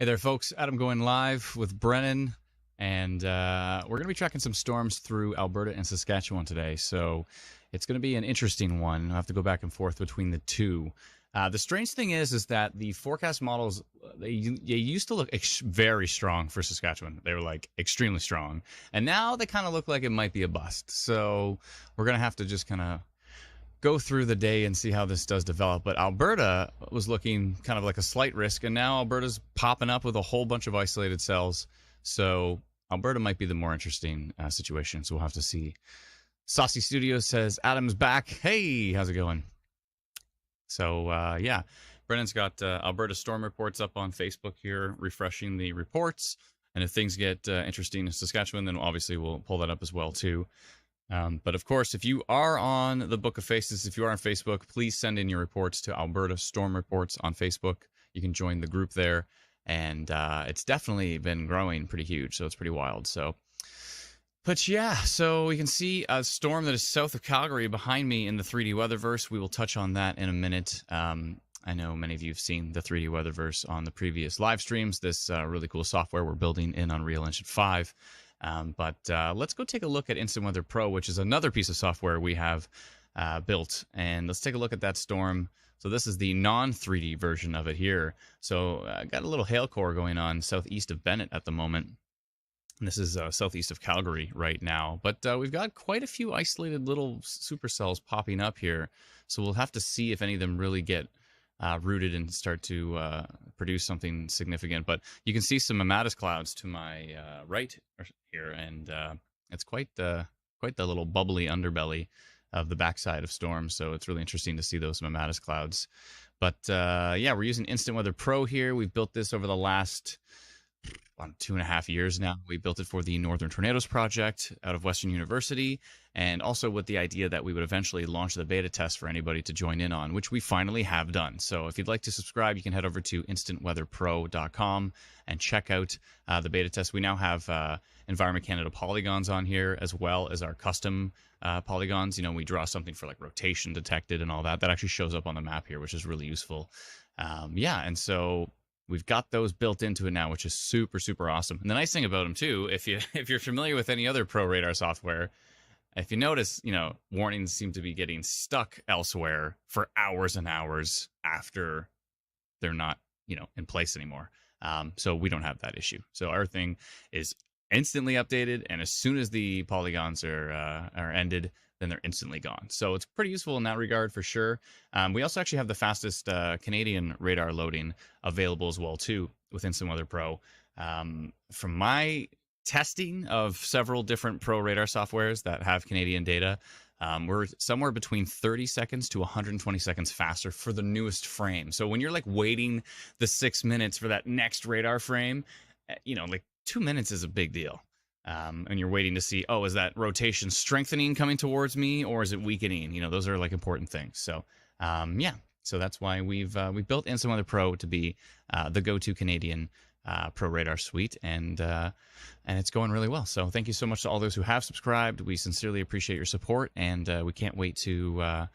Hey there, folks. Adam going live with Brennan, and we're going to be tracking some storms through Alberta and Saskatchewan today. So it's going to be an interesting one. I'll have to go back and forth between the two. The strange thing is that the forecast models they used to look very strong for Saskatchewan. They were like extremely strong, and now they kind of look like it might be a bust. So we're going to have to just kind of go through the day and see how this does develop. But Alberta was looking kind of like a slight risk, and now Alberta's popping up with a whole bunch of isolated cells. So Alberta might be the more interesting situation. So we'll have to see. Saucy Studios says, Adam's back. Hey, how's it going? So, yeah, Brennan's got Alberta storm reports up on Facebook here, refreshing the reports. And if things get interesting in Saskatchewan, then obviously we'll pull that up as well, too. But of course, if you are on the Book of Faces, if you are on Facebook, please send in your reports to Alberta Storm Reports on Facebook. You can join the group there, and it's definitely been growing pretty huge, so it's pretty wild. So, but yeah, so we can see a storm that is south of Calgary behind me in the 3D Weatherverse. We will touch on that in a minute. I know many of you have seen the 3D Weatherverse on the previous live streams. This really cool software we're building in Unreal Engine 5. But let's go take a look at Instant Weather Pro, which is another piece of software we have built. And let's take a look at that storm. So this is the non-3D version of it here. So got a little hail core going on southeast of Bennett at the moment. And this is southeast of Calgary right now. But we've got quite a few isolated little supercells popping up here. So we'll have to see if any of them really get rooted and start to produce something significant. But you can see some mammatus clouds to my right here, and it's quite the little bubbly underbelly of the backside of storms. So it's really interesting to see those mammatus clouds. But yeah, we're using Instant Weather Pro here. We've built this over the last 2.5 years now. We built it for the Northern Tornadoes project out of Western University, and also with the idea that we would eventually launch the beta test for anybody to join in on, which we finally have done. So if you'd like to subscribe, you can head over to instantweatherpro.com and check out the beta test. We now have Environment Canada polygons on here, as well as our custom polygons. You know, we draw something for like rotation detected and all that. That actually shows up on the map here, which is really useful. Yeah, and so we've got those built into it now, which is super, super awesome. And the nice thing about them too, if you're familiar with any other Pro Radar software, if you notice, you know, warnings seem to be getting stuck elsewhere for hours and hours after they're not, you know, in place anymore. So we don't have that issue. So our thing is instantly updated, and as soon as the polygons are ended, then they're instantly gone. So it's pretty useful in that regard for sure. We also actually have the fastest Canadian radar loading available as well too with Instant Weather Pro. From my testing of several different Pro Radar softwares that have Canadian data, we're somewhere between 30 seconds to 120 seconds faster for the newest frame. So when you're like waiting the 6 minutes for that next radar frame, you know, like 2 minutes is a big deal. And you're waiting to see, oh, is that rotation strengthening coming towards me, or is it weakening? You know, those are like important things. So, yeah, so that's why we built Instant Weather Pro to be the go-to Canadian Pro Radar suite, and it's going really well. So thank you so much to all those who have subscribed. We sincerely appreciate your support, and we can't wait to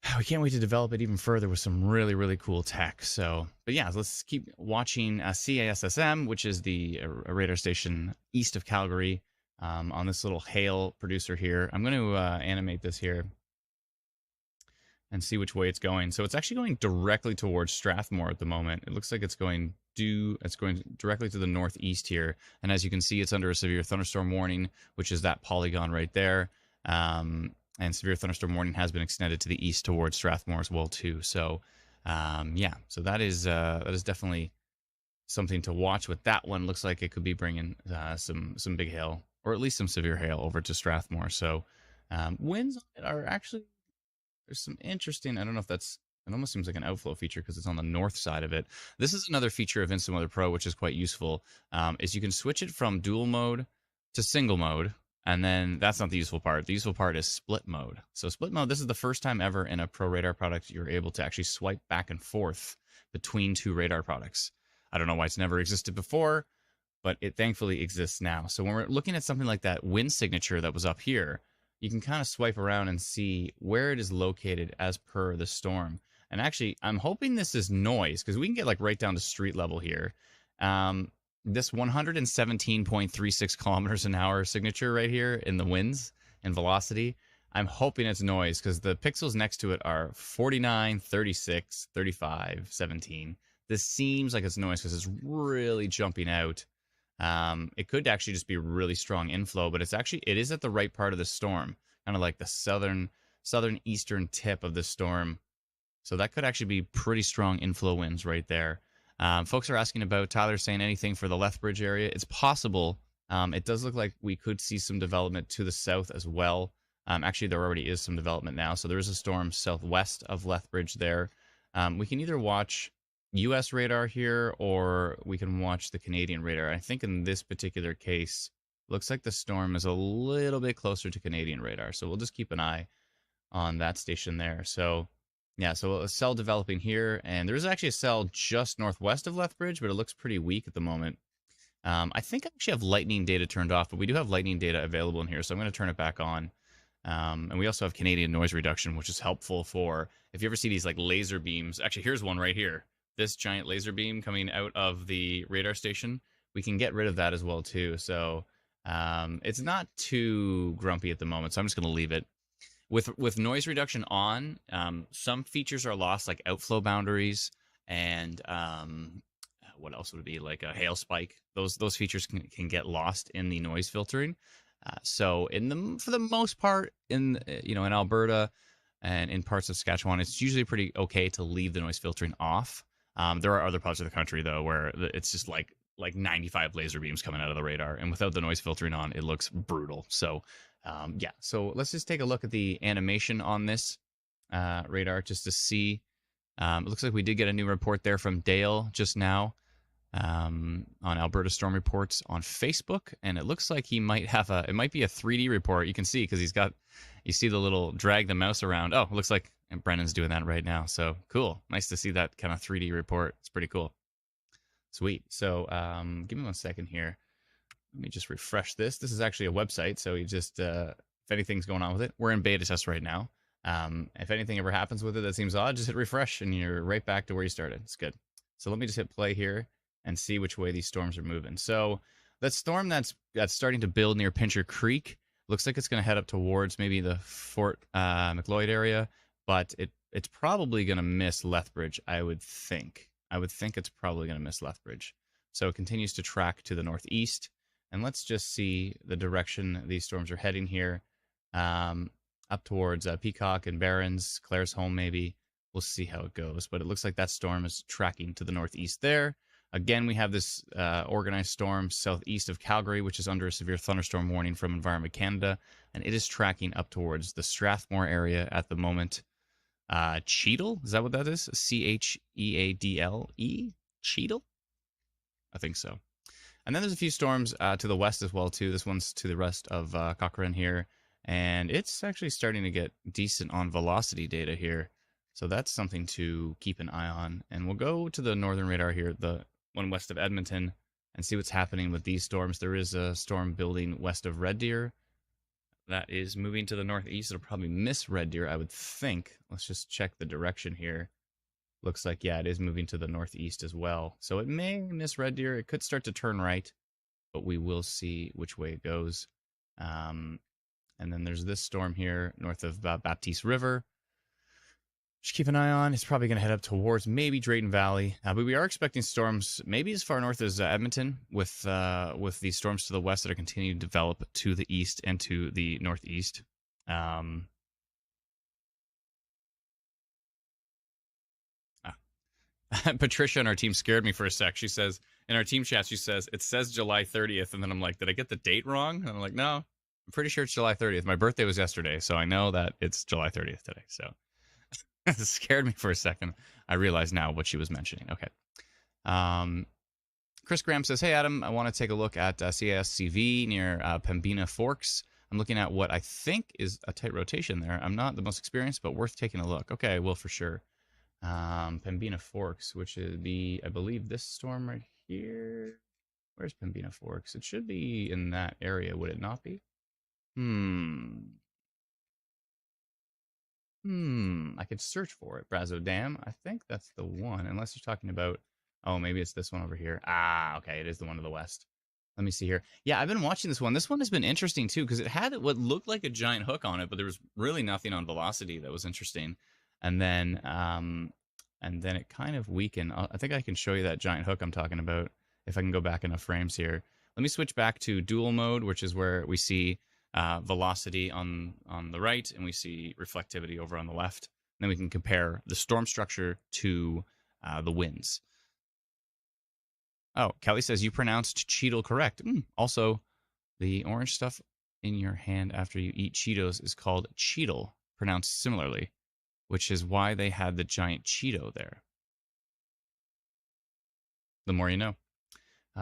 develop it even further with some really, really cool tech. So, but yeah, let's keep watching CASSM, which is the radar station east of Calgary, on this little hail producer here. I'm going to animate this here and see which way it's going. So it's actually going directly towards Strathmore at the moment. It looks like it's going directly to the northeast here. And as you can see, it's under a severe thunderstorm warning, which is that polygon right there. And severe thunderstorm warning has been extended to the east towards Strathmore as well too. So, yeah, so that is definitely something to watch. With that one, looks like it could be bringing some big hail, or at least some severe hail, over to Strathmore. So, winds are actually, there's some interesting. I don't know if that's. It almost seems like an outflow feature because it's on the north side of it. This is another feature of Instant Weather Pro, which is quite useful. Is you can switch it from dual mode to single mode. And then that's not the useful part. The useful part is split mode. So split mode, this is the first time ever in a Pro Radar product you're able to actually swipe back and forth between two radar products. I don't know why it's never existed before, but it thankfully exists now. So when we're looking at something like that wind signature that was up here, you can kind of swipe around and see where it is located as per the storm. And actually, I'm hoping this is noise, because we can get like right down to street level here. Um, this 117.36 kilometers an hour signature right here in the winds and velocity, I'm hoping it's noise because the pixels next to it are 49, 36, 35, 17. This seems like it's noise because it's really jumping out. It could actually just be really strong inflow, but it is at the right part of the storm, kind of like the southern eastern tip of the storm. So that could actually be pretty strong inflow winds right there. Folks are asking about Tyler saying anything for the Lethbridge area. It's possible. It does look like we could see some development to the south as well. Actually, there already is some development now. So there is a storm southwest of Lethbridge there. We can either watch U.S. radar here or we can watch the Canadian radar. I think in this particular case, looks like the storm is a little bit closer to Canadian radar. So we'll just keep an eye on that station there. So yeah, so a cell developing here, and there's actually a cell just northwest of Lethbridge, but it looks pretty weak at the moment. I think I actually have lightning data turned off, but we do have lightning data available in here, so I'm going to turn it back on. And we also have Canadian noise reduction, which is helpful for if you ever see these like laser beams. Actually, here's one right here. This giant laser beam coming out of the radar station. We can get rid of that as well too. So it's not too grumpy at the moment, so I'm just going to leave it. With noise reduction on, some features are lost, like outflow boundaries, and what else would it be, like a hail spike. Those features can get lost in the noise filtering. So for the most part, in Alberta and in parts of Saskatchewan, it's usually pretty okay to leave the noise filtering off. There are other parts of the country though where it's just like 95 laser beams coming out of the radar, and without the noise filtering on, it looks brutal. So yeah, so let's just take a look at the animation on this radar just to see. It looks like we did get a new report there from Dale just now on Alberta Storm Reports on Facebook, and it looks like he might have it might be a 3D report. You can see because you see the little drag the mouse around. Oh, it looks like Brennan's doing that right now. So cool. Nice to see that kind of 3D report. It's pretty cool. Sweet. So give me 1 second here. Let me just refresh this. This is actually a website, so you just, if anything's going on with it, we're in beta test right now. If anything ever happens with it that seems odd, just hit refresh and you're right back to where you started. It's good. So let me just hit play here and see which way these storms are moving. So that storm that's starting to build near Pincher Creek looks like it's going to head up towards maybe the Fort McLeod area, but it's probably going to miss Lethbridge, I would think. I would think it's probably going to miss Lethbridge. So it continues to track to the northeast. And let's just see the direction these storms are heading here, up towards Peacock and Barrens, Claresholm maybe. We'll see how it goes. But it looks like that storm is tracking to the northeast there. Again, we have this organized storm southeast of Calgary, which is under a severe thunderstorm warning from Environment Canada. And it is tracking up towards the Strathmore area at the moment. Cheadle? Is that what that is? Cheadle? Cheadle? I think so. And then there's a few storms to the west as well, too. This one's to the west of Cochrane here. And it's actually starting to get decent on velocity data here. So that's something to keep an eye on. And we'll go to the northern radar here, the one west of Edmonton, and see what's happening with these storms. There is a storm building west of Red Deer that is moving to the northeast. It'll probably miss Red Deer, I would think. Let's just check the direction here. Looks like, yeah, it is moving to the northeast as well. So it may miss Red Deer. It could start to turn right, but we will see which way it goes. And then there's this storm here north of Baptiste River. Just keep an eye on. It's probably going to head up towards maybe Drayton Valley. But we are expecting storms maybe as far north as Edmonton with these storms to the west that are continuing to develop to the east and to the northeast. Patricia on our team scared me for a sec. She says, in our team chat, she says, it says July 30th. And then I'm like, did I get the date wrong? And I'm like, no, I'm pretty sure it's July 30th. My birthday was yesterday, so I know that it's July 30th today. So it scared me for a second. I realize now what she was mentioning. Okay. Chris Graham says, hey, Adam, I want to take a look at CISCV near Pembina Forks. I'm looking at what I think is a tight rotation there. I'm not the most experienced, but worth taking a look. Okay, I will for sure. Pembina Forks, which would be, I believe, this storm right here. Where's Pembina Forks? It should be in that area, would it not be? I could search for it. Brazo Dam. I think that's the one, unless you're talking about Oh, maybe it's this one over here. Ah, okay, it is the one to the west. Let me see here. Yeah, I've been watching this one. This one has been interesting too because it had what looked like a giant hook on it, but there was really nothing on velocity that was interesting. And then it kind of weakened. I think I can show you that giant hook I'm talking about if I can go back enough frames here. Let me switch back to dual mode, which is where we see velocity on the right and we see reflectivity over on the left. And then we can compare the storm structure to the winds. Oh, Kelly says you pronounced Cheetle correct. Also, the orange stuff in your hand after you eat Cheetos is called Cheetle, pronounced similarly, which is why they had the giant Cheeto there. The more you know.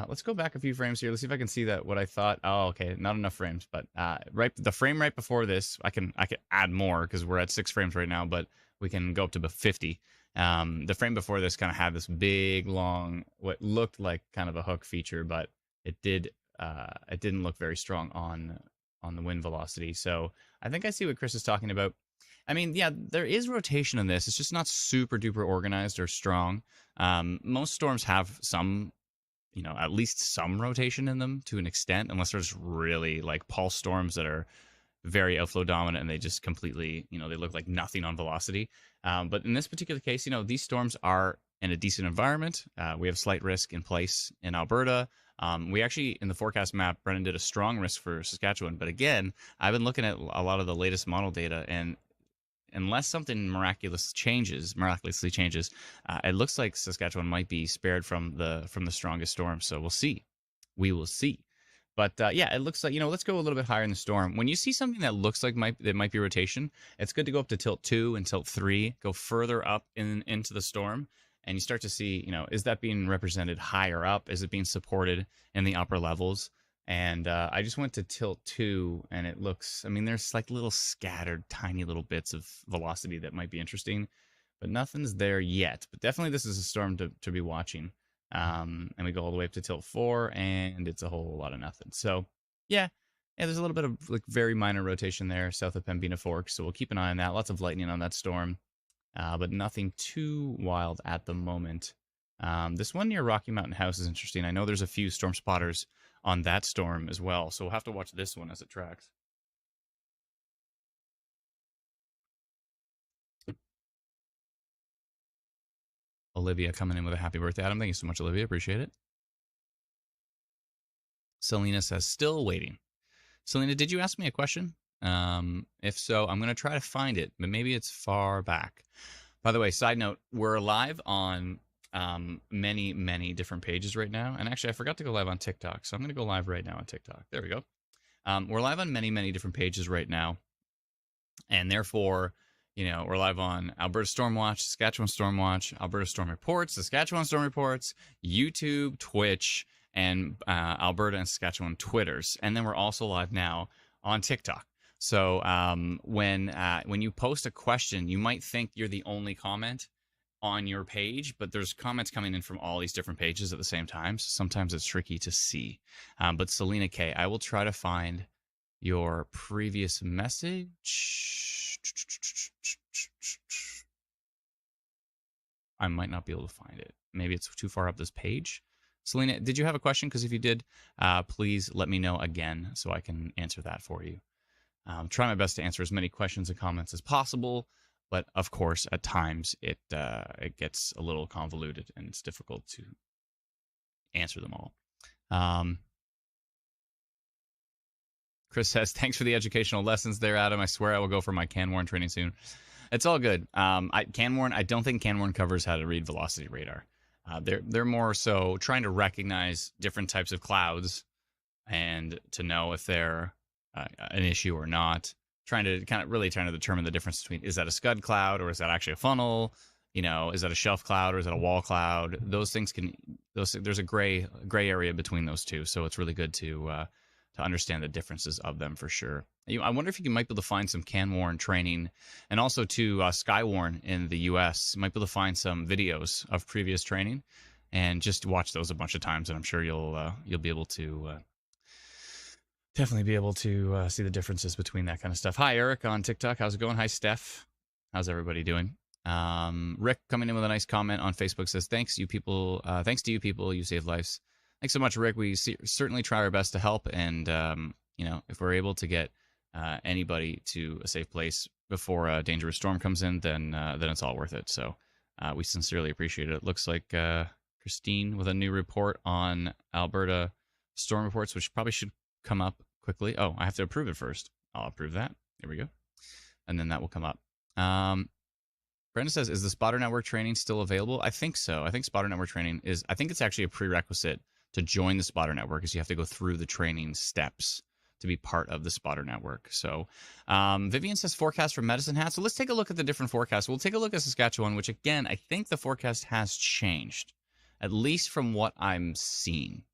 Let's go back a few frames here. Let's see if I can see that what I thought. Oh, okay, not enough frames, but the frame right before this, I can add more because we're at 6 frames right now, but we can go up to 50. The frame before this kind of had this big, long, what looked like kind of a hook feature, but it didn't look very strong on the wind velocity. So I think I see what Chris is talking about. I mean, yeah, there is rotation in this. It's just not super duper organized or strong. Most storms have some, at least some rotation in them to an extent, unless there's really like pulse storms that are very outflow dominant and they just completely, they look like nothing on velocity. But in this particular case, these storms are in a decent environment. We have slight risk in place in Alberta. We actually, in the forecast map, Brennan did a strong risk for Saskatchewan. But again, I've been looking at a lot of the latest model data, and unless something miraculously changes, it looks like Saskatchewan might be spared from the strongest storm. So we'll see. We will see. But yeah, it looks like, let's go a little bit higher in the storm. When you see something that looks like that might be rotation, it's good to go up to tilt 2 and tilt 3, go further up into the storm, and you start to see, is that being represented higher up? Is it being supported in the upper levels? And I just went to tilt 2, and it looks, there's like little scattered tiny little bits of velocity that might be interesting, but nothing's there yet. But definitely this is a storm to be watching. And we go all the way up to tilt 4, and it's a whole lot of nothing. So yeah, there's a little bit of like very minor rotation there south of Pembina Forks, so we'll keep an eye on that. Lots of lightning on that storm, but nothing too wild at the moment. This one near Rocky Mountain House is interesting. I know there's a few storm spotters on that storm as well, so we'll have to watch this one as it tracks. Olivia coming in with a happy birthday, Adam. Thank you so much, Olivia. Appreciate it. Selena says, still waiting. Selena, did you ask me a question? If so, I'm going to try to find it, but maybe it's far back. By the way, side note, we're live on many, many different pages right now. And actually, I forgot to go live on TikTok, so I'm going to go live right now on TikTok. There we go. We're live on many, many different pages right now. And therefore, we're live on Alberta Stormwatch, Saskatchewan Stormwatch, Alberta Storm Reports, Saskatchewan Storm Reports, YouTube, Twitch, and Alberta and Saskatchewan Twitters. And then we're also live now on TikTok. So when you post a question, you might think you're the only comment on your page, but there's comments coming in from all these different pages at the same time. So sometimes it's tricky to see. But Selena K, I will try to find your previous message. I might not be able to find it. Maybe it's too far up this page. Selena, did you have a question? Because if you did, please let me know again so I can answer that for you. Try my best to answer as many questions and comments as possible, but of course, at times it gets a little convoluted and it's difficult to answer them all. Chris says, thanks for the educational lessons there, Adam. I swear I will go for my Canwarn training soon. It's all good. Canwarn, I don't think Canwarn covers how to read velocity radar. They're more so trying to recognize different types of clouds and to know if they're an issue or not. Trying to determine the difference between, is that a scud cloud or is that actually a funnel? Is that a shelf cloud or is that a wall cloud? Those things there's a gray area between those two. So it's really good to understand the differences of them for sure. I wonder if you might be able to find some Canwarn training, and also to Skywarn in the US. You might be able to find some videos of previous training and just watch those a bunch of times, and I'm sure you'll be able to definitely be able to see the differences between that kind of stuff. Hi, Eric on TikTok. How's it going? Hi, Steph. How's everybody doing? Rick coming in with a nice comment on Facebook says, thanks to you people, you save lives. Thanks so much, Rick. We certainly try our best to help, and if we're able to get anybody to a safe place before a dangerous storm comes in, then it's all worth it. So we sincerely appreciate it. It looks like Christine with a new report on Alberta storm reports, which probably should come up quickly. Oh, I have to approve it first. I'll approve that. There we go. And then that will come up. Brenda says, is the spotter network training still available? I think so. I think spotter network training I think it's actually a prerequisite to join the spotter network, is you have to go through the training steps to be part of the spotter network. So Vivian says forecast for Medicine Hat. So let's take a look at the different forecasts. We'll take a look at Saskatchewan, which again, I think the forecast has changed, at least from what I'm seeing.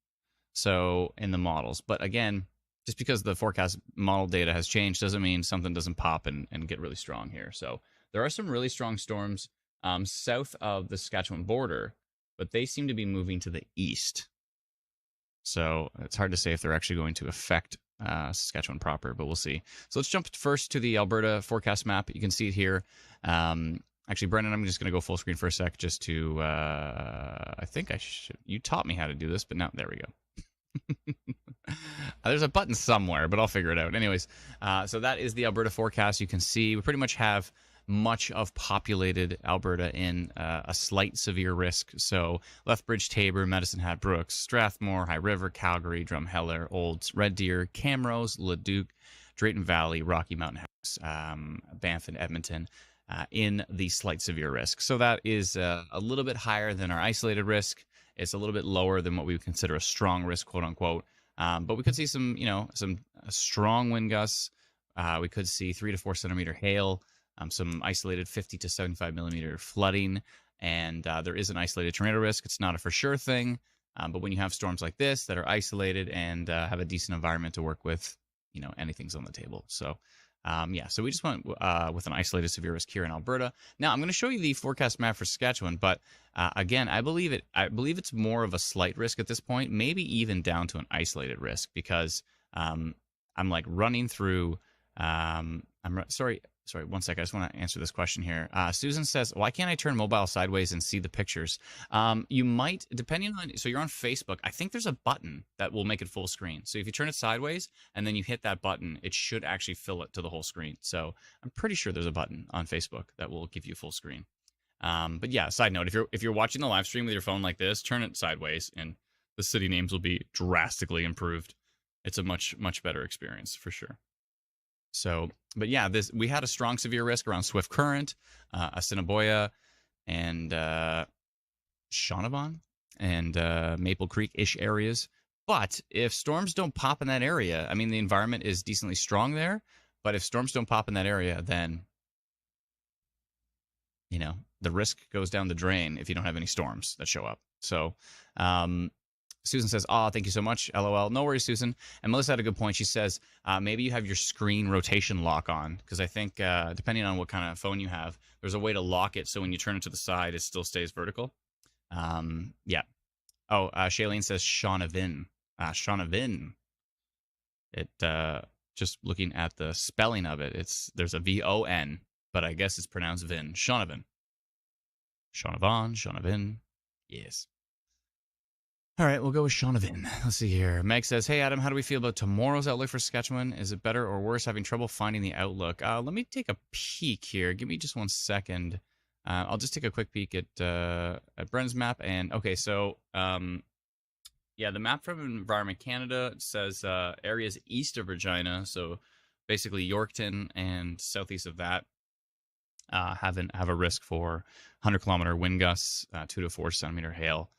So in the models, but again, just because the forecast model data has changed doesn't mean something doesn't pop and get really strong here. So there are some really strong storms south of the Saskatchewan border, but they seem to be moving to the east. So it's hard to say if they're actually going to affect Saskatchewan proper, but we'll see. So let's jump first to the Alberta forecast map. You can see it here. Actually, Brendan, I'm just going to go full screen for a sec just to, I think I should, you taught me how to do this, but now, there we go. There's a button somewhere, but I'll figure it out. Anyways, so that is the Alberta forecast. You can see we pretty much have much of populated Alberta in a slight severe risk. So Lethbridge, Taber, Medicine Hat, Brooks, Strathmore, High River, Calgary, Drumheller, Olds, Red Deer, Camrose, Leduc, Drayton Valley, Rocky Mountain House, Banff, and Edmonton in the slight severe risk. So that is a little bit higher than our isolated risk. It's a little bit lower than what we would consider a strong risk, quote unquote. But we could see some strong wind gusts. We could see 3 to 4 centimeter hail, some isolated 50 to 75 millimeter flooding, and there is an isolated tornado risk. It's not a for sure thing, but when you have storms like this that are isolated and have a decent environment to work with, anything's on the table. So so we just went with an isolated severe risk here in Alberta. Now I'm going to show you the forecast map for Saskatchewan, but again, I believe it's more of a slight risk at this point, maybe even down to an isolated risk, because I'm like running through. Sorry, one sec. I just want to answer this question here. Susan says, why can't I turn mobile sideways and see the pictures? You might, depending on, so you're on Facebook. I think there's a button that will make it full screen. So if you turn it sideways and then you hit that button, it should actually fill it to the whole screen. So I'm pretty sure there's a button on Facebook that will give you full screen. But yeah, side note, if you're watching the live stream with your phone like this, turn it sideways and the city names will be drastically improved. It's a much, much better experience for sure. So, but yeah, we had a strong severe risk around Swift Current, Assiniboia, and Shaunavon, and Maple Creek-ish areas. But if storms don't pop in that area, I mean, the environment is decently strong there, but if storms don't pop in that area, then, the risk goes down the drain if you don't have any storms that show up. So, Susan says, thank you so much, LOL. No worries, Susan. And Melissa had a good point. She says, maybe you have your screen rotation lock on, because I think depending on what kind of phone you have, there's a way to lock it so when you turn it to the side, it still stays vertical. Yeah. Oh, Shailene says Shaunavon. Shaunavon. It, just looking at the spelling of it, there's a V-O-N, but I guess it's pronounced Vin. Shaunavon. Shaunavon. Yes. All right, we'll go with Shaunavon. Let's see here. Meg says, hey, Adam, how do we feel about tomorrow's outlook for Saskatchewan? Is it better or worse? Having trouble finding the outlook. Let me take a peek here. Give me just 1 second. I'll just take a quick peek at Bren's map. And, okay, so, yeah, the map from Environment Canada says areas east of Regina, so basically Yorkton and southeast of that, have a risk for 100-kilometer wind gusts, 2 to 4 centimeter hail.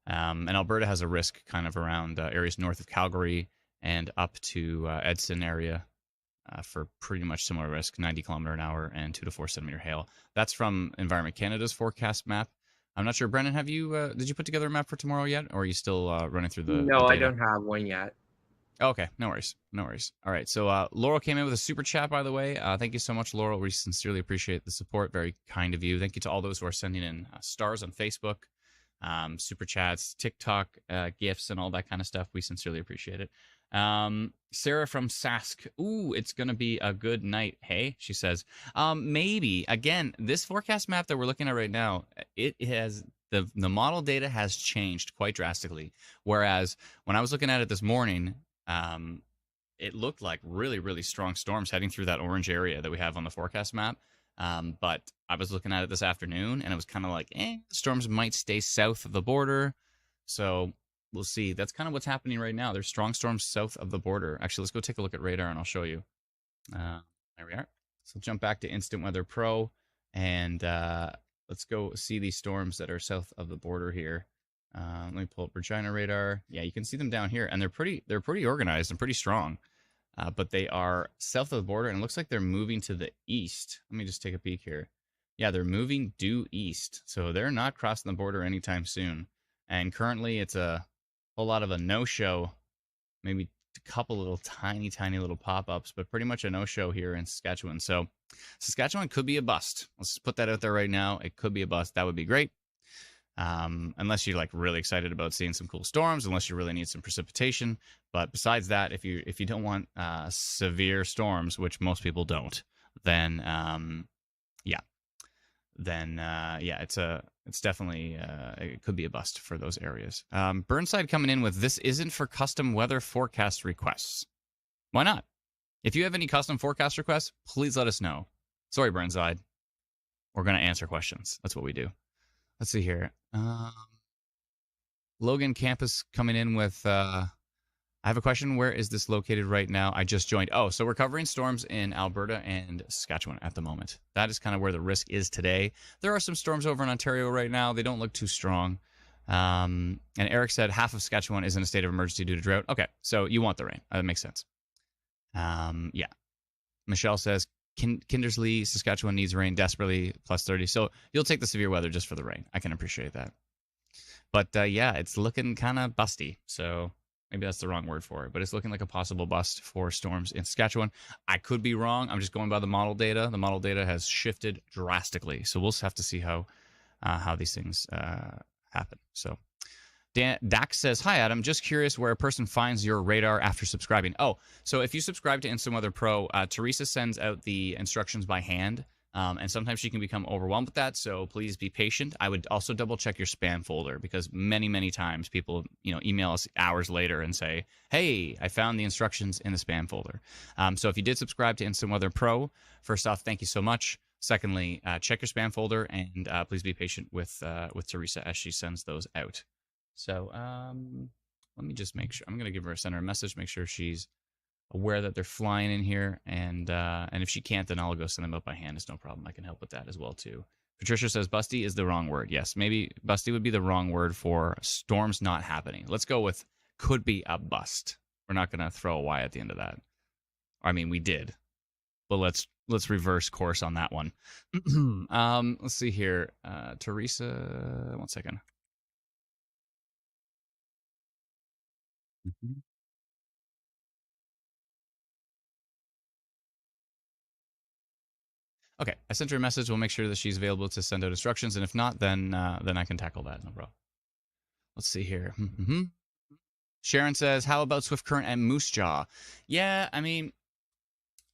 And Alberta has a risk kind of around areas north of Calgary and up to Edson area for pretty much similar risk, 90 kilometer an hour and 2 to 4 centimeter hail. That's from Environment Canada's forecast map. I'm not sure, Brendan, did you put together a map for tomorrow yet, or are you still running through the No, the I data? don't have one yet. Okay, no worries. All right, so Laurel came in with a super chat, by the way. Thank you so much, Laurel. We sincerely appreciate the support. Very kind of you. Thank you to all those who are sending in stars on Facebook, super chats, TikTok, gifts, and all that kind of stuff. We sincerely appreciate it. Sarah from Sask. Ooh, it's going to be a good night. Hey, she says. Maybe. Again, this forecast map that we're looking at right now, it has the model data has changed quite drastically. Whereas when I was looking at it this morning, it looked like really, really strong storms heading through that orange area that we have on the forecast map. But I was looking at it this afternoon, and it was kind of like, storms might stay south of the border. So we'll see. That's kind of what's happening right now. There's strong storms south of the border. Actually, let's go take a look at radar, and I'll show you. There we are. So jump back to Instant Weather Pro, and let's go see these storms that are south of the border here. Let me pull up Regina radar. Yeah, you can see them down here, and they're pretty organized and pretty strong. But they are south of the border, and it looks like they're moving to the east. Let me just take a peek here. Yeah, they're moving due east, so they're not crossing the border anytime soon. And currently, it's a whole lot of a no-show, maybe a couple little tiny little pop-ups, but pretty much a no-show here in Saskatchewan. So Saskatchewan could be a bust. Let's just put that out there right now. It could be a bust. That would be great. Unless you're like really excited about seeing some cool storms, unless you really need some precipitation. But besides that, if you don't want severe storms, which most people don't, then it's definitely it could be a bust for those areas. Burnside coming in with, this isn't for custom weather forecast requests. Why not? If you have any custom forecast requests, please let us know. Sorry, Burnside. We're going to answer questions. That's what we do. Let's see here. Logan Campus coming in with, I have a question. Where is this located right now? I just joined. Oh, so we're covering storms in Alberta and Saskatchewan at the moment. That is kind of where the risk is today. There are some storms over in Ontario right now. They don't look too strong. And Eric said half of Saskatchewan is in a state of emergency due to drought. Okay, so you want the rain. That makes sense. Yeah. Michelle says, Kindersley, Saskatchewan needs rain desperately, plus 30. So you'll take the severe weather just for the rain. I can appreciate that. But yeah, it's looking kind of busty. So maybe that's the wrong word for it. But it's looking like a possible bust for storms in Saskatchewan. I could be wrong. I'm just going by the model data. The model data has shifted drastically. So we'll have to see how these things happen. So Dax says, hi, Adam. Just curious where a person finds your radar after subscribing. Oh, so if you subscribe to Instant Weather Pro, Teresa sends out the instructions by hand, and sometimes she can become overwhelmed with that, so please be patient. I would also double-check your spam folder, because many, many times people email us hours later and say, hey, I found the instructions in the spam folder. So if you did subscribe to Instant Weather Pro, first off, thank you so much. Secondly, check your spam folder, and please be patient with Teresa as she sends those out. So let me just make sure. I'm going to send her a message, make sure she's aware that they're flying in here. And if she can't, then I'll go send them out by hand. It's no problem. I can help with that as well, too. Patricia says busty is the wrong word. Yes, maybe busty would be the wrong word for storms not happening. Let's go with could be a bust. We're not going to throw a Y at the end of that. I mean, we did. But let's reverse course on that one. Let's see here. Teresa, one second. Okay, I sent her a message. We'll make sure that she's available to send out instructions, and if not, then I can tackle that. No problem. Let's see here. Sharon says, how about Swift Current and Moose Jaw? Yeah, I mean,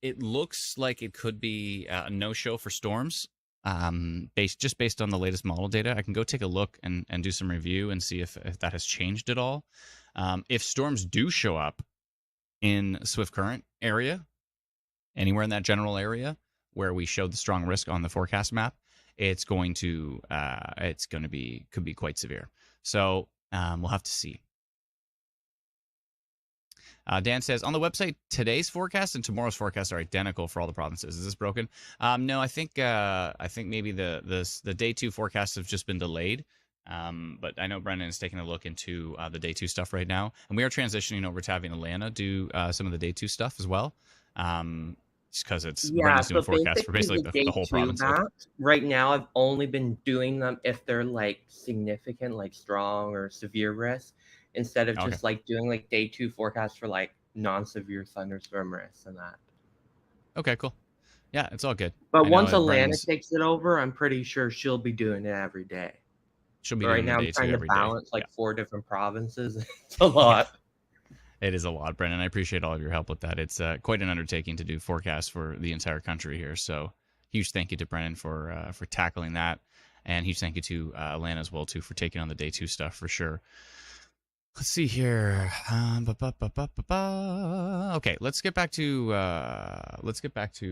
it looks like it could be a no-show for storms, based on the latest model data. I can go take a look and do some review and see if that has changed at all. If storms do show up in Swift Current area, anywhere in that general area where we showed the strong risk on the forecast map, could be quite severe. So we'll have to see. Dan says, on the website, today's forecast and tomorrow's forecast are identical for all the provinces. Is this broken? No, I think maybe the day 2 forecasts have just been delayed. But I know Brendan is taking a look into the day 2 stuff right now, and we are transitioning over to having Alana do some of the day 2 stuff as well. Just because Brendan's doing forecasts for basically the whole province. Right now, I've only been doing them if they're like significant, like strong or severe risk, instead of just like doing like day 2 forecasts for like non-severe thunderstorm risks and that. Okay, cool. Yeah, it's all good. But once Alana takes it over, I'm pretty sure she'll be doing it every day. She'll be doing right now. I'm trying to balance like 4 different provinces. It's a lot. It is a lot, Brendan. I appreciate all of your help with that. It's quite an undertaking to do forecasts for the entire country here. So huge thank you to Brendan for tackling that, and huge thank you to Alana as well too for taking on the day 2 stuff for sure. Let's see here. Okay, let's get back to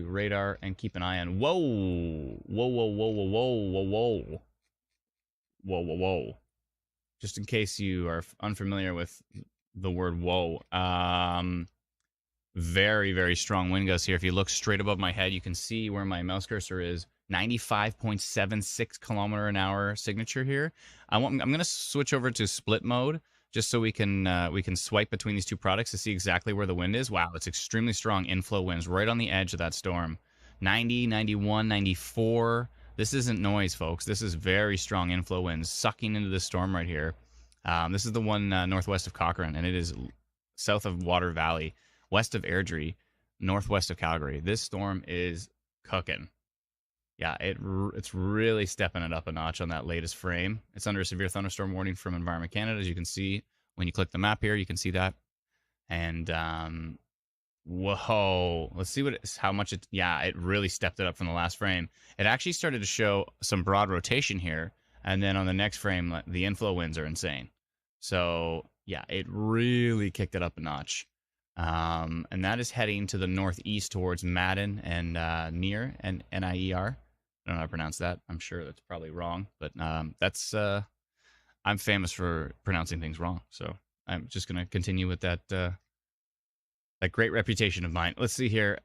radar and keep an eye on. Whoa, whoa, whoa, whoa, whoa, whoa, whoa, whoa, whoa, whoa. Just in case you are unfamiliar with the word whoa, very, very strong wind gusts here. If you look straight above my head, you can see where my mouse cursor is. 95.76 kilometer an hour signature here. I'm going to switch over to split mode just so we can swipe between these two products to see exactly where the wind is. Wow, it's extremely strong inflow winds right on the edge of that storm. 90, 91, 94. This isn't noise, folks. This is very strong inflow winds sucking into the storm right here. This is the one northwest of Cochrane, and it is south of Water Valley, west of Airdrie, northwest of Calgary. This storm is cooking. Yeah, it's really stepping it up a notch on that latest frame. It's under a severe thunderstorm warning from Environment Canada, as you can see. When you click the map here, you can see that. And whoa, let's see how much it. Yeah, it really stepped it up from the last frame. It actually started to show some broad rotation here, and then on the next frame, the inflow winds are insane. So yeah, it really kicked it up a notch. And that is heading to the northeast towards Madden and near and NIER. I don't know how to pronounce that. I'm sure that's probably wrong, but that's I'm famous for pronouncing things wrong, so I'm just gonna continue with that that great reputation of mine. Let's see here.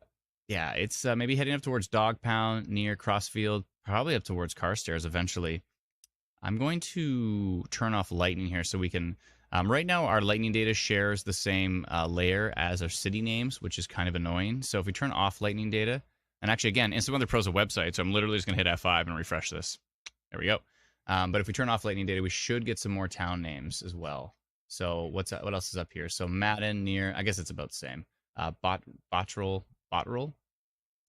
Yeah, it's maybe heading up towards Dog Pound, near Crossfield, probably up towards Carstairs eventually. I'm going to turn off lightning here so we can. Right now, our lightning data shares the same layer as our city names, which is kind of annoying. So if we turn off lightning data, and actually, again, Instant Weather Pro is a website, so I'm literally just going to hit F5 and refresh this. There we go. But if we turn off lightning data, we should get some more town names as well. So what else is up here? So Madden near, I guess it's about the same. Bottrell,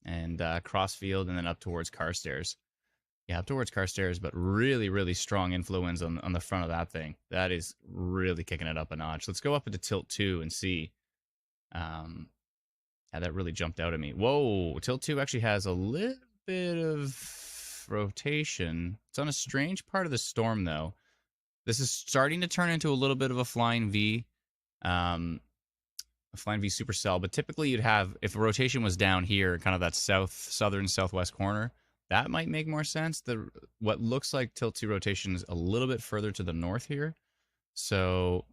and Crossfield, and then up towards Carstairs. Yeah, up towards Carstairs, but really, really strong influence on the front of that thing. That is really kicking it up a notch. Let's go up into Tilt 2 and see. Yeah, that really jumped out at me. Whoa, Tilt 2 actually has a little bit of rotation. It's on a strange part of the storm, though. This is starting to turn into a little bit of a flying V. A flying V supercell, but typically you'd have, if the rotation was down here, kind of that southern, southwest corner, that might make more sense. What looks like Tilt 2 rotation is a little bit further to the north here. So,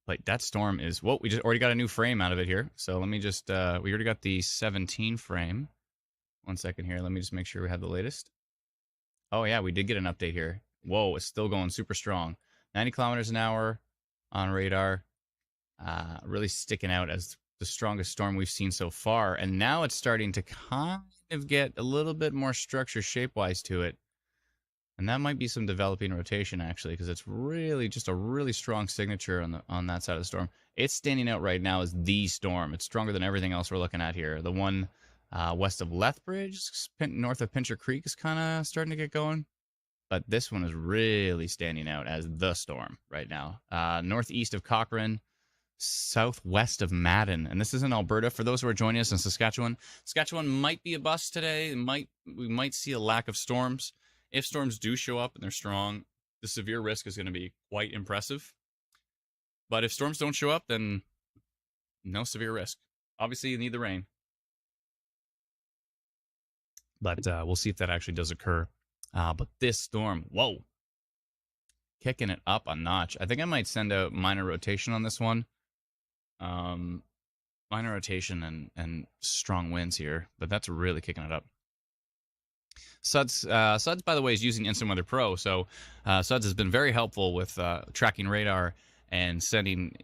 like that storm is, whoa, we just already got a new frame out of it here. So let me just, we already got the 17 frame. 1 second here. Let me just make sure we have the latest. Oh yeah, we did get an update here. Whoa, it's still going super strong. 90 kilometers an hour on radar. Really sticking out as the strongest storm we've seen so far. And now it's starting to kind of get a little bit more structure shape-wise to it. And that might be some developing rotation, actually, because it's really just a really strong signature on that side of the storm. It's standing out right now as the storm. It's stronger than everything else we're looking at here. The one west of Lethbridge, north of Pincher Creek is kind of starting to get going. But this one is really standing out as the storm right now. Northeast of Cochrane, southwest of Madden, and this is in Alberta. For those who are joining us in Saskatchewan, Saskatchewan might be a bust today. We might see a lack of storms. If storms do show up and they're strong, the severe risk is going to be quite impressive. But if storms don't show up, then no severe risk. Obviously, you need the rain. But we'll see if that actually does occur. But this storm, whoa, kicking it up a notch. I think I might send out minor rotation on this one. Minor rotation and strong winds here, but that's really kicking it up. Suds, by the way, is using Instant Weather Pro, so Suds has been very helpful with tracking radar and sending.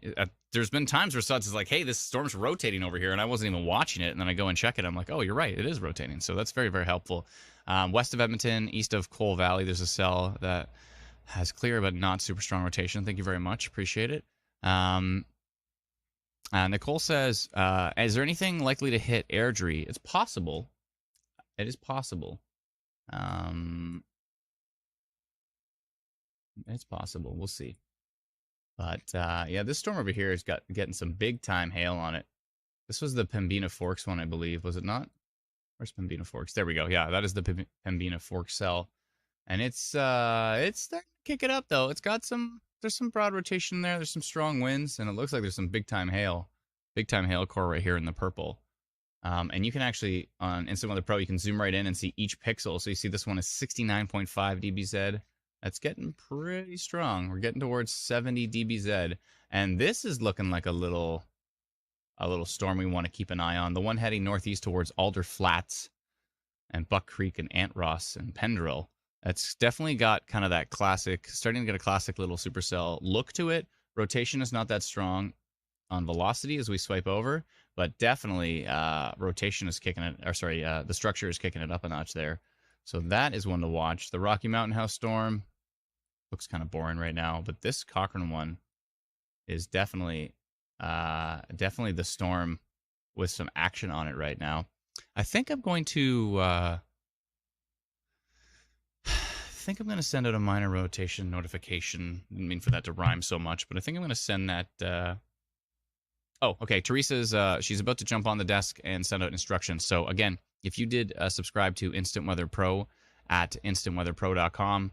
There's been times where Suds is like, "Hey, this storm's rotating over here," and I wasn't even watching it, and then I go and check it. I'm like, "Oh, you're right, it is rotating." So that's very, very helpful. West of Edmonton, east of Cole Valley, there's a cell that has clear but not super strong rotation. Thank you very much, appreciate it. Nicole says, "Is there anything likely to hit Airdrie?" It's possible. It is possible. It's possible. We'll see. But yeah, this storm over here is getting some big time hail on it. This was the Pembina Forks one, I believe, was it not? Where's Pembina Forks? There we go. Yeah, that is the Pembina Forks cell, and it's starting to kick it up though. It's got there's some broad rotation there. There's some strong winds, and it looks like there's some big time hail core right here in the purple. And you can actually on Instant Weather Pro, you can zoom right in and see each pixel. So you see this one is 69.5 dBz. That's getting pretty strong. We're getting towards 70 dBz, and this is looking like a little storm we want to keep an eye on. The one heading northeast towards Alder Flats and Buck Creek and Ant Ross and Pendrell. That's definitely got kind of that classic, starting to get a classic little supercell look to it. Rotation is not that strong on velocity as we swipe over, but definitely rotation is kicking it, or sorry, the structure is kicking it up a notch there. So that is one to watch. The Rocky Mountain House storm looks kind of boring right now, but this Cochrane one is definitely the storm with some action on it right now. I think I'm going to send out a minor rotation notification. Didn't mean for that to rhyme so much, but I think I'm going to send that. Oh, okay. Teresa's she's about to jump on the desk and send out instructions. So again, if you did subscribe to Instant Weather Pro at instantweatherpro.com,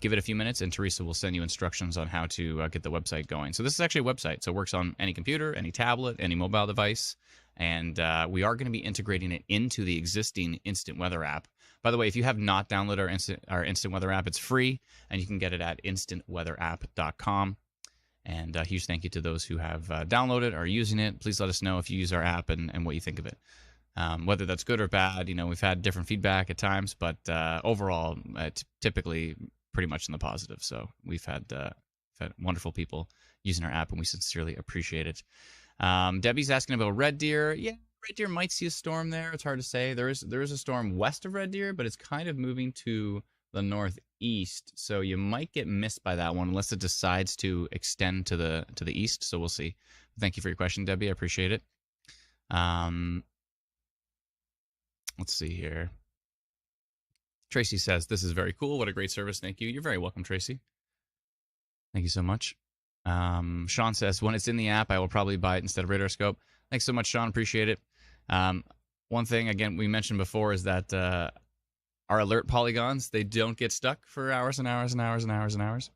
give it a few minutes and Teresa will send you instructions on how to get the website going. So this is actually a website. So it works on any computer, any tablet, any mobile device. And we are going to be integrating it into the existing Instant Weather app. By the way, if you have not downloaded our Instant Weather app, it's free, and you can get it at instantweatherapp.com. And a huge thank you to those who have downloaded or are using it. Please let us know if you use our app and what you think of it. Whether that's good or bad, we've had different feedback at times, but overall, typically pretty much in the positive. So we've had wonderful people using our app, and we sincerely appreciate it. Debbie's asking about Red Deer. Yeah, Red Deer might see a storm there. It's hard to say. There is a storm west of Red Deer, but it's kind of moving to the northeast, so you might get missed by that one unless it decides to extend to the east. So we'll see. Thank you for your question, Debbie. I appreciate it. Let's see here. Tracy says, this is very cool. What a great service. Thank you. You're very welcome, Tracy. Thank you so much. Sean says, when it's in the app, I will probably buy it instead of Radar Scope. Thanks so much, Sean. Appreciate it. One thing, again, we mentioned before is that our alert polygons, they don't get stuck for hours and hours and hours and hours and hours.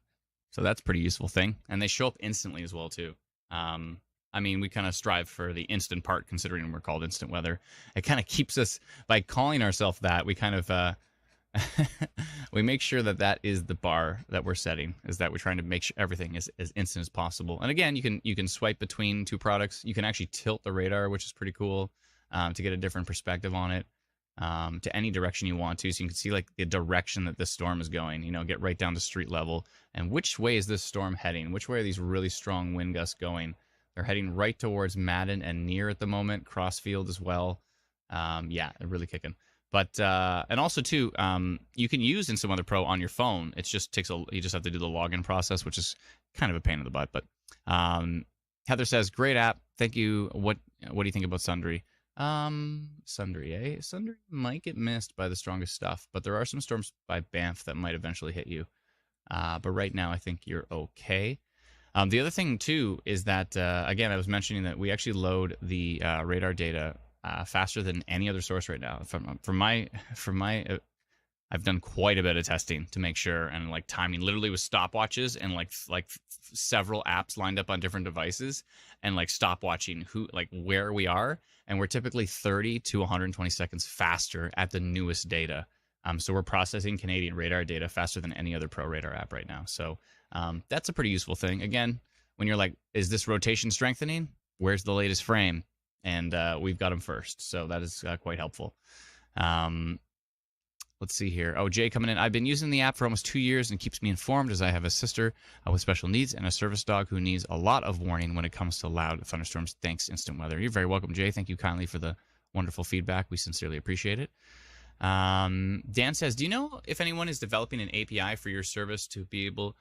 So that's a pretty useful thing. And they show up instantly as well, too. I mean, we kind of strive for the instant part, considering we're called Instant Weather. It kind of keeps us, by calling ourselves that, we kind of we make sure that is the bar that we're setting, is that we're trying to make sure everything is as instant as possible. And again, you can swipe between two products. You can actually tilt the radar, which is pretty cool, to get a different perspective on it, to any direction you want to. So you can see like the direction that this storm is going, get right down to street level. And which way is this storm heading? Which way are these really strong wind gusts going? They're heading right towards Madden and Near at the moment, Crossfield as well. Yeah, they're really kicking. But and also too, you can use Instant Weather Pro on your phone. It just you just have to do the login process, which is kind of a pain in the butt. But Heather says, great app. Thank you. What do you think about Sundry? Sundry, eh? Sundry might get missed by the strongest stuff, but there are some storms by Banff that might eventually hit you. But right now, I think you're okay. The other thing too is that again, I was mentioning that we actually load the radar data faster than any other source right now. From my, I've done quite a bit of testing to make sure, and like timing, literally with stopwatches and like several apps lined up on different devices, and like stopwatching where we are, and we're typically 30 to 120 seconds faster at the newest data. So we're processing Canadian radar data faster than any other Pro Radar app right now. So that's a pretty useful thing. Again, when you're like, is this rotation strengthening? Where's the latest frame? And we've got them first. So that is quite helpful. Let's see here. Oh, Jay coming in. I've been using the app for almost 2 years and keeps me informed, as I have a sister with special needs and a service dog who needs a lot of warning when it comes to loud thunderstorms. Thanks, Instant Weather. You're very welcome, Jay. Thank you kindly for the wonderful feedback. We sincerely appreciate it. Dan says, do you know if anyone is developing an API for your service to be able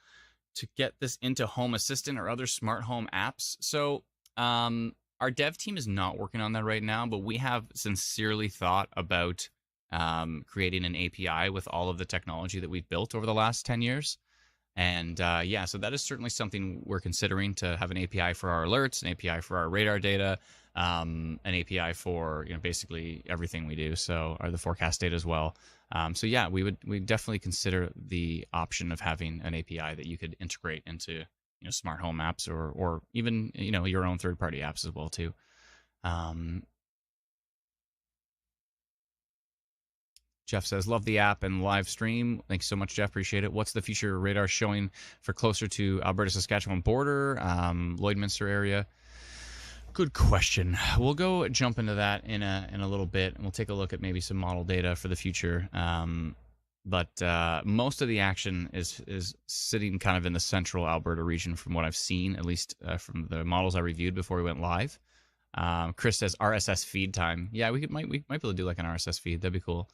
to get this into Home Assistant or other smart home apps? So our dev team is not working on that right now, but we have sincerely thought about creating an API with all of the technology that we've built over the last 10 years. And yeah, so that is certainly something we're considering, to have an API for our alerts, an API for our radar data, an API for basically everything we do. So, or the forecast data as well. So yeah, we definitely consider the option of having an API that you could integrate into smart home apps, or even your own third party apps as well too. Jeff says, love the app and live stream. Thanks so much, Jeff. Appreciate it. What's the future radar showing for closer to Alberta Saskatchewan border, Lloydminster area? Good question. We'll go jump into that in a little bit, and we'll take a look at maybe some model data for the future. But most of the action is sitting kind of in the central Alberta region, from what I've seen, at least from the models I reviewed before we went live. Chris says RSS feed time. Yeah, we might be able to do like an RSS feed. That'd be cool.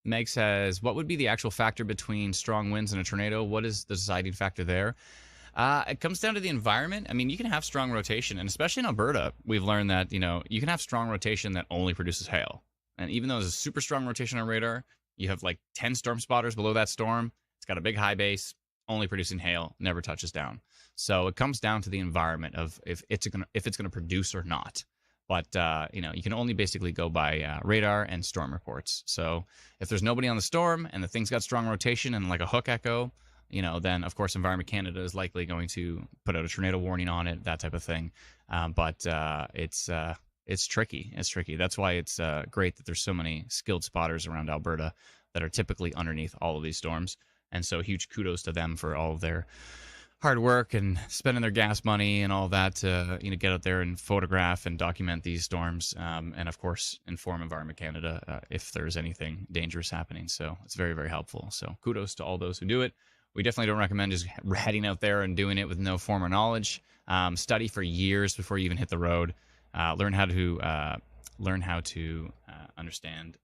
Meg says, what would be the actual factor between strong winds and a tornado? What is the deciding factor there? It comes down to the environment. I mean, you can have strong rotation, and especially in Alberta, we've learned that, you can have strong rotation that only produces hail. And even though there's a super strong rotation on radar, you have like 10 storm spotters below that storm. It's got a big high base, only producing hail, never touches down. So it comes down to the environment of if it's gonna produce or not. But you can only basically go by radar and storm reports. So if there's nobody on the storm and the thing's got strong rotation and like a hook echo, then of course Environment Canada is likely going to put out a tornado warning on it, that type of thing. But it's tricky. It's tricky. That's why it's great that there's so many skilled spotters around Alberta that are typically underneath all of these storms. And so huge kudos to them for all of their hard work and spending their gas money and all that to get out there and photograph and document these storms, and of course inform Environment Canada if there's anything dangerous happening. So it's very, very helpful. So kudos to all those who do it. We definitely don't recommend just heading out there and doing it with no former knowledge. Study for years before you even hit the road. Learn how to understand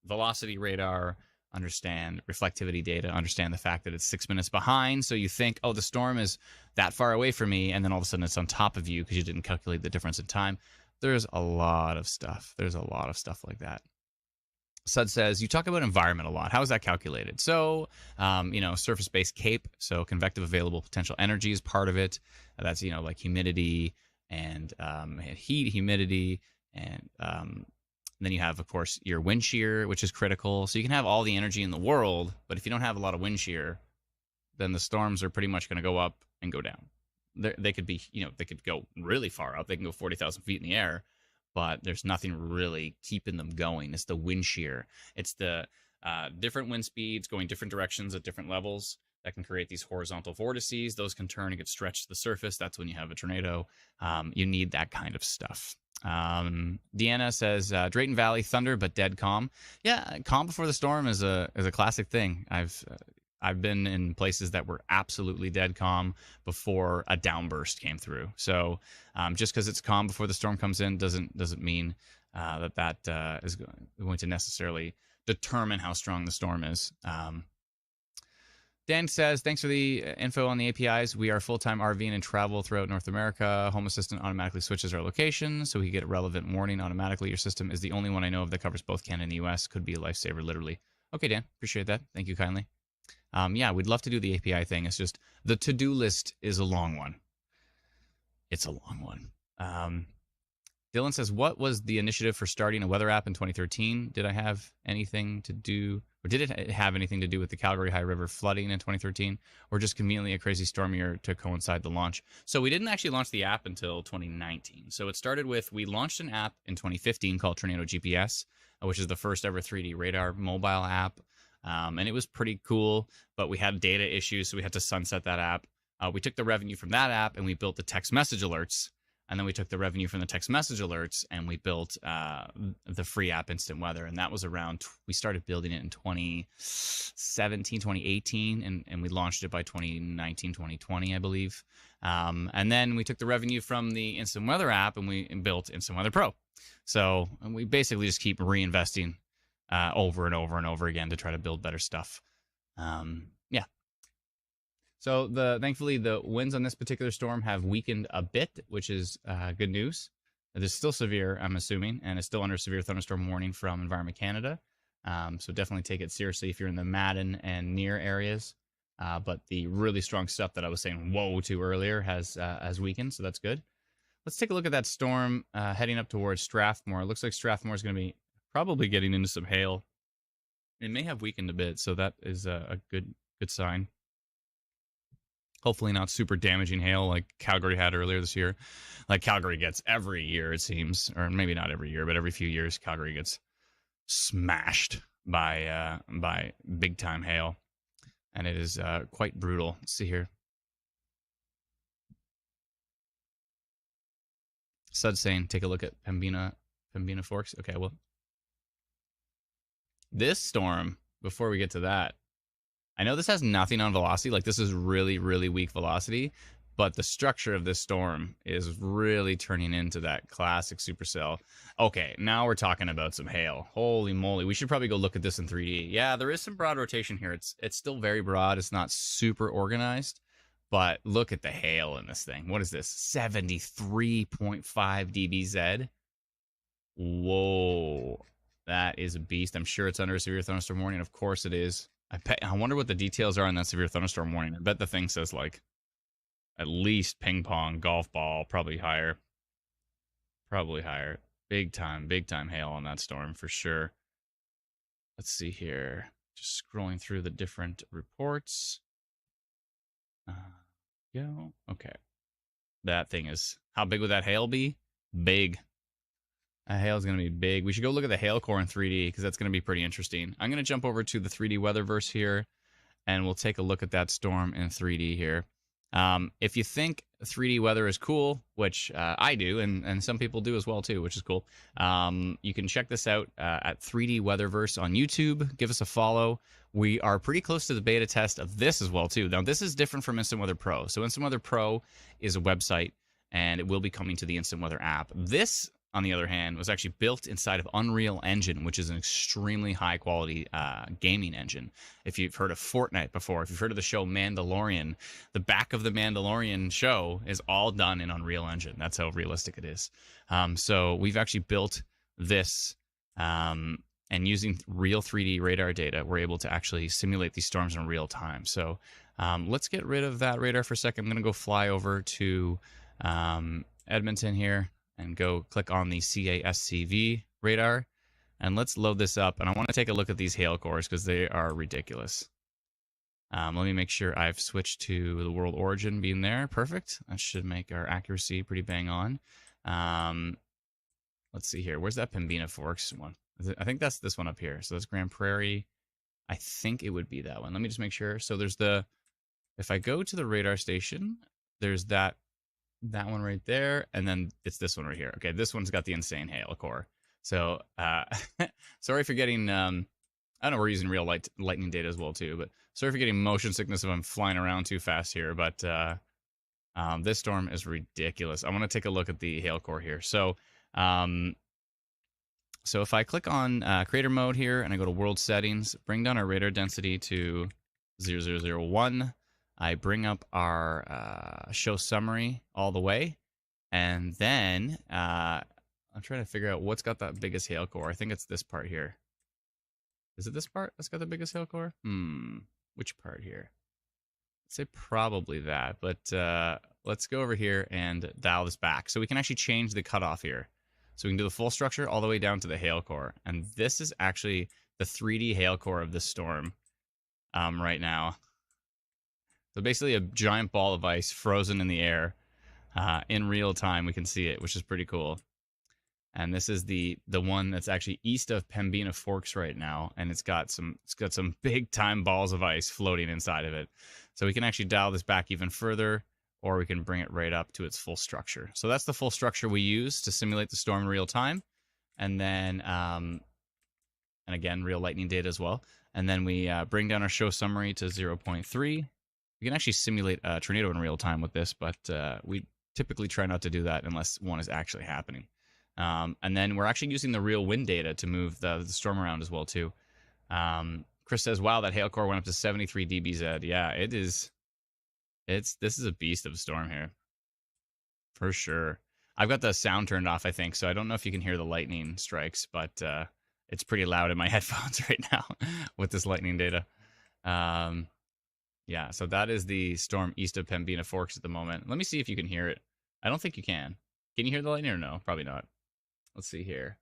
velocity radar, understand reflectivity data, understand the fact that it's 6 minutes behind. So you think, oh, the storm is that far away from me, and then all of a sudden it's on top of you because you didn't calculate the difference in time. There's a lot of stuff. There's a lot of stuff like that. Sud says, you talk about environment a lot. How is that calculated? So, surface-based CAPE, so convective available potential energy is part of it. That's, like humidity and heat, humidity, and then you have, of course, your wind shear, which is critical. So you can have all the energy in the world, but if you don't have a lot of wind shear, then the storms are pretty much going to go up and go down. They could be, they could go really far up. They can go 40,000 feet in the air, but there's nothing really keeping them going. It's the wind shear. It's the different wind speeds going different directions at different levels that can create these horizontal vortices. Those can turn and get stretched to the surface. That's when you have a tornado. You need that kind of stuff. Deanna says, Drayton Valley, thunder, but dead calm. Yeah, calm before the storm is a classic thing. I've been in places that were absolutely dead calm before a downburst came through. So just because it's calm before the storm comes in doesn't mean that is going to necessarily determine how strong the storm is. Dan says, thanks for the info on the APIs. We are full-time RVing and travel throughout North America. Home Assistant automatically switches our location so we get a relevant warning automatically. Your system is the only one I know of that covers both Canada and the US. Could be a lifesaver, literally. Okay, Dan, appreciate that. Thank you kindly. Yeah, we'd love to do the API thing. It's just the to-do list is a long one. It's a long one. Dylan says, what was the initiative for starting a weather app in 2013? Did I have anything to do, or did it have anything to do with the Calgary High River flooding in 2013, or just conveniently a crazy storm year to coincide the launch? So we didn't actually launch the app until 2019. So it started with, we launched an app in 2015 called Tornado GPS, which is the first ever 3D radar mobile app. And it was pretty cool, but we had data issues, so we had to sunset that app. We took the revenue from that app and we built the text message alerts. And then we took the revenue from the text message alerts and we built the free app Instant Weather. And that was around, we started building it in 2017, 2018, and we launched it by 2019, 2020, I believe. And then we took the revenue from the Instant Weather app and we built Instant Weather Pro. So we basically just keep reinvesting over and over and over again to try to build better stuff. Yeah. So thankfully the winds on this particular storm have weakened a bit, which is good news. It is still severe, I'm assuming, and it's still under severe thunderstorm warning from Environment Canada. So definitely take it seriously if you're in the Madden and near areas. But the really strong stuff that I was saying whoa to earlier has weakened, so that's good. Let's take a look at that storm heading up towards Strathmore. It looks like Strathmore is going to be probably getting into some hail. It may have weakened a bit, so that is a good sign. Hopefully not super damaging hail like Calgary had earlier this year. Like Calgary gets every year, it seems. Or maybe not every year, but every few years Calgary gets smashed by big time hail. And it is quite brutal. Let's see here. Sud saying, take a look at Pembina Forks. Okay, well, this storm, before we get to that, I know this has nothing on velocity. Like, this is really, really weak velocity, but the structure of this storm is really turning into that classic supercell. Okay, now we're talking about some hail. Holy moly. We should probably go look at this in 3D. Yeah, there is some broad rotation here. It's still very broad. It's not super organized, but look at the hail in this thing. What is this? 73.5 dBz. Whoa. That is a beast. I'm sure it's under a severe thunderstorm warning. Of course it is. I wonder what the details are on that severe thunderstorm warning. I bet the thing says, like, at least ping pong, golf ball, probably higher. Probably higher. Big time hail on that storm for sure. Let's see here. Just scrolling through the different reports. Go. Okay. That thing is... How big would that hail be? Big. That hail is going to be big. We should go look at the hail core in 3D because that's going to be pretty interesting. I'm going to jump over to the 3D weatherverse here, and we'll take a look at that storm in 3D here. If you think 3D weather is cool, which I do, and some people do as well too, which is cool, you can check this out at 3D Weatherverse on YouTube. Give us a follow. We are pretty close to the beta test of this as well too. Now, this is different from Instant Weather Pro. So Instant Weather Pro is a website, and it will be coming to the Instant Weather app. This, on the other hand, was actually built inside of Unreal Engine, which is an extremely high-quality gaming engine. If you've heard of Fortnite before, if you've heard of the show Mandalorian, the back of the Mandalorian show is all done in Unreal Engine. That's how realistic it is. So we've actually built this, and using real 3D radar data, we're able to actually simulate these storms in real time. So let's get rid of that radar for a second. I'm going to go fly over to Edmonton here and go click on the CASCV radar, and let's load this up. And I want to take a look at these hail cores because they are ridiculous. Let me make sure I've switched to the world origin being there. Perfect. That should make our accuracy pretty bang on. Let's see here. Where's that Pembina Forks one? I think that's this one up here. So that's Grand Prairie. I think it would be that one. Let me just make sure. So there's the, if I go to the radar station, there's that one right there, and then it's this one right here. Okay, this one's got the insane hail core. So sorry for getting I know we're using real lightning data as well too, but sorry for getting motion sickness if I'm flying around too fast here. But this storm is ridiculous. I want to take a look at the hail core here. So so if I click on creator mode here and I go to world settings, bring down our radar density to 0001. I bring up our show summary all the way, and then I'm trying to figure out what's got the biggest hail core. I think it's this part here. Is it this part that's got the biggest hail core? Which part here? I'd say probably that, but let's go over here and dial this back. So we can actually change the cutoff here. So we can do the full structure all the way down to the hail core. And this is actually the 3D hail core of this storm right now. So basically a giant ball of ice frozen in the air. In real time, we can see it, which is pretty cool. And this is the one that's actually east of Pembina Forks right now, and it's got some big time balls of ice floating inside of it. So we can actually dial this back even further, or we can bring it right up to its full structure. So that's the full structure we use to simulate the storm in real time, and then and again real lightning data as well. And then we bring down our show summary to 0.3. We can actually simulate a tornado in real time with this, but we typically try not to do that unless one is actually happening. And then we're actually using the real wind data to move the storm around as well too. Chris says, "Wow, that hail core went up to 73 dBz." Yeah, it is. This is a beast of a storm here, for sure. I've got the sound turned off, I think, so I don't know if you can hear the lightning strikes, but it's pretty loud in my headphones right now with this lightning data. Yeah, so that is the storm east of Pembina Forks at the moment. Let me see if you can hear it. I don't think you can. Can you hear the lightning or no? Probably not. Let's see here.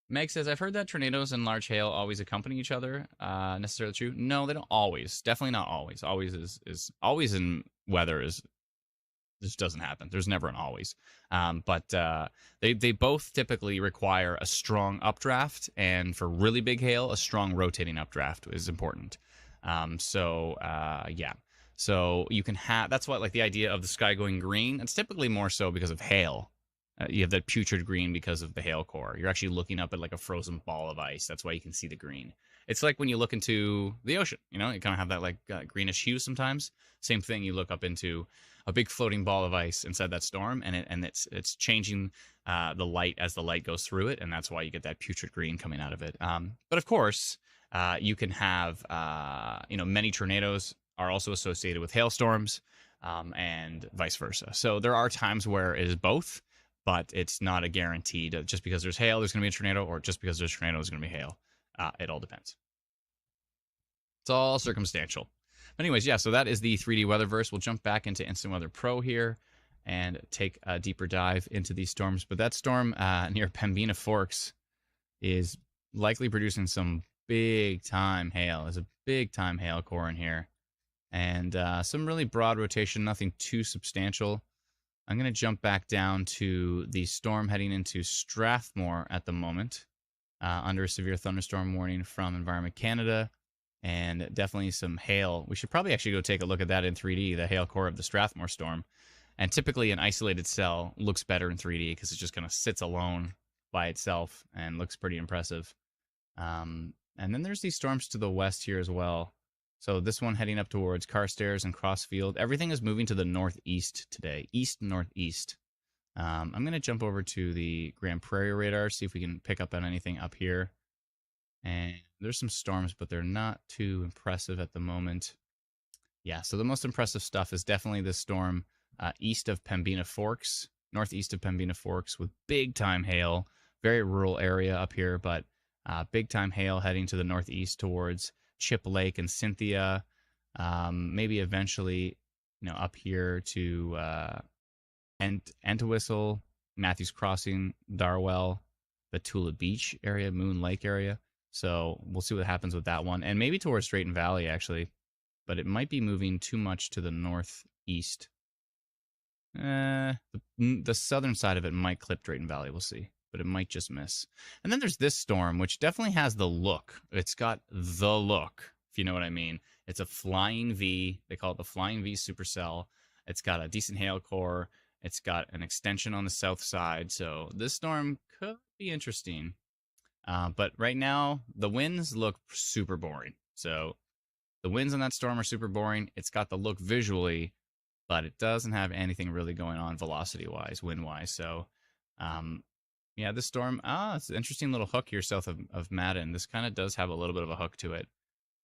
Meg says, I've heard that tornadoes and large hail always accompany each other. Necessarily true? No, they don't always. Definitely not always. Always is always in weather is this doesn't happen. There's never an always. But they both typically require a strong updraft, and for really big hail, a strong rotating updraft is important. Yeah. So you can have, that's what, like, the idea of the sky going green, it's typically more so because of hail. You have that putrid green because of the hail core. You're actually looking up at like a frozen ball of ice. That's why you can see the green. It's like when you look into the ocean, you know, you kind of have that like greenish hue sometimes. Same thing, you look up into a big floating ball of ice inside that storm, and it's changing the light as the light goes through it, and that's why you get that putrid green coming out of it. But of course, you can have many tornadoes are also associated with hailstorms, and vice versa. So there are times where it is both, but it's not a guarantee. Just because there's hail, there's going to be a tornado, or just because there's a tornado, there's going to be hail. It all depends. It's all circumstantial. But anyways, yeah, so that is the 3D Weatherverse. We'll jump back into Instant Weather Pro here and take a deeper dive into these storms. But that storm near Pembina Forks is likely producing some big-time hail. There's a big-time hail core in here. And some really broad rotation, nothing too substantial. I'm going to jump back down to the storm heading into Strathmore at the moment, under a severe thunderstorm warning from Environment Canada, and definitely some hail. We should probably actually go take a look at that in 3D, the hail core of the Strathmore storm. And typically an isolated cell looks better in 3D because it just kind of sits alone by itself and looks pretty impressive. And then there's these storms to the west here as well. So this one heading up towards Carstairs and Crossfield. Everything is moving to the northeast today, east-northeast. I'm going to jump over to the Grand Prairie radar, see if we can pick up on anything up here. And there's some storms, but they're not too impressive at the moment. Yeah, so the most impressive stuff is definitely this storm east of Pembina Forks, northeast of Pembina Forks, with big-time hail. Very rural area up here, but big-time hail heading to the northeast towards Chip Lake and Cynthia. Maybe eventually, up here to Entwistle, Matthews Crossing, Darwell, the Tula Beach area, Moon Lake area. So we'll see what happens with that one. And maybe towards Drayton Valley, actually. But it might be moving too much to the northeast. The southern side of it might clip Drayton Valley. We'll see. But it might just miss. And then there's this storm, which definitely has the look. It's got the look, if you know what I mean. It's a flying V. They call it the flying V supercell. It's got a decent hail core. It's got an extension on the south side. So this storm could be interesting. But right now, the winds look super boring. So the winds on that storm are super boring. It's got the look visually, but it doesn't have anything really going on velocity-wise, wind-wise. So, yeah, this storm, it's an interesting little hook here south of Madden. This kind of does have a little bit of a hook to it.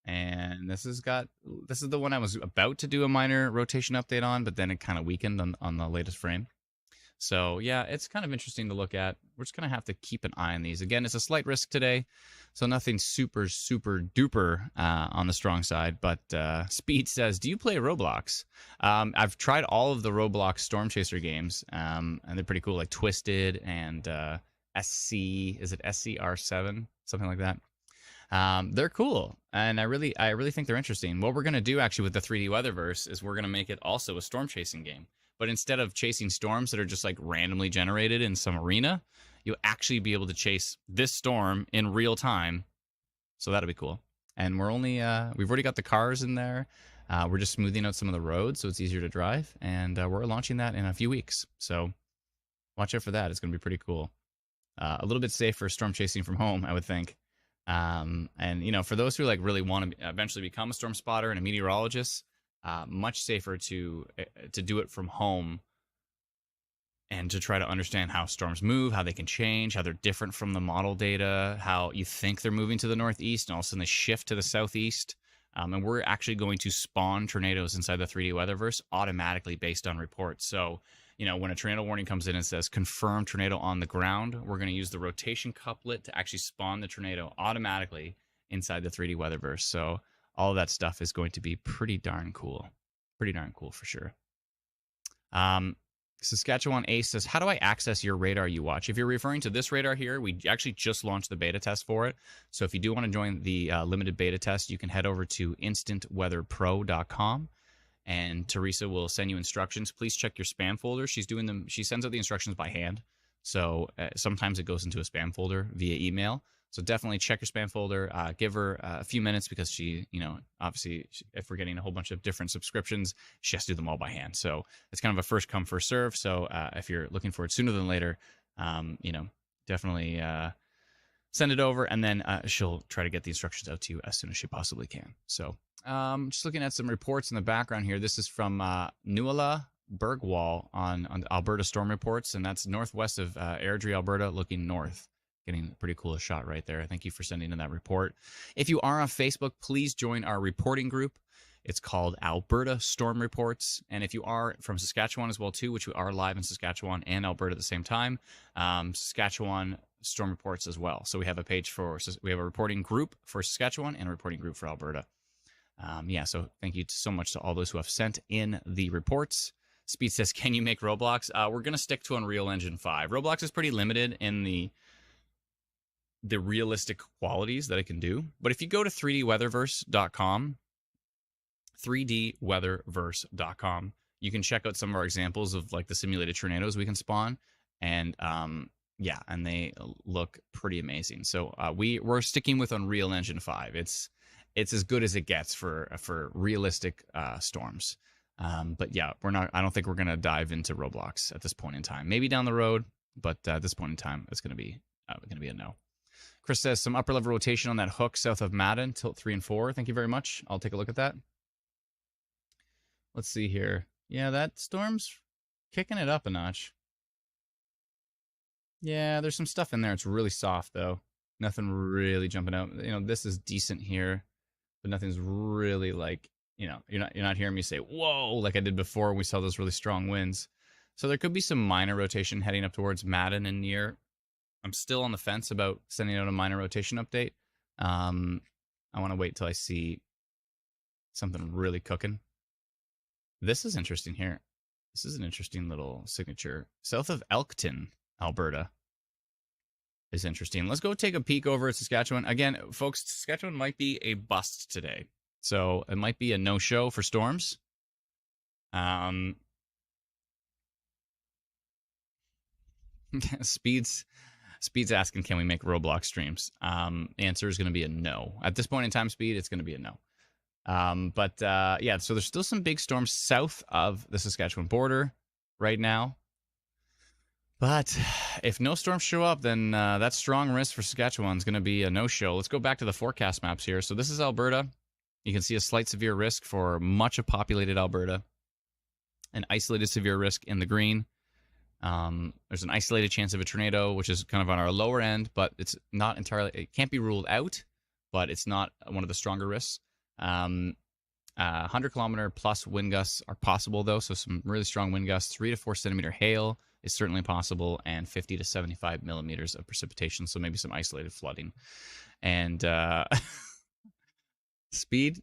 And this is the one I was about to do a minor rotation update on, but then it kind of weakened on the latest frame. So, yeah, it's kind of interesting to look at. We're just going to have to keep an eye on these. Again, it's a slight risk today, so nothing super, super duper on the strong side. But Speed says, do you play Roblox? I've tried all of the Roblox Storm Chaser games, and they're pretty cool, like Twisted and is it SCR7? Something like that. They're cool, and I really think they're interesting. What we're going to do, actually, with the 3D Weatherverse is we're going to make it also a storm chasing game. But instead of chasing storms that are just like randomly generated in some arena, you'll actually be able to chase this storm in real time. So that'll be cool. And we're only we've already got the cars in there. We're just smoothing out some of the roads so it's easier to drive, and we're launching that in a few weeks. So watch out for that. It's going to be pretty cool. A little bit safe for storm chasing from home, I would think. And for those who like really want to eventually become a storm spotter and a meteorologist, much safer to do it from home and to try to understand how storms move, how they can change, how they're different from the model data, how you think they're moving to the northeast and all of a sudden they shift to the southeast. And we're actually going to spawn tornadoes inside the 3D Weatherverse automatically based on reports. So when a tornado warning comes in and says confirmed tornado on the ground, we're going to use the rotation couplet to actually spawn the tornado automatically inside the 3D weatherverse. So all of that stuff is going to be pretty darn cool. Pretty darn cool for sure. Saskatchewan Ace says, how do I access your radar you watch? If you're referring to this radar here, we actually just launched the beta test for it. So if you do want to join the limited beta test, you can head over to instantweatherpro.com. And Teresa will send you instructions. Please check your spam folder. She sends out the instructions by hand. So sometimes it goes into a spam folder via email. So definitely check your spam folder. Give her a few minutes because she, obviously, if we're getting a whole bunch of different subscriptions, she has to do them all by hand. So it's kind of a first come, first serve. So if you're looking for it sooner than later, definitely send it over, and then she'll try to get the instructions out to you as soon as she possibly can. So just looking at some reports in the background here. This is from Nuala Bergwall on Alberta storm reports, and that's northwest of Airdrie, Alberta, looking north. Getting a pretty cool shot right there. Thank you for sending in that report. If you are on Facebook, please join our reporting group. It's called Alberta Storm Reports. And if you are from Saskatchewan as well, too, which we are live in Saskatchewan and Alberta at the same time, Saskatchewan Storm Reports as well. So we have we have a reporting group for Saskatchewan and a reporting group for Alberta. So thank you so much to all those who have sent in the reports. Speed says, can you make Roblox? We're going to stick to Unreal Engine 5. Roblox is pretty limited in the realistic qualities that it can do. But if you go to 3dweatherverse.com, 3dweatherverse.com, you can check out some of our examples of like the simulated tornadoes we can spawn. And and they look pretty amazing. So we're sticking with Unreal Engine 5. It's as good as it gets for realistic storms. But yeah, I don't think we're gonna dive into Roblox at this point in time. Maybe down the road, but at this point in time, it's gonna be a no. Chris says, some upper level rotation on that hook south of Madden, tilt 3 and 4. Thank you very much. I'll take a look at that. Let's see here. Yeah, that storm's kicking it up a notch. Yeah, there's some stuff in there. It's really soft, though. Nothing really jumping out. This is decent here, but nothing's really like, you're not hearing me say, whoa, like I did before when we saw those really strong winds. So there could be some minor rotation heading up towards Madden and near. I'm still on the fence about sending out a minor rotation update. I want to wait till I see something really cooking. This is interesting here. This is an interesting little signature. South of Elkton, Alberta is interesting. Let's go take a peek over at Saskatchewan. Again, folks, Saskatchewan might be a bust today. So it might be a no-show for storms. Speed's asking, can we make Roblox streams? Answer is going to be a no. At this point in time, Speed, it's going to be a no. So there's still some big storms south of the Saskatchewan border right now. But if no storms show up, then that strong risk for Saskatchewan is going to be a no-show. Let's go back to the forecast maps here. So this is Alberta. You can see a slight severe risk for much of populated Alberta. An isolated severe risk in the green. There's an isolated chance of a tornado, which is kind of on our lower end, but it's not entirely, it can't be ruled out, but it's not one of the stronger risks. 100-kilometer plus wind gusts are possible, though, so some really strong wind gusts. 3 to 4 centimeter hail is certainly possible, and 50 to 75 millimeters of precipitation, so maybe some isolated flooding. And Speed,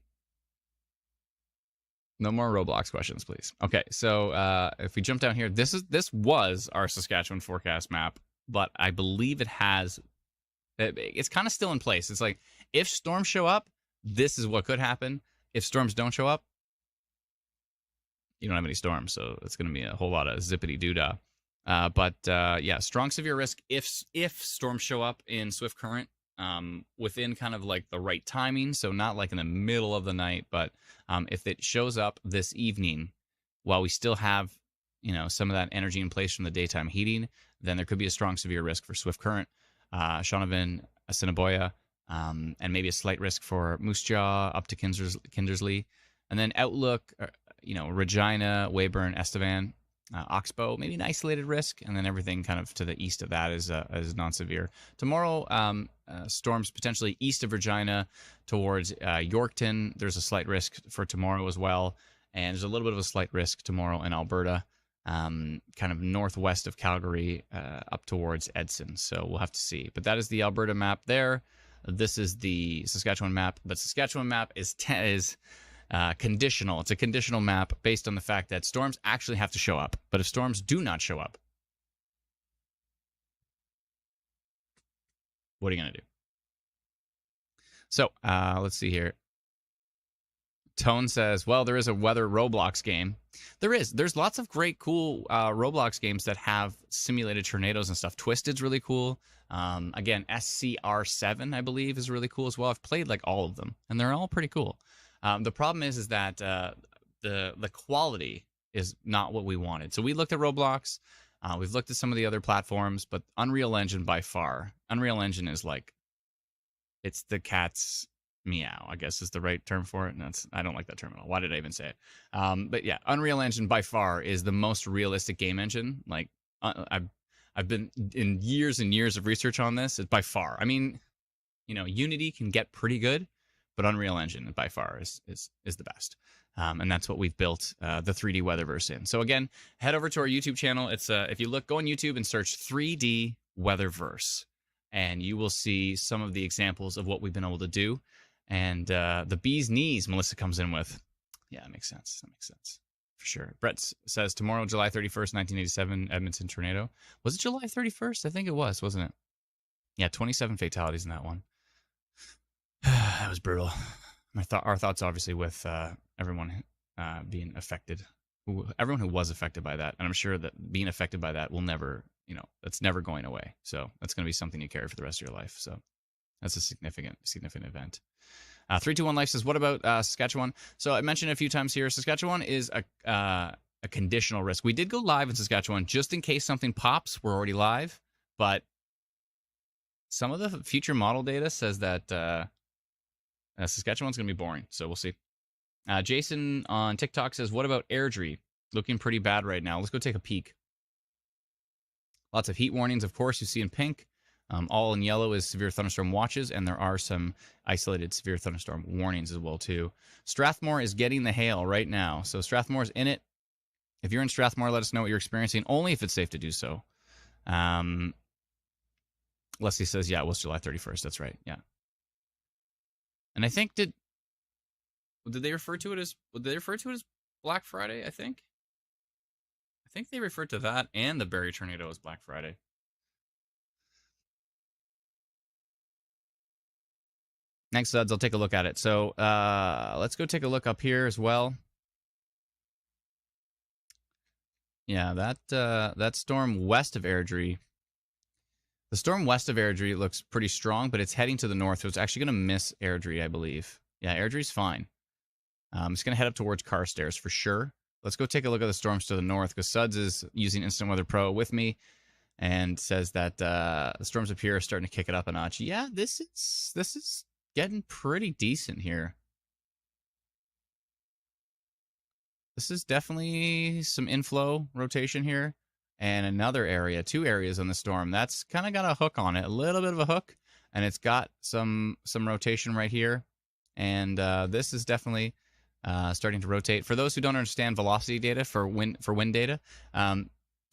no more Roblox questions, please. Okay, so if we jump down here, this was our Saskatchewan forecast map, but I believe it's kind of still in place. It's like, if storms show up, this is what could happen. If storms don't show up, you don't have any storms, so it's going to be a whole lot of zippity-doo-dah. Strong severe risk if storms show up in swift current within kind of like the right timing, so not like in the middle of the night, but if it shows up this evening while we still have some of that energy in place from the daytime heating, then there could be a strong severe risk for swift current, Shaunavon, Assiniboia, and maybe a slight risk for Moose Jaw up to Kindersley. And then outlook, Regina, Weyburn, Estevan, Oxbow, maybe an isolated risk, and then everything kind of to the east of that is non-severe. Tomorrow, storms potentially east of Regina towards Yorkton. There's a slight risk for tomorrow as well, and there's a little bit of a slight risk tomorrow in Alberta. kind of northwest of Calgary, up towards Edson. So we'll have to see. But that is the Alberta map there. This is the Saskatchewan map. But Saskatchewan map is conditional. It's a conditional map based on the fact that storms actually have to show up. But if storms do not show up, what are you going to do? So let's see here. Tone says, well, there is a weather Roblox game. There is. There's lots of great, cool Roblox games that have simulated tornadoes and stuff. Twisted's really cool. Again, SCR7, I believe, is really cool as well. I've played like all of them, and they're all pretty cool. The problem is that the quality is not what we wanted. So we looked at Roblox. We've looked at some of the other platforms, but Unreal Engine by far. Unreal Engine is like, it's the cat's meow, I guess is the right term for it. And I don't like that term at all. Why did I even say it? But yeah, Unreal Engine by far is the most realistic game engine. Like I've been in years and years of research on this. By far, I mean, Unity can get pretty good, but Unreal Engine by far is the best. And that's what we've built the 3D Weatherverse in. So again, head over to our YouTube channel. It's if you go on YouTube and search 3D Weatherverse, and you will see some of the examples of what we've been able to do. And the bee's knees Melissa comes in with. Yeah, that makes sense. That makes sense. For sure. Brett says, tomorrow, July 31st, 1987, Edmonton tornado. Was it July 31st? I think it was, wasn't it? Yeah, 27 fatalities in that one. That was brutal. Our thoughts, obviously, with everyone being affected. Everyone who was affected by that. And I'm sure that being affected by that will never, that's never going away. So that's going to be something you carry for the rest of your life. So that's a significant event. 321 Life says, what about Saskatchewan? So I mentioned a few times here, Saskatchewan is a conditional risk. We did go live in Saskatchewan just in case something pops. We're already live, but some of the future model data says that Saskatchewan's going to be boring. So we'll see. Jason on TikTok says, what about Airdrie? Looking pretty bad right now. Let's go take a peek. Lots of heat warnings, of course, you see in pink. All in yellow is severe thunderstorm watches, and there are some isolated severe thunderstorm warnings as well, too. Strathmore is getting the hail right now. So Strathmore's in it. If you're in Strathmore, let us know what you're experiencing, only if it's safe to do so. Leslie says, yeah, it was July 31st. That's right, yeah. And I think, did they refer to it as Black Friday, I think? I think they referred to that and the Barrie tornado as Black Friday. Next, Suds, I'll take a look at it. So let's go take a look up here as well. Yeah, that storm west of Airdrie. The storm west of Airdrie looks pretty strong, but it's heading to the north, so it's actually going to miss Airdrie, I believe. Yeah, Airdrie's fine. It's going to head up towards Carstairs for sure. Let's go take a look at the storms to the north, because Suds is using Instant Weather Pro with me and says that the storms up here are starting to kick it up a notch. Yeah, this is getting pretty decent here. This is definitely some inflow rotation here. And another area, 2 areas on the storm, that's kind of got a hook on it, a little bit of a hook. And it's got some rotation right here. And this is definitely starting to rotate. For those who don't understand velocity data for wind data,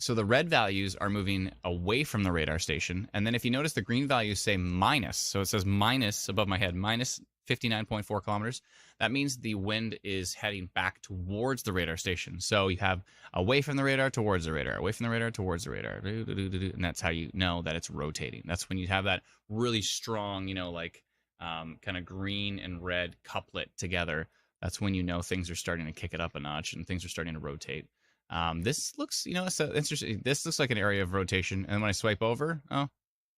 so the red values are moving away from the radar station. And then if you notice, the green values say minus. So it says minus above my head, minus 59.4 kilometers. That means the wind is heading back towards the radar station. So you have away from the radar towards the radar, away from the radar towards the radar. And that's how you know that it's rotating. That's when you have that really strong, kind of green and red couplet together. That's when you know things are starting to kick it up a notch and things are starting to rotate. This looks, it's interesting. This looks like an area of rotation. And when I swipe over, oh,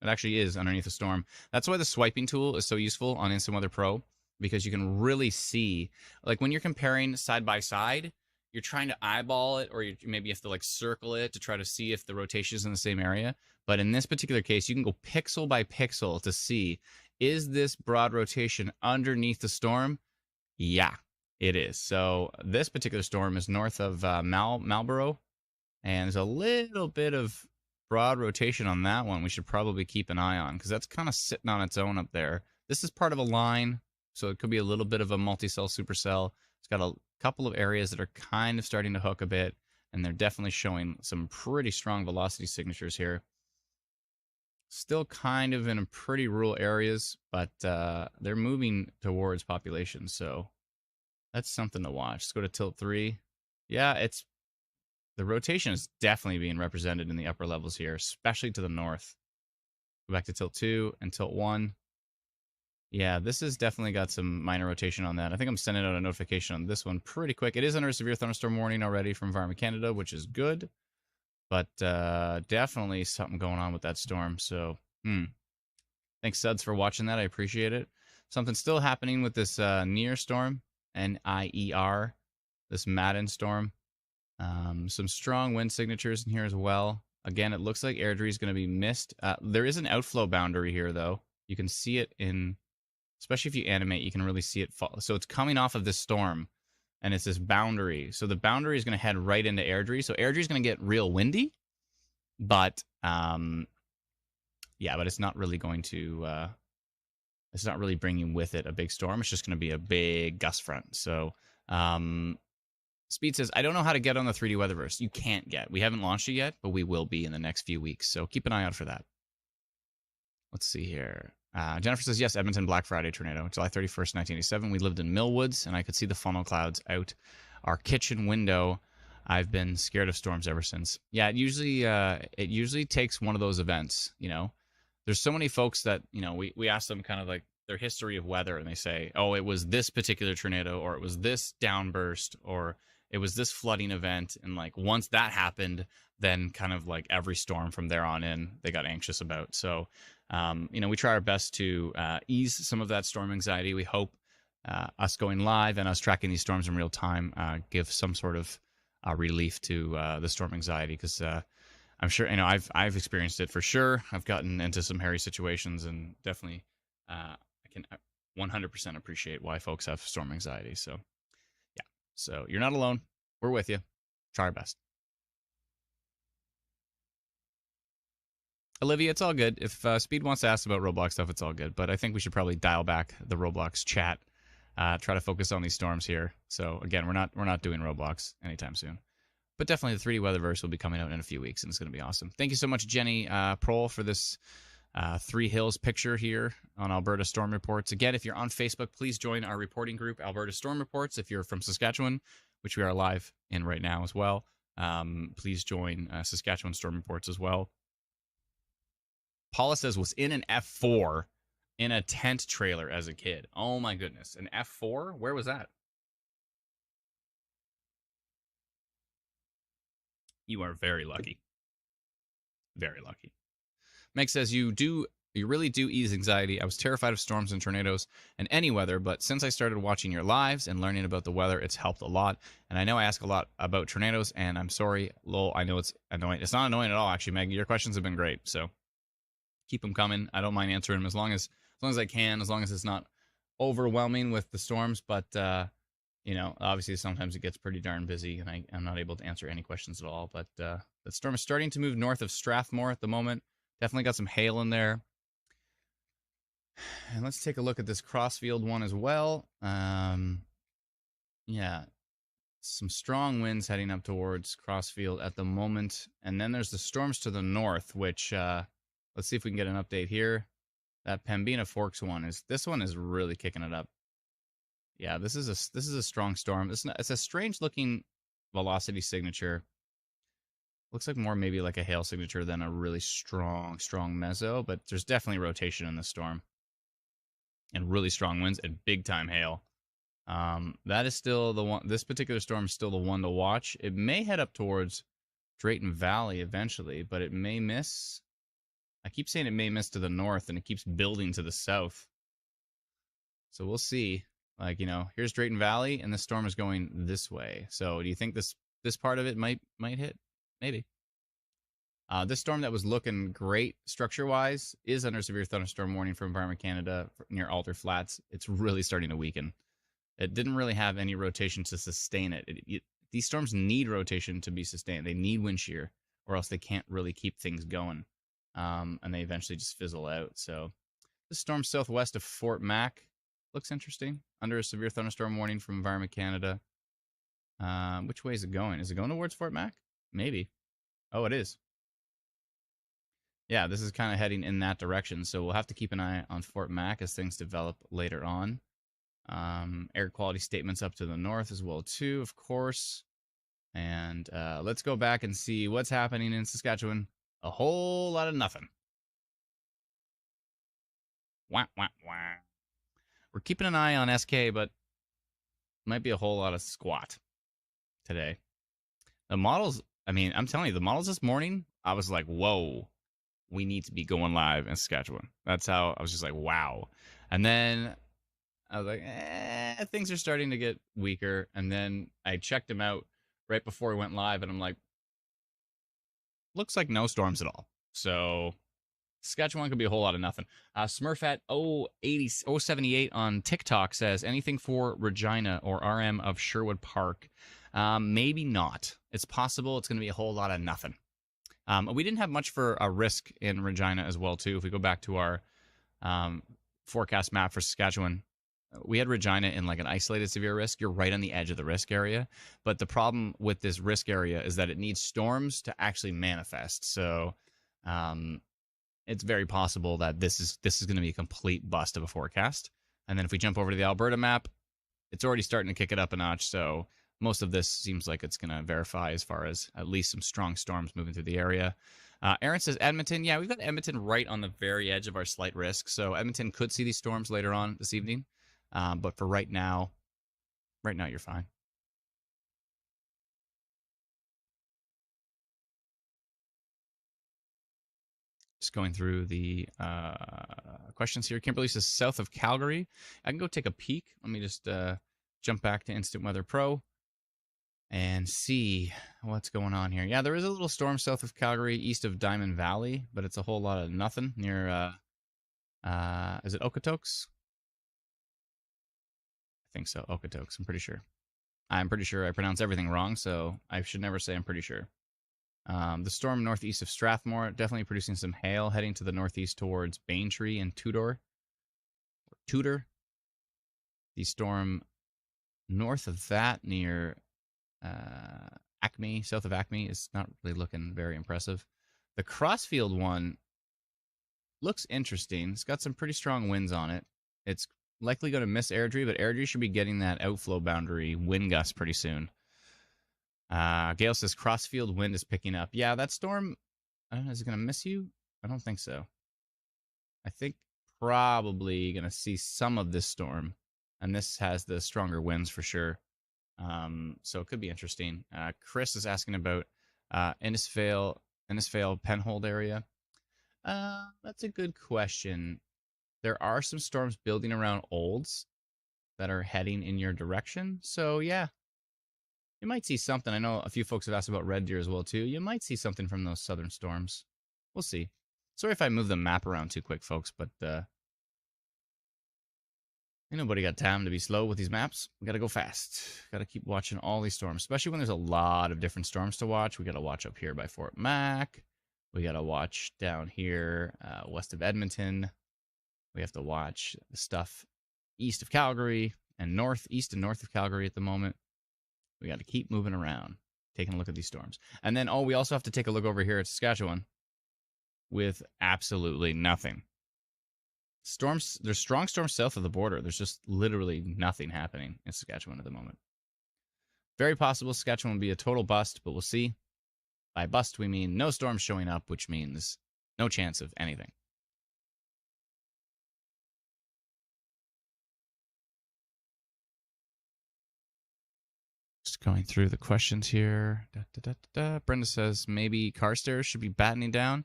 it actually is underneath the storm. That's why the swiping tool is so useful on Instant Weather Pro, because you can really see, like when you're comparing side by side, you're trying to eyeball it, or maybe you have to circle it to try to see if the rotation is in the same area. But in this particular case, you can go pixel by pixel to see, is this broad rotation underneath the storm? Yeah. It is. So this particular storm is north of Marlborough, and there's a little bit of broad rotation on that one. We should probably keep an eye on, because that's kind of sitting on its own up there. This is part of a line, so it could be a little bit of a multi-cell supercell. It's got a couple of areas that are kind of starting to hook a bit. and they're definitely showing some pretty strong velocity signatures here. Still kind of in a pretty rural areas, but they're moving towards population, so that's something to watch. Let's go to tilt 3. Yeah, the rotation is definitely being represented in the upper levels here, especially to the north. Go back to tilt 2 and tilt 1. Yeah, this has definitely got some minor rotation on that. I think I'm sending out a notification on this one pretty quick. It is under a severe thunderstorm warning already from Environment Canada, which is good. But definitely something going on with that storm. So, thanks, Suds, for watching that. I appreciate it. Something still happening with this NIER storm, N-I-E-R, this Madden storm. Some strong wind signatures in here as well. Again, it looks like Airdrie is going to be missed. There is an outflow boundary here, though. You can see it in, especially if you animate, you can really see it fall. So it's coming off of this storm, and it's this boundary. So the boundary is going to head right into Airdrie. So Airdrie is going to get real windy, but yeah, but it's not really going to. It's not really bringing with it a big storm. It's just going to be a big gust front. So. Speed says, I don't know how to get on the 3D Weatherverse. You can't get. We haven't launched it yet, but we will be in the next few weeks. So keep an eye out for that. Let's see here. Jennifer says, yes, Edmonton Black Friday tornado, July 31st, 1987. We lived in Millwoods, and I could see the funnel clouds out our kitchen window. I've been scared of storms ever since. Yeah, it usually takes one of those events, you know. There's so many folks that, you know, we ask them kind of like their history of weather, and they say, oh, it was this particular tornado, or it was this downburst, or it was this flooding event. And like once that happened, then kind of like every storm from there on in, they got anxious about. So, you know, we try our best to ease some of that storm anxiety. We hope us going live and us tracking these storms in real time give some sort of relief to the storm anxiety, because I'm sure, you know, I've experienced it for sure. I've gotten into some hairy situations, and definitely I can 100% appreciate why folks have storm anxiety. So, yeah. So you're not alone. We're with you. Try our best. Olivia, it's all good. If Speed wants to ask about Roblox stuff, it's all good. But I think we should probably dial back the Roblox chat. Try to focus on these storms here. So again, we're not doing Roblox anytime soon. But definitely the 3D Weatherverse will be coming out in a few weeks, and it's going to be awesome. Thank you so much, Jenny Prohl, for this Three Hills picture here on Alberta Storm Reports. Again, if you're on Facebook, please join our reporting group, Alberta Storm Reports. If you're from Saskatchewan, which we are live in right now as well, please join Saskatchewan Storm Reports as well. Paula says, was in an F4 in a tent trailer as a kid. Oh my goodness. An F4? Where was that? You are very lucky. Very lucky. Meg says, you really do ease anxiety. I was terrified of storms and tornadoes and any weather, but since I started watching your lives and learning about the weather, it's helped a lot. And I know I ask a lot about tornadoes, and I'm sorry, lol, I know it's annoying. It's not annoying at all, actually, Meg. Your questions have been great, so keep them coming. I don't mind answering them as long as I can, as long as it's not overwhelming with the storms. But you know, obviously sometimes it gets pretty darn busy, and I'm not able to answer any questions at all. But the storm is starting to move north of Strathmore at the moment. Definitely got some hail in there. And let's take a look at this Crossfield one as well. Yeah, some strong winds heading up towards Crossfield at the moment. And then there's the storms to the north, which let's see if we can get an update here. That Pembina Forks one this one is really kicking it up. Yeah, this is a strong storm. It's a strange looking velocity signature. Looks like more maybe like a hail signature than a really strong meso, but there's definitely rotation in the storm. And really strong winds and big time hail. That is still the one. This particular storm is still the one to watch. It may head up towards Drayton Valley eventually, but it may miss. I keep saying it may miss to the north, and it keeps building to the south. So we'll see. Like, you know, here's Drayton Valley, and the storm is going this way. So do you think this part of it might hit? Maybe. This storm that was looking great structure-wise is under severe thunderstorm warning from Environment Canada near Alder Flats. It's really starting to weaken. It didn't really have any rotation to sustain it. These storms need rotation to be sustained. They need wind shear, or else they can't really keep things going. And they eventually just fizzle out. So the storm southwest of Fort Mac looks interesting. Under a severe thunderstorm warning from Environment Canada. Which way is it going? Is it going towards Fort Mac? Maybe. Oh, it is. Yeah, this is kind of heading in that direction. So we'll have to keep an eye on Fort Mac as things develop later on. Air quality statements up to the north as well, too, of course. And let's go back and see what's happening in Saskatchewan. A whole lot of nothing. Wah, wah, wah. We're keeping an eye on SK, but might be a whole lot of squat today. The models, I mean, I'm telling you, the models this morning, I was like, whoa, we need to be going live in Saskatchewan. That's how I was just like, wow. And then I was like, things are starting to get weaker. And then I checked them out right before we went live, and I'm like, looks like no storms at all. So Saskatchewan could be a whole lot of nothing. Smurfat 078 on TikTok says, anything for Regina or RM of Sherwood Park? Maybe not. It's possible it's going to be a whole lot of nothing. We didn't have much for a risk in Regina as well, too. If we go back to our forecast map for Saskatchewan, we had Regina in like an isolated severe risk. You're right on the edge of the risk area. But the problem with this risk area is that it needs storms to actually manifest. So it's very possible that this is going to be a complete bust of a forecast. And then if we jump over to the Alberta map, it's already starting to kick it up a notch. So most of this seems like it's going to verify as far as at least some strong storms moving through the area. Aaron says Edmonton. Yeah, we've got Edmonton right on the very edge of our slight risk. So Edmonton could see these storms later on this evening. But for right now, you're fine. Just going through the questions here. Kimberly says south of Calgary. I can go take a peek. Let me just jump back to Instant Weather Pro and see what's going on here. Yeah, there is a little storm south of Calgary, east of Diamond Valley, but it's a whole lot of nothing near, is it Okotoks? I think so, Okotoks, I'm pretty sure. I'm pretty sure I pronounce everything wrong, so I should never say I'm pretty sure. The storm northeast of Strathmore, definitely producing some hail, heading to the northeast towards Baintree and Tudor. The storm north of that near Acme, south of Acme, is not really looking very impressive. The Crossfield one looks interesting. It's got some pretty strong winds on it. It's likely going to miss Airdrie, but Airdrie should be getting that outflow boundary wind gust pretty soon. Gail says Crossfield wind is picking up. Yeah, that storm, I don't know, is it going to miss you? I don't think so. I think probably going to see some of this storm, and this has the stronger winds for sure. So it could be interesting. Chris is asking about Innisfail, Penhold area. That's a good question. There are some storms building around Olds that are heading in your direction. So yeah, you might see something. I know a few folks have asked about Red Deer as well too. You might see something from those southern storms. We'll see. Sorry if I move the map around too quick, folks, but ain't nobody got time to be slow with these maps. We got to go fast. Got to keep watching all these storms, especially when there's a lot of different storms to watch. We got to watch up here by Fort Mac. We got to watch down here west of Edmonton. We have to watch the stuff east of Calgary and east and north of Calgary at the moment. We got to keep moving around, taking a look at these storms. And then, we also have to take a look over here at Saskatchewan with absolutely nothing. Storms, there's strong storms south of the border. There's just literally nothing happening in Saskatchewan at the moment. Very possible Saskatchewan will be a total bust, but we'll see. By bust, we mean no storms showing up, which means no chance of anything. Just going through the questions here. Brenda says maybe Carstairs should be battening down.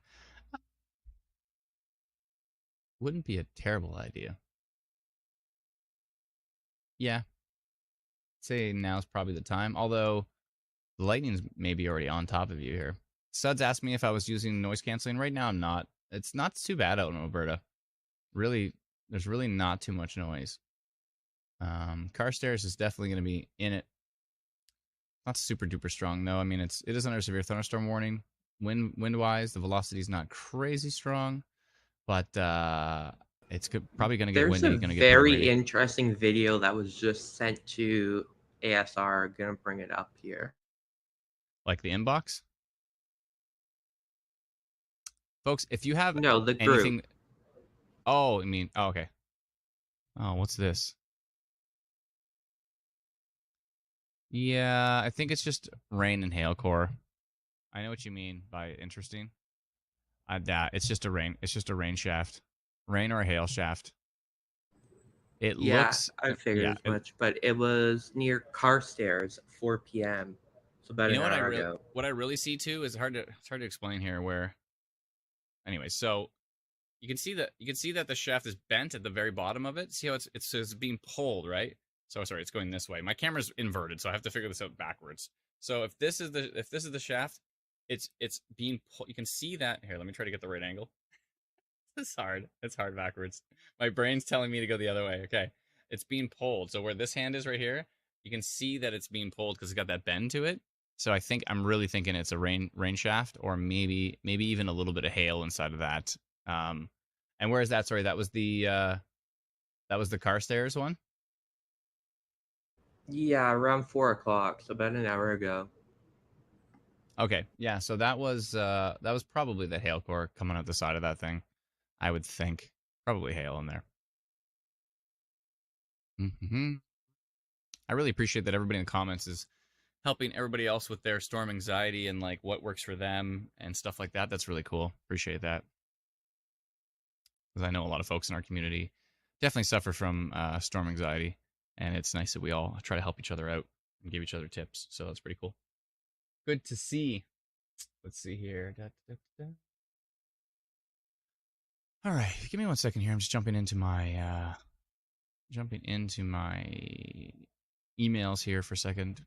Wouldn't be a terrible idea. Yeah. I'd say now's probably the time. Although the lightning's maybe already on top of you here. Suds asked me if I was using noise canceling. Right now, I'm not. It's not too bad out in Alberta. Really, there's really not too much noise. Carstairs is definitely going to be in it. Not super duper strong, though. I mean, it is under severe thunderstorm warning. Wind-wise, the velocity is not crazy strong, but it's probably going to get windy. There's a very interesting video that was just sent to ASR. Gonna bring it up here. Like the inbox? Folks, if you have No, the group. anything... Oh, I mean... Oh, okay. Oh, what's this? Yeah, I think it's just rain and hail core. I know what you mean by interesting. It's just a rain. It's just a rain shaft, rain or a hail shaft. It Yeah, looks, I figured yeah. as much, but it was near Carstairs, 4 p.m. So about You an know hour ago. what I really see too is it's hard to explain here. Where anyway, so you can see that the shaft is bent at the very bottom of it. See how it's being pulled, right? So sorry, it's going this way. My camera's inverted, so I have to figure this out backwards. So if this is the shaft, it's being pulled. You can see that here. Let me try to get the right angle. It's hard. It's hard backwards. My brain's telling me to go the other way. Okay. It's being pulled. So where this hand is right here, you can see that it's being pulled because it's got that bend to it. So I'm really thinking it's a rain shaft, or maybe even a little bit of hail inside of that. And where is that? Sorry, that was the Carstairs one. Yeah, around 4 o'clock, so about an hour ago. Okay, yeah. So that was probably the hail core coming out the side of that thing. I would think probably hail in there. Mm-hmm. I really appreciate that everybody in the comments is helping everybody else with their storm anxiety and like what works for them and stuff like that. That's really cool. Appreciate that. Because I know a lot of folks in our community definitely suffer from storm anxiety, and it's nice that we all try to help each other out and give each other tips. So that's pretty cool. Good to see. Let's see here. Da, da, da, da. All right, give me 1 second here. I'm just jumping into my emails here for a second.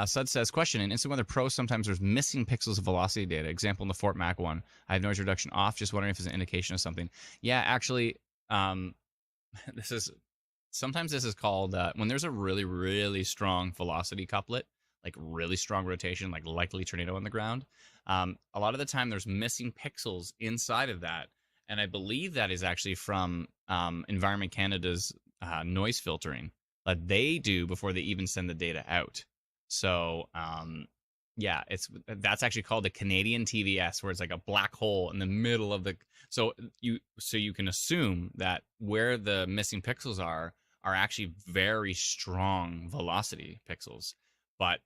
Sud says, question, in Instant Weather Pro, sometimes there's missing pixels of velocity data. Example in the Fort Mac one. I have noise reduction off. Just wondering if it's an indication of something. Yeah, actually, this is sometimes this is called when there's a really, really strong velocity couplet, like really strong rotation, like likely tornado on the ground. A lot of the time there's missing pixels inside of that. And I believe that is actually from Environment Canada's noise filtering that they do before they even send the data out. So yeah, that's actually called a Canadian TVS, where it's like a black hole in the middle of the. So you can assume that where the missing pixels are actually very strong velocity pixels, but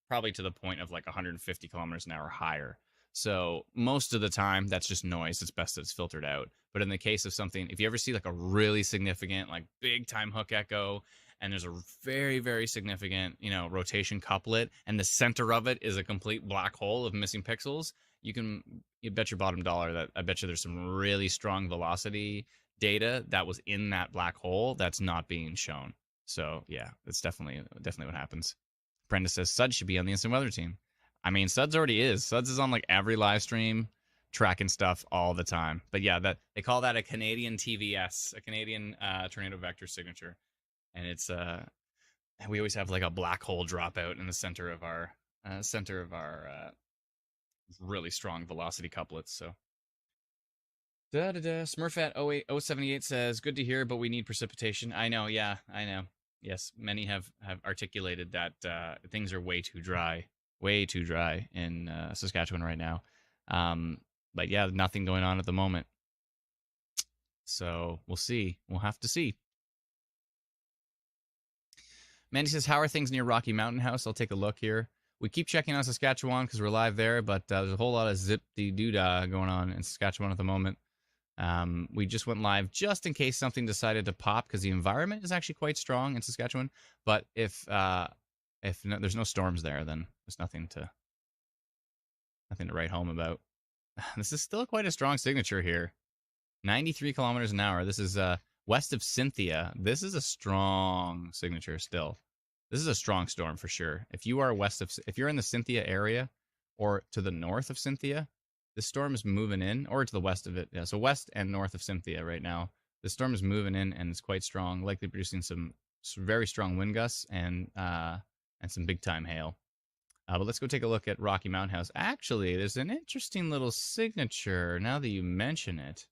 probably to the point of like 150 kilometers an hour higher. So most of the time that's just noise. It's best that it's filtered out. But in the case of something, if you ever see like a really significant, like big time hook echo, and there's a very, very significant, rotation couplet, and the center of it is a complete black hole of missing pixels, you bet your bottom dollar that I bet you there's some really strong velocity data that was in that black hole that's not being shown. So yeah, that's definitely what happens. Brenda says Suds should be on the Instant Weather team. I mean, Suds already is. Suds is on like every live stream, tracking stuff all the time. But yeah, that they call that a Canadian TVS, a Canadian tornado vector signature. And it's we always have like a black hole dropout in the center of our really strong velocity couplets. So Smurfat 078 says, good to hear, but we need precipitation. I know, yeah, I know. Yes, many have articulated that things are way too dry in Saskatchewan right now. But yeah, nothing going on at the moment. So we'll see. We'll have to see. Mandy says, how are things near Rocky Mountain House? I'll take a look here. We keep checking on Saskatchewan because we're live there, but there's a whole lot of zip-de-doo-dah going on in Saskatchewan at the moment. We just went live just in case something decided to pop because the environment is actually quite strong in Saskatchewan. But if there's no storms there, then there's nothing to write home about. This is still quite a strong signature here. 93 kilometers an hour. This is west of Cynthia. This is a strong signature still. This is a strong storm for sure. If you are if you're in the Cynthia area or to the north of Cynthia, this storm is moving in, or to the west of it. Yeah, so west and north of Cynthia right now. The storm is moving in and it's quite strong, likely producing some very strong wind gusts and some big time hail. But let's go take a look at Rocky Mountain House. Actually, there's an interesting little signature now that you mention it.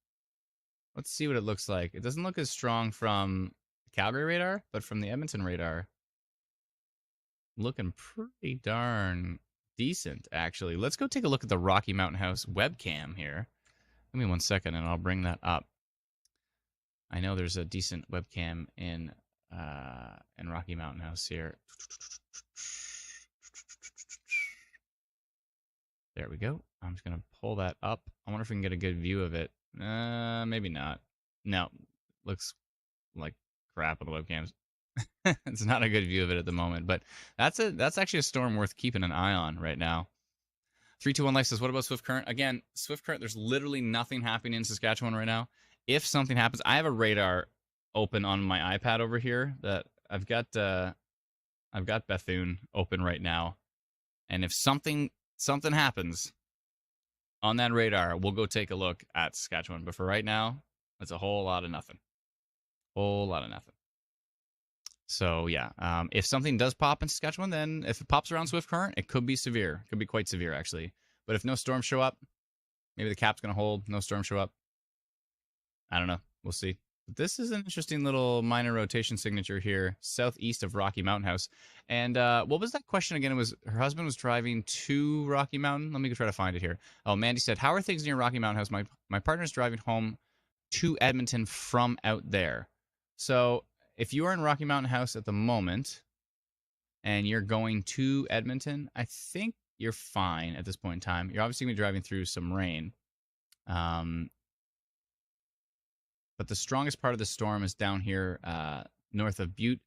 Let's see what it looks like. It doesn't look as strong from Calgary radar, but from the Edmonton radar, looking pretty darn decent, actually. Let's go take a look at the Rocky Mountain House webcam here. Give me 1 second, and I'll bring that up. I know there's a decent webcam in Rocky Mountain House here. There we go. I'm just gonna pull that up. I wonder if we can get a good view of it. Maybe not. No, looks like crap on the webcams. It's not a good view of it at the moment, but that's actually a storm worth keeping an eye on right now. 321 Life says, what about Swift Current? Again, Swift Current, there's literally nothing happening in Saskatchewan right now. If something happens, I have a radar open on my iPad over here that I've got Bethune open right now. And if something happens on that radar, we'll go take a look at Saskatchewan. But for right now, it's a whole lot of nothing. Whole lot of nothing. So yeah, if something does pop in Saskatchewan, then if it pops around Swift Current, it could be severe. It could be quite severe, actually. But if no storms show up, maybe the cap's going to hold, no storms show up. I don't know. We'll see. But this is an interesting little minor rotation signature here, southeast of Rocky Mountain House. And what was that question again? It was her husband was driving to Rocky Mountain. Let me go try to find it here. Oh, Mandy said, how are things near Rocky Mountain House? My partner's driving home to Edmonton from out there. So if you are in Rocky Mountain House at the moment and you're going to Edmonton, I think you're fine at this point in time. You're obviously going to be driving through some rain. But the strongest part of the storm is down here north of Butte,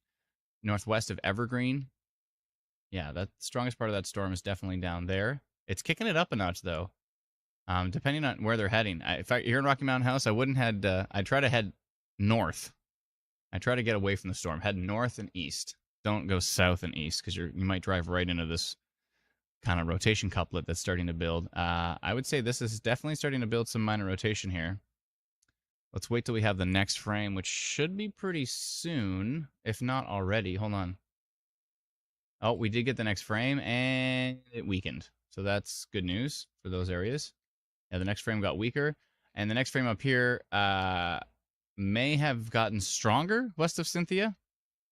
northwest of Evergreen. Yeah, the strongest part of that storm is definitely down there. It's kicking it up a notch, though, depending on where they're heading. If you're in Rocky Mountain House, I wouldn't head... I'd try to head north. I try to get away from the storm. Head north and east. Don't go south and east, because you might drive right into this kind of rotation couplet that's starting to build. I would say this is definitely starting to build some minor rotation here. Let's wait till we have the next frame, which should be pretty soon, if not already. Hold on. Oh, we did get the next frame, and it weakened. So that's good news for those areas. Yeah, the next frame got weaker. And the next frame up here may have gotten stronger west of Cynthia.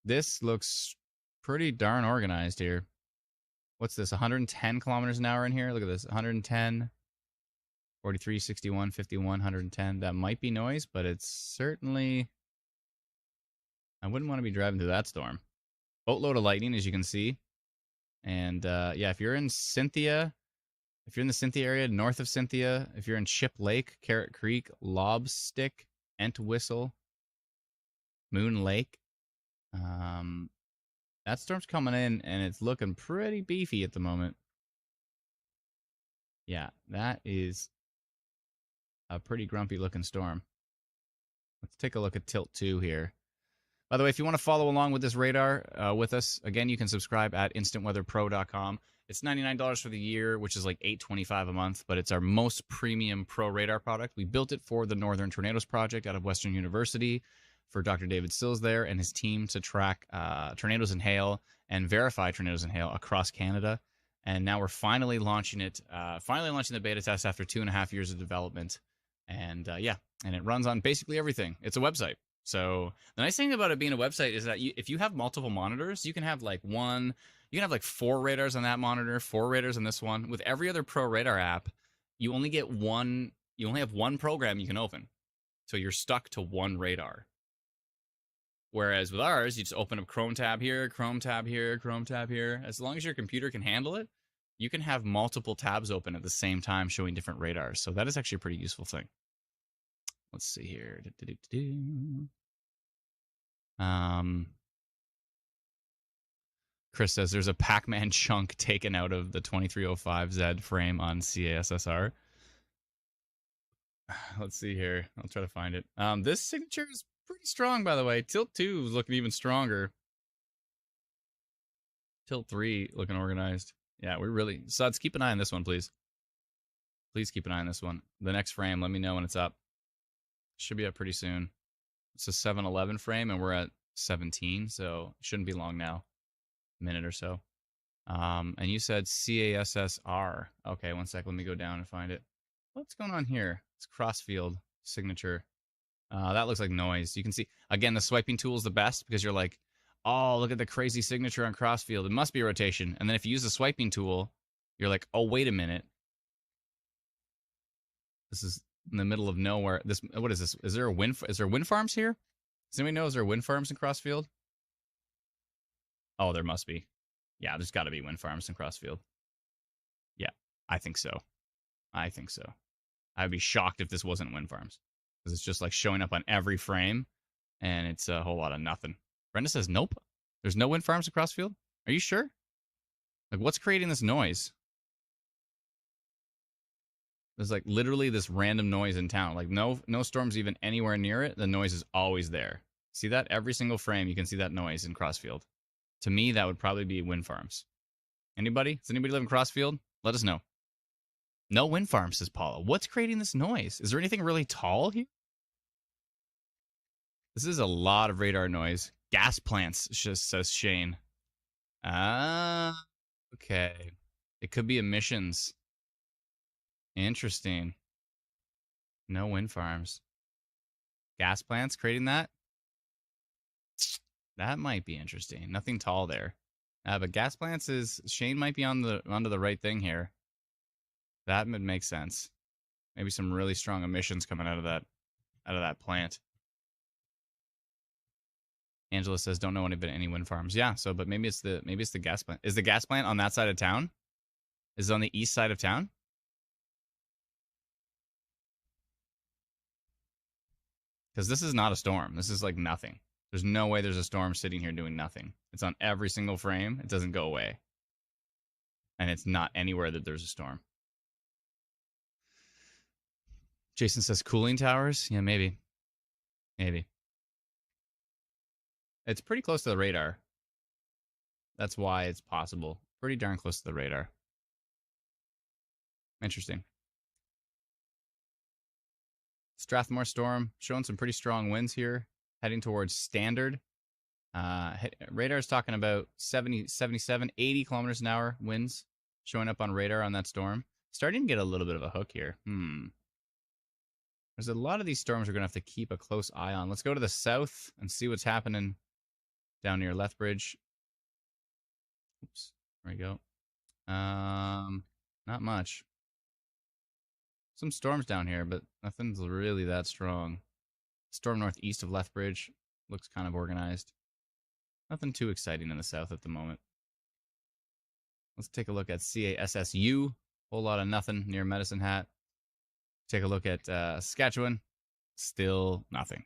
This looks pretty darn organized here. What's this, 110 kilometers an hour in here? Look at this, 110... 43, 61, 51, 110. That might be noise, but it's certainly... I wouldn't want to be driving through that storm. Boatload of lightning, as you can see. And yeah, if you're in Cynthia, if you're in the Cynthia area, north of Cynthia, if you're in Ship Lake, Carrot Creek, Lobstick, Entwistle, Moon Lake, that storm's coming in, and it's looking pretty beefy at the moment. Yeah, that is a pretty grumpy looking storm. Let's take a look at Tilt 2 here. By the way, if you want to follow along with this radar with us, again, you can subscribe at instantweatherpro.com. It's $99 for the year, which is like $8.25 a month, but it's our most premium pro radar product. We built it for the Northern Tornadoes Project out of Western University for Dr. David Stills there and his team to track tornadoes and hail and verify tornadoes and hail across Canada. And now we're finally launching it, the beta test after 2.5 years of development. And yeah, and it runs on basically everything. It's a website. So the nice thing about it being a website is that if you have multiple monitors, you can have like 4 radars on that monitor, 4 radars on this one. With every other Pro Radar app, you only have one program you can open. So you're stuck to one radar. Whereas with ours, you just open up Chrome tab here, Chrome tab here, Chrome tab here. As long as your computer can handle it, you can have multiple tabs open at the same time showing different radars. So that is actually a pretty useful thing. Let's see here. Chris says there's a Pac-Man chunk taken out of the 2305Z frame on CASSR. Let's see here. I'll try to find it. This signature is pretty strong, by the way. Tilt 2 is looking even stronger. Tilt 3 looking organized. Yeah, we're really... Suds, keep an eye on this one, please. Please keep an eye on this one. The next frame, let me know when it's up. Should be up pretty soon. It's a 7-11 frame, and we're at 17, so it shouldn't be long now. A minute or so. And you said CASSR. Okay, 1 sec. Let me go down and find it. What's going on here? It's Crossfield signature. That looks like noise. You can see, again, the swiping tool is the best because you're like, oh, look at the crazy signature on crossfield. It must be rotation. And then if you use the swiping tool, you're like, oh, wait a minute. This is in the middle of nowhere. What is this? Is there wind farms here? Does anybody know? Is there wind farms in crossfield? Oh, there must be. Yeah, there's got to be wind farms in crossfield. Yeah, I think so. I'd be shocked if this wasn't wind farms because it's just like showing up on every frame, and it's a whole lot of nothing. Brenda says, nope. There's no wind farms in crossfield? Are you sure? Like, what's creating this noise? There's like literally this random noise in town. Like no storms even anywhere near it. The noise is always there. See that? Every single frame you can see that noise in Crossfield. To me, that would probably be wind farms. Anybody? Does anybody live in Crossfield? Let us know. No wind farms, says Paula. What's creating this noise? Is there anything really tall here? This is a lot of radar noise. Gas plants, just says Shane. Okay. It could be emissions. Interesting. No wind farms. Gas plants creating that? That might be interesting. Nothing tall there. But gas plants is Shane might be onto the right thing here. That would make sense. Maybe some really strong emissions coming out of that plant. Angela says, "Don't know any wind farms." Yeah, so but maybe it's the gas plant. Is the gas plant on that side of town? Is it on the east side of town? Because this is not a storm. This is like nothing. There's no way there's a storm sitting here doing nothing. It's on every single frame. It doesn't go away. And it's not anywhere that there's a storm. Jason says cooling towers? Yeah, maybe. Maybe. It's pretty close to the radar. That's why it's possible. Pretty darn close to the radar. Interesting. Strathmore storm showing some pretty strong winds here, heading towards standard. Radar is talking about 70, 77, 80 kilometers an hour winds showing up on radar on that storm. Starting to get a little bit of a hook here. There's a lot of these storms we're going to have to keep a close eye on. Let's go to the south and see what's happening down near Lethbridge. Oops, there we go. Not much. Some storms down here, but nothing's really that strong. Storm northeast of Lethbridge looks kind of organized. Nothing too exciting in the south at the moment. Let's take a look at CASSU. Whole lot of nothing near Medicine Hat. Take a look at Saskatchewan. Still nothing.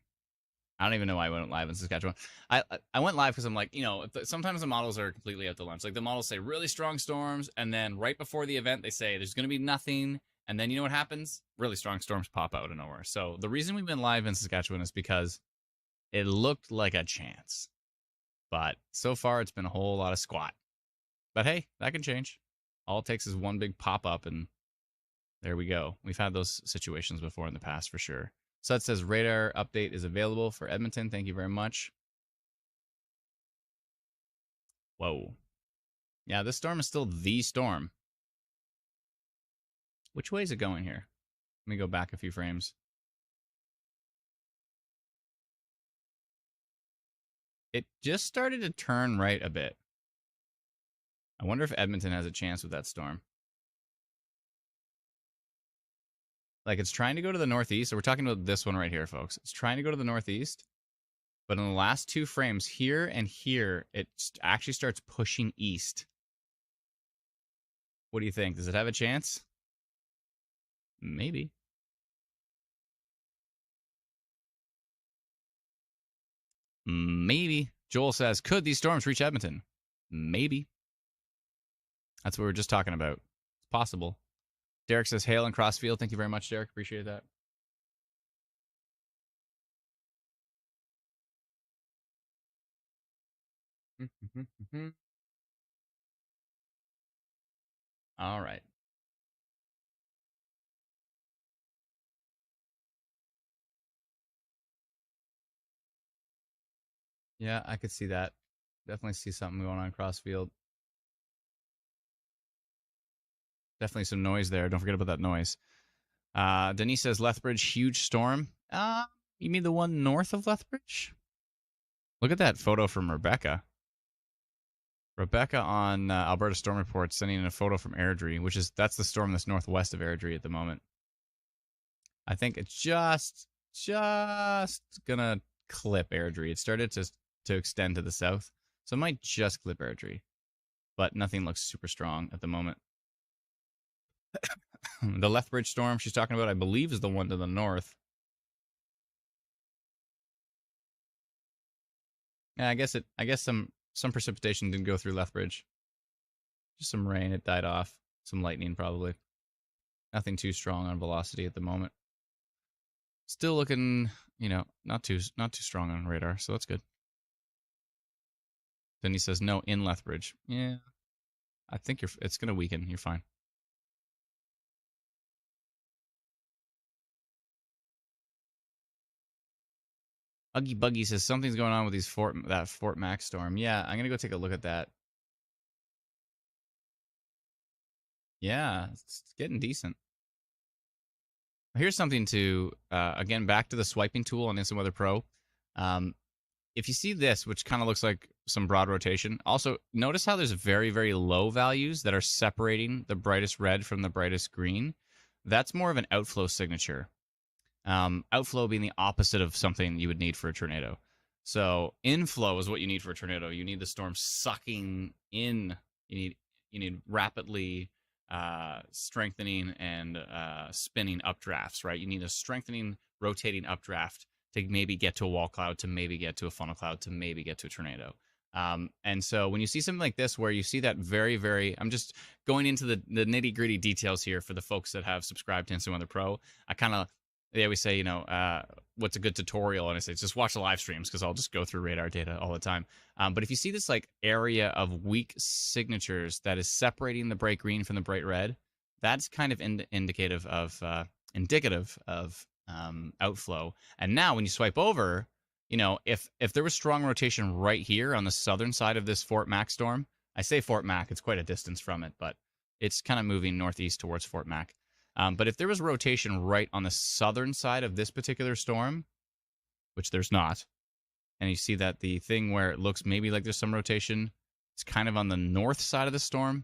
I don't even know why I went live in Saskatchewan. I went live because I'm like, sometimes the models are completely out to lunch. Like the models say really strong storms, and then right before the event they say there's going to be nothing, and then you know what happens? Really strong storms pop out of nowhere. So the reason we went live in Saskatchewan is because it looked like a chance. But so far it's been a whole lot of squat. But hey, that can change. All it takes is one big pop-up, and there we go. We've had those situations before in the past for sure. So that says radar update is available for Edmonton. Thank you very much. Whoa. Yeah, this storm is still the storm. Which way is it going here? Let me go back a few frames. It just started to turn right a bit. I wonder if Edmonton has a chance with that storm. Like, it's trying to go to the northeast. So we're talking about this one right here, folks. It's trying to go to the northeast. But in the last two frames, here and here, it actually starts pushing east. What do you think? Does it have a chance? Maybe. Maybe. Joel says, could these storms reach Edmonton? Maybe. That's what we were just talking about. It's possible. Derek says, hail and Crossfield. Thank you very much, Derek. Appreciate that. All right. Yeah, I could see that. Definitely see something going on Crossfield. Definitely some noise there. Don't forget about that noise. Denise says, Lethbridge, huge storm. You mean the one north of Lethbridge? Look at that photo from Rebecca. Rebecca on Alberta Storm Report sending in a photo from Airdrie, that's the storm that's northwest of Airdrie at the moment. I think it's just gonna clip Airdrie. It started to extend to the south, so it might just clip Airdrie, but nothing looks super strong at the moment. The Lethbridge storm she's talking about, I believe, is the one to the north. Yeah, I guess some precipitation didn't go through Lethbridge. Just some rain. It died off. Some lightning, probably. Nothing too strong on velocity at the moment. Still looking, not too strong on radar, so that's good. Then he says no in Lethbridge. Yeah, I think it's gonna weaken. You're fine. Uggy Buggy says something's going on with that Fort Mac storm. Yeah, I'm gonna go take a look at that. Yeah, it's getting decent. Here's something to again, back to the swiping tool on Instant Weather Pro. If you see this, which kind of looks like some broad rotation, also notice how there's very, very low values that are separating the brightest red from the brightest green. That's more of an outflow signature. Outflow being the opposite of something you would need for a tornado. So inflow is what you need for a tornado. You need the storm sucking in. You need rapidly strengthening and spinning updrafts, right? You need a strengthening, rotating updraft to maybe get to a wall cloud, to maybe get to a funnel cloud, to maybe get to a tornado. And so when you see something like this, where you see that very, very, I'm just going into the nitty gritty details here for the folks that have subscribed to Instant Weather Pro. They always say, what's a good tutorial? And I say, just watch the live streams, because I'll just go through radar data all the time. But if you see this like area of weak signatures that is separating the bright green from the bright red, that's kind of indicative of outflow. And now when you swipe over, if there was strong rotation right here on the southern side of this Fort Mac storm, I say Fort Mac, it's quite a distance from it, but it's kind of moving northeast towards Fort Mac. But if there was rotation right on the southern side of this particular storm, which there's not, and you see that the thing where it looks maybe like there's some rotation, it's kind of on the north side of the storm.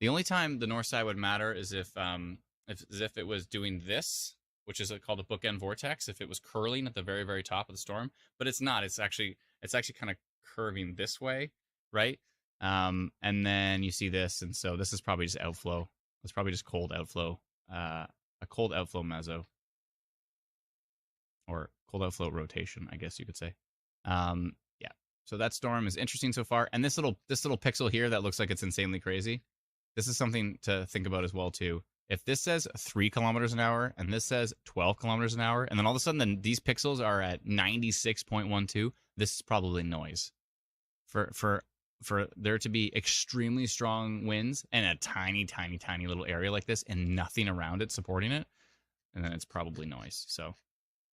The only time the north side would matter is if it was doing this, which is called a bookend vortex, if it was curling at the very, very top of the storm. But it's not. It's actually kind of curving this way, right? And then you see this, and so this is probably just outflow. It's probably just cold outflow. A cold outflow meso, or cold outflow rotation, I guess you could say. Yeah. So that storm is interesting so far, and this little pixel here that looks like it's insanely crazy. This is something to think about as well too. If this says 3 kilometers an hour and this says 12 kilometers an hour, and then all of a sudden these pixels are at 96.12, this is probably noise. For there to be extremely strong winds and a tiny, tiny, tiny little area like this and nothing around it supporting it, and then it's probably noise. So,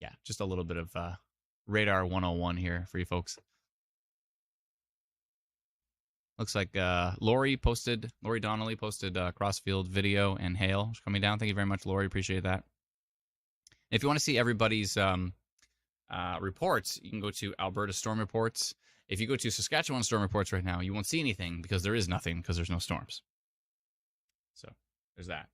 yeah, just a little bit of radar 101 here for you folks. Looks like Lori Donnelly posted crossfield video and hail coming down. Thank you very much, Lori. Appreciate that. If you want to see everybody's reports, you can go to Alberta Storm Reports. If you go to Saskatchewan Storm Reports right now, you won't see anything because there is nothing, because there's no storms. So there's that.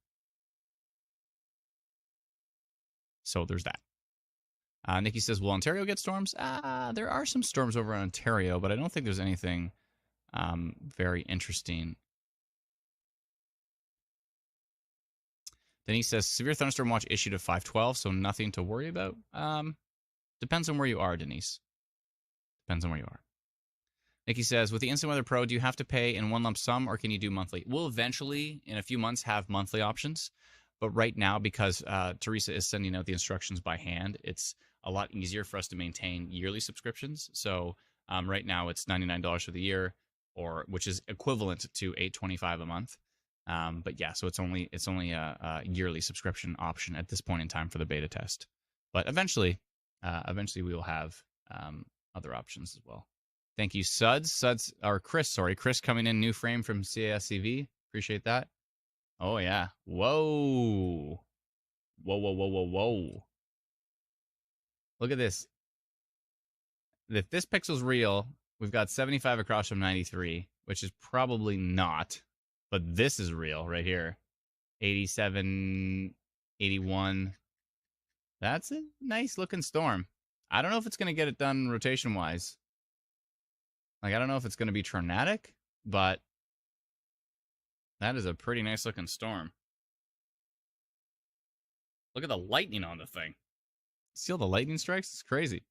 Nikki says, will Ontario get storms? There are some storms over in Ontario, but I don't think there's anything very interesting. Then he says, severe thunderstorm watch issued at 5:12, so nothing to worry about. Depends on where you are, Denise. Depends on where you are. Nikki says, with the Instant Weather Pro, do you have to pay in one lump sum, or can you do monthly? We'll eventually, in a few months, have monthly options. But right now, because Teresa is sending out the instructions by hand, it's a lot easier for us to maintain yearly subscriptions. So right now, it's $99 for the year, which is equivalent to $825 a month. But yeah, so it's only a yearly subscription option at this point in time for the beta test. But eventually we will have other options as well. Thank you, Chris coming in, new frame from CASCV. Appreciate that. Oh yeah. Whoa. Look at this. If this pixel's real, we've got 75 across from 93, which is probably not. But this is real right here. 87, 81. That's a nice looking storm. I don't know if it's going to get it done rotation-wise. Like, I don't know if it's going to be tornadic, but that is a pretty nice looking storm. Look at the lightning on the thing. See all the lightning strikes? It's crazy.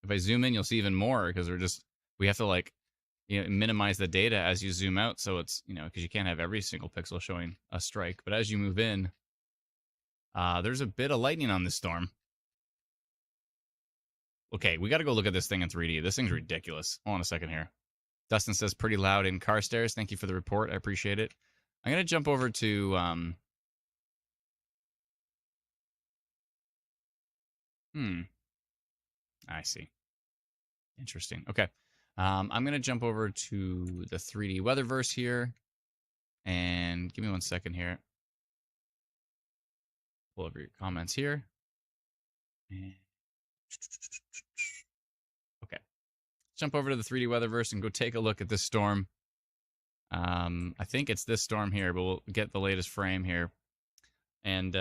If I zoom in, you'll see even more because we have to like, minimize the data as you zoom out. So it's, because you can't have every single pixel showing a strike. But as you move in, there's a bit of lightning on this storm. Okay, we got to go look at this thing in 3D. This thing's ridiculous. Hold on a second here. Dustin says pretty loud in Carstairs. Thank you for the report. I appreciate it. I'm going to jump over to... I see. Interesting. Okay. I'm going to jump over to the 3D Weatherverse here. And give me 1 second here. Pull over your comments here. And... Okay. Jump over to the 3D Weatherverse and go take a look at this storm. I think it's this storm here, but we'll get the latest frame here. And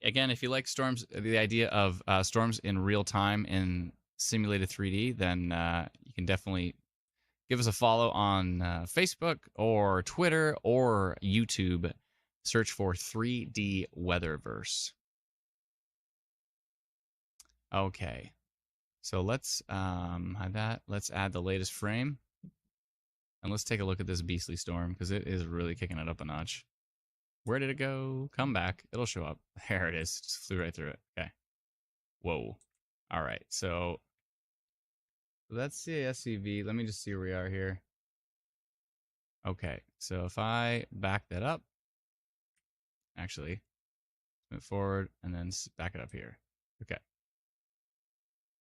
again, if you like storms, the idea of storms in real time in simulated 3D, then you can definitely give us a follow on Facebook or Twitter or YouTube. Search for 3D Weatherverse. Okay, so let's have that. Let's add the latest frame, and let's take a look at this beastly storm because it is really kicking it up a notch. Where did it go? Come back. It'll show up. There it is. Just flew right through it. Okay. Whoa. All right. So let's see SCV. Let me just see where we are here. Okay. So if I back that up, actually, move forward and then back it up here. Okay.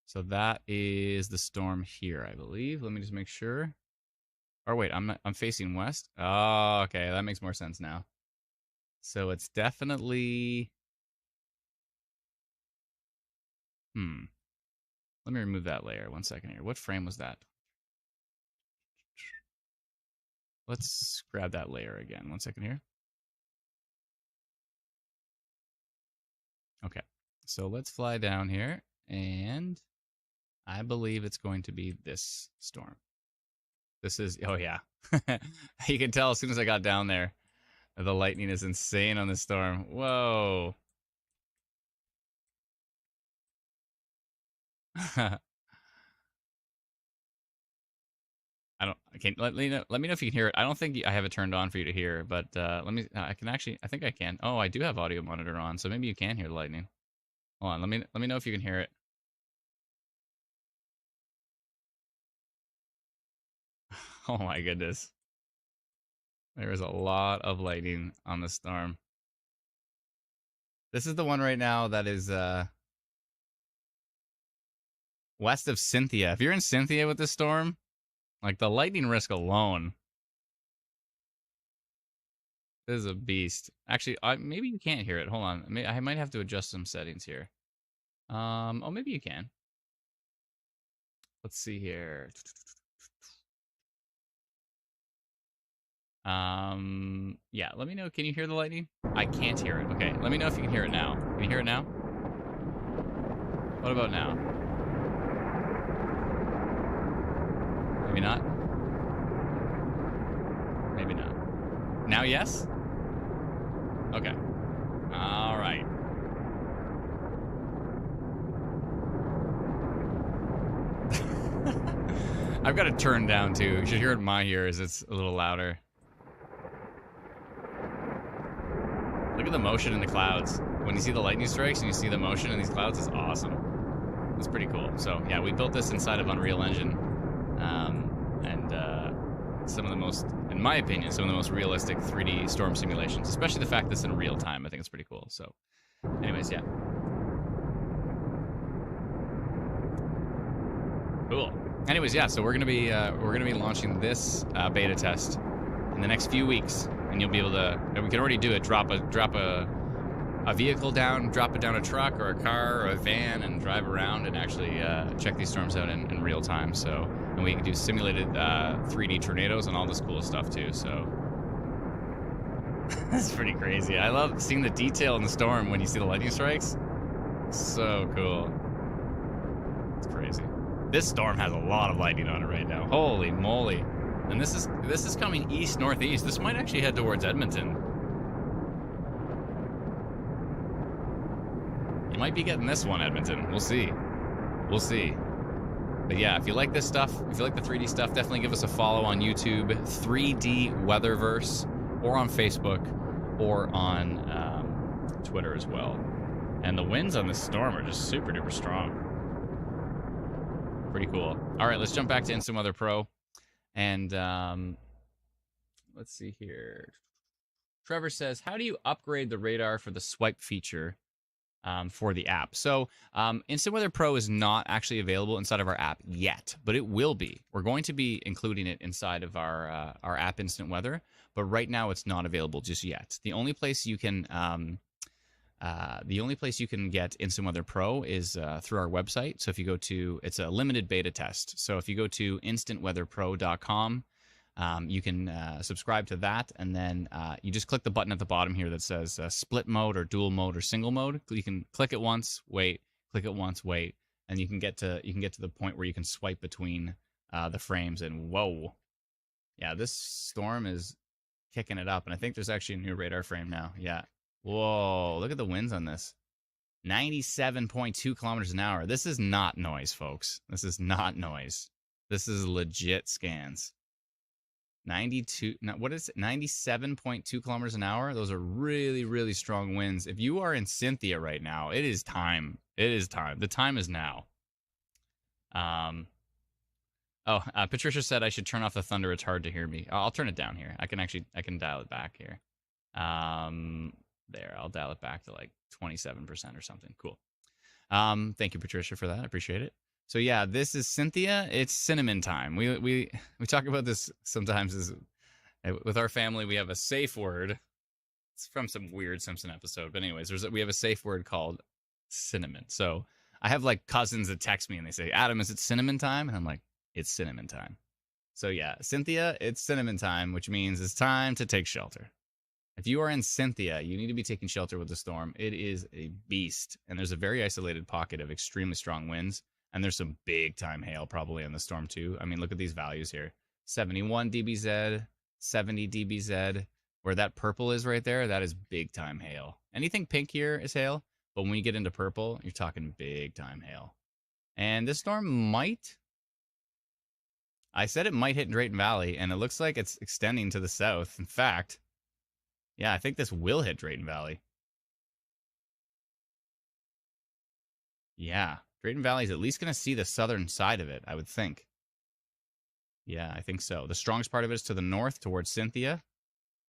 So that is the storm here, I believe. Let me just make sure. Or wait, I'm facing west. Oh, okay. That makes more sense now. So it's definitely... Let me remove that layer. 1 second here. What frame was that? Let's grab that layer again. 1 second here. Okay. So let's fly down here. And I believe it's going to be this storm. This is... Oh, yeah. You can tell as soon as I got down there. The lightning is insane on this storm. Whoa. I can't let me know if you can hear it. I don't think I have it turned on for you to hear, but I think I can. Oh, I do have audio monitor on, so maybe you can hear the lightning. Hold on, let me know if you can hear it. Oh my goodness. There is a lot of lightning on the storm. This is the one right now that is west of Cynthia. If you're in Cynthia with this storm, like the lightning risk alone, this is a beast. Actually, maybe you can't hear it. Hold on. I might have to adjust some settings here. Oh, maybe you can. Let's see here. Yeah, let me know. Can you hear the lightning? I can't hear it. Okay, let me know if you can hear it now. Can you hear it now? What about now? Maybe not? Maybe not. Now, yes? Okay. All right. I've got it turned down, too. You should hear it in my ears. It's a little louder. Look at the motion in the clouds. When you see the lightning strikes and you see the motion in these clouds, it's awesome. It's pretty cool. So, yeah, we built this inside of Unreal Engine. Some of the most, in my opinion, some of the most realistic 3D storm simulations, especially the fact that it's in real time. I think it's pretty cool. So, anyways, yeah. Cool. Anyways, yeah, so we're gonna be launching this beta test in the next few weeks, and you'll be able to. And we can already do it. Drop a a vehicle down, drop it down a truck or a car or a van, and drive around and actually check these storms out in real time. So, and we can do simulated 3D tornadoes and all this cool stuff too. So that's pretty crazy. I love seeing the detail in the storm when you see the lightning strikes. So cool. It's crazy. This storm has a lot of lightning on it right now. Holy moly! And this is coming east northeast. This might actually head towards Edmonton. You might be getting this one, Edmonton. We'll see. We'll see. But yeah, if you like this stuff, if you like the 3D stuff, definitely give us a follow on YouTube, 3D Weatherverse, or on Facebook, or on Twitter as well. And the winds on this storm are just super duper strong. Pretty cool. All right, let's jump back to Instant Weather Pro. And let's see here. Trevor says, how do you upgrade the radar for the swipe feature for the app? So Instant Weather Pro is not actually available inside of our app yet, but it will be. We're going to be including it inside of our app Instant Weather, but right now it's not available just yet. The only place you can get Instant Weather Pro is through our website. So if you go to, it's a limited beta test. So if you go to instantweatherpro.com, you can subscribe to that, and then you just click the button at the bottom here that says split mode or dual mode or single mode. You can click it once, wait, click it once, wait, and you can get to the point where you can swipe between the frames. And whoa, yeah, this storm is kicking it up, and I think there's actually a new radar frame now. Yeah. Whoa, look at the winds on this. 97.2 kilometers an hour. This is not noise, folks. This is not noise. This is legit scans. 92, what is it? 97.2 kilometers an hour. Those are really, really strong winds. If you are in Cynthia right now, it is time. It is time. The time is now. Patricia said I should turn off the thunder. It's hard to hear me. I'll turn it down here. I can dial it back here. There, I'll dial it back to like 27% or something. Cool. Thank you, Patricia, for that. I appreciate it. So yeah, this is Cynthia. It's cinnamon time. We talk about this sometimes with our family. We have a safe word. It's from some weird Simpson episode, but anyways, we have a safe word called cinnamon. So I have like cousins that text me and they say, "Adam, is it cinnamon time?" And I'm like, "It's cinnamon time." So yeah, Cynthia, it's cinnamon time, which means it's time to take shelter. If you are in Cynthia, you need to be taking shelter with the storm. It is a beast, and there's a very isolated pocket of extremely strong winds, and there's some big-time hail probably on the storm too. I mean, look at these values here. 71 dBz, 70 dBz. Where that purple is right there, that is big-time hail. Anything pink here is hail, but when you get into purple, you're talking big-time hail. And this storm might... I said it might hit Drayton Valley, and it looks like it's extending to the south. In fact... yeah, I think this will hit Drayton Valley. Yeah, Drayton Valley is at least going to see the southern side of it, I would think. Yeah, I think so. The strongest part of it is to the north towards Cynthia.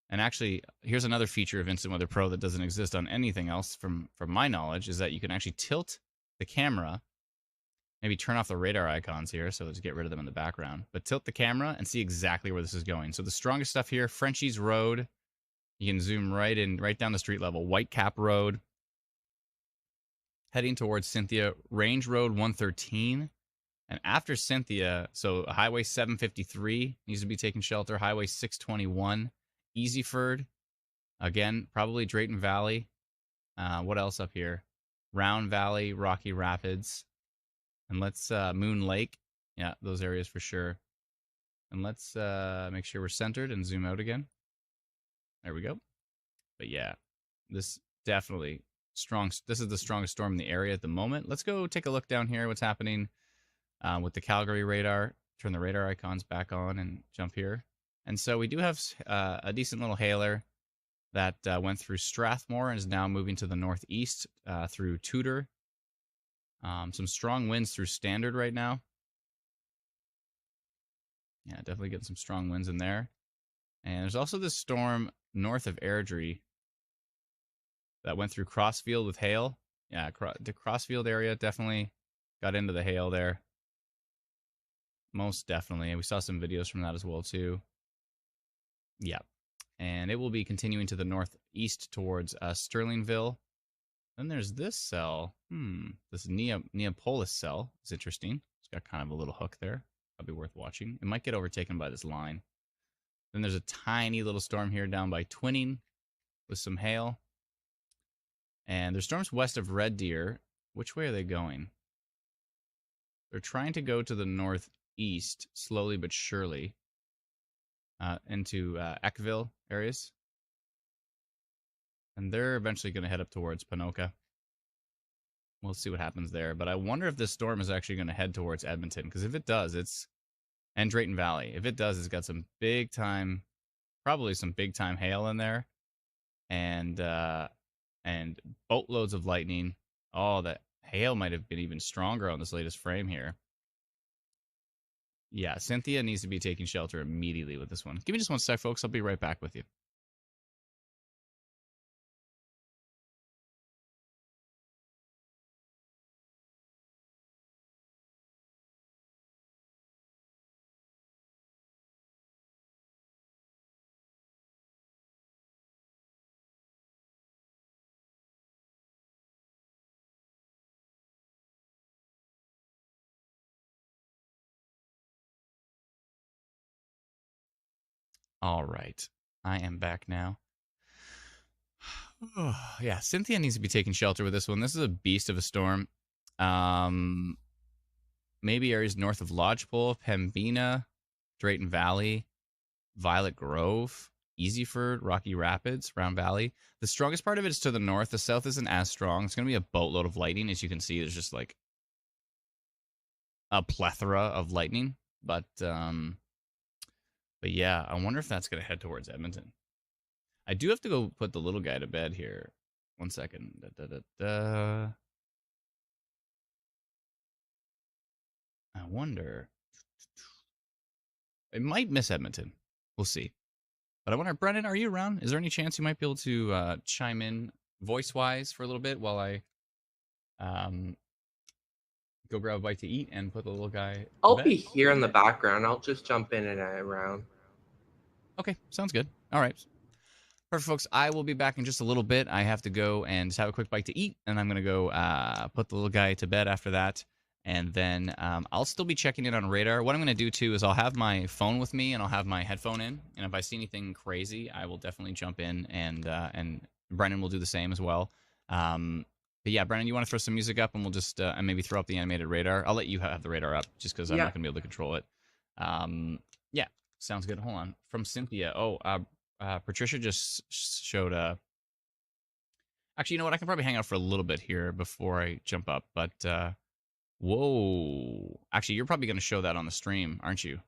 And actually, here's another feature of Instant Weather Pro that doesn't exist on anything else from my knowledge, is that you can actually tilt the camera, maybe turn off the radar icons here, so let's get rid of them in the background, but tilt the camera and see exactly where this is going. So the strongest stuff here, Frenchie's Road. You can zoom right down the street level. Whitecap Road, heading towards Cynthia. Range Road 113. And after Cynthia, so Highway 753 needs to be taking shelter. Highway 621. Easyford. Again, probably Drayton Valley. What else up here? Round Valley, Rocky Rapids. And let's Moon Lake. Yeah, those areas for sure. And let's make sure we're centered and zoom out again. There we go. But yeah, this definitely strong. This is the strongest storm in the area at the moment. Let's go take a look down here. What's happening with the Calgary radar? Turn the radar icons back on and jump here. And so we do have a decent little hailer that went through Strathmore and is now moving to the northeast through Tudor. Some strong winds through Standard right now. Yeah, definitely getting some strong winds in there. And there's also this storm north of Airdrie that went through Crossfield with hail. Yeah, the Crossfield area definitely got into the hail there. Most definitely. We saw some videos from that as well, too. Yeah. And it will be continuing to the northeast towards Sterlingville Then there's this cell. This Neapolis cell is interesting. It's got kind of a little hook there. That'll be worth watching. It might get overtaken by this line. Then there's a tiny little storm here down by Twinning with some hail. And there's storms west of Red Deer. Which way are they going? They're trying to go to the northeast, slowly but surely, into Eckville areas. And they're eventually going to head up towards Ponoka. We'll see what happens there. But I wonder if this storm is actually going to head towards Edmonton. Because if it does, and Drayton Valley. If it does, it's got some big time, probably some big time hail in there. And boatloads of lightning. Oh, that hail might have been even stronger on this latest frame here. Yeah, Cynthia needs to be taking shelter immediately with this one. Give me just one sec, folks. I'll be right back with you. All right. I am back now. Oh, yeah, Cynthia needs to be taking shelter with this one. This is a beast of a storm. Maybe areas north of Lodgepole, Pembina, Drayton Valley, Violet Grove, Easyford, Rocky Rapids, Round Valley. The strongest part of it is to the north. The south isn't as strong. It's going to be a boatload of lightning. As you can see, there's just like a plethora of lightning. But yeah, I wonder if that's going to head towards Edmonton. I do have to go put the little guy to bed here. One second. I wonder. It might miss Edmonton. We'll see. But I wonder, Brennan, are you around? Is there any chance you might be able to chime in voice-wise for a little bit while I go grab a bite to eat and put the little guy to I'll bed? be here in the background. I'll just jump in and around. Okay, sounds good. All right. Perfect, folks. I will be back in just a little bit. I have to go and just have a quick bite to eat, and I'm going to go put the little guy to bed after that. And then I'll still be checking in on radar. What I'm going to do, too, is I'll have my phone with me, and I'll have my headphone in. And if I see anything crazy, I will definitely jump in, and Brennan will do the same as well. But yeah, Brennan, you want to throw some music up, and we'll just and maybe throw up the animated radar. I'll let you have the radar up, just because I'm not going to be able to control it. Yeah, sounds good. Hold on. From Cynthia. Patricia just showed actually, you know what? I can probably hang out for a little bit here before I jump up. But whoa! Actually, you're probably going to show that on the stream, aren't you?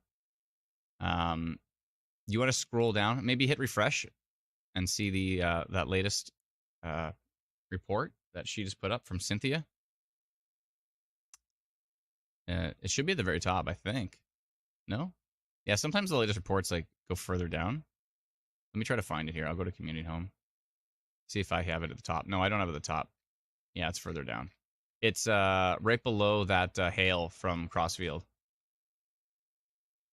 You want to scroll down, maybe hit refresh, and see the that latest report that she just put up from Cynthia. It should be at the very top, I think. No? Yeah. Sometimes the latest reports like go further down. Let me try to find it here. I'll go to community home. See if I have it at the top. No, I don't have it at the top. Yeah, it's further down. It's right below that hail from Crossfield.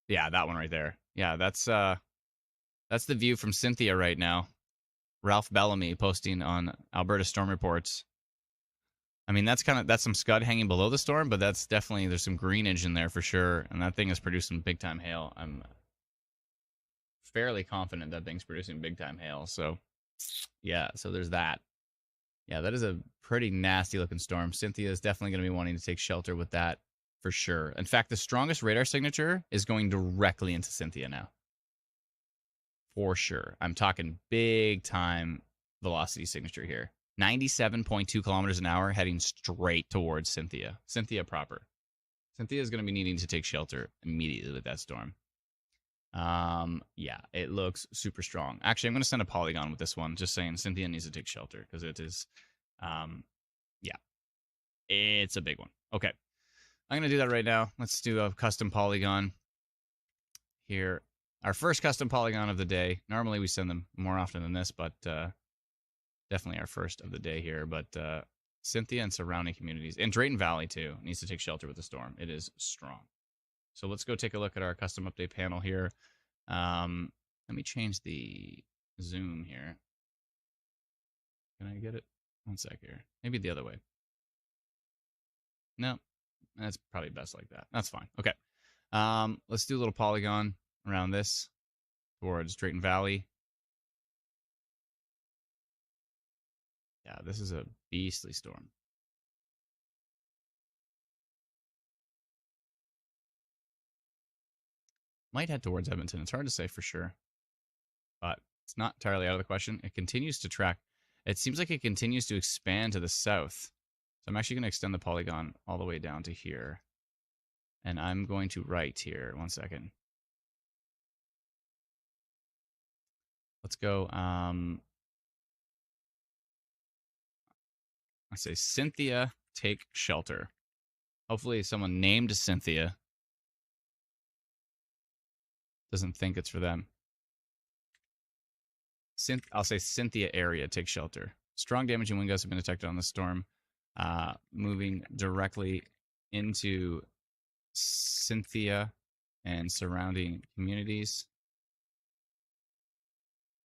Yeah, that one right there. Yeah, that's the view from Cynthia right now. Ralph Bellamy posting on Alberta Storm Reports. I mean, that's some scud hanging below the storm, but that's definitely, there's some greenage in there for sure, and that thing is producing big time hail. I'm fairly confident that thing's producing big time hail. So yeah, so there's that. Yeah, that is a pretty nasty looking storm. Cynthia is definitely going to be wanting to take shelter with that for sure. In fact, the strongest radar signature is going directly into Cynthia now. For sure. I'm talking big time velocity signature here. 97.2 kilometers an hour heading straight towards Cynthia. Cynthia proper. Cynthia is going to be needing to take shelter immediately with that storm. Yeah, it looks super strong. Actually, I'm going to send a polygon with this one, just saying Cynthia needs to take shelter because it is, yeah, it's a big one. Okay, I'm going to do that right now. Let's do a custom polygon here. Our first custom polygon of the day. Normally we send them more often than this, but definitely our first of the day here. But Cynthia and surrounding communities, and Drayton Valley too, needs to take shelter with the storm. It is strong. So let's go take a look at our custom update panel here. Let me change the zoom here. Can I get it? One sec here. Maybe the other way. No, that's probably best like that. That's fine. Okay. Let's do a little polygon around this towards Drayton Valley. Yeah, this is a beastly storm. Might head towards Edmonton. It's hard to say for sure, but it's not entirely out of the question. It continues to track. It seems like it continues to expand to the south. So I'm actually going to extend the polygon all the way down to here. And I'm going to write here. One second. Let's go. I say Cynthia, take shelter. Hopefully someone named Cynthia doesn't think it's for them. I'll say Cynthia area, take shelter. Strong damage and wind gusts have been detected on the storm, moving directly into Cynthia and surrounding communities.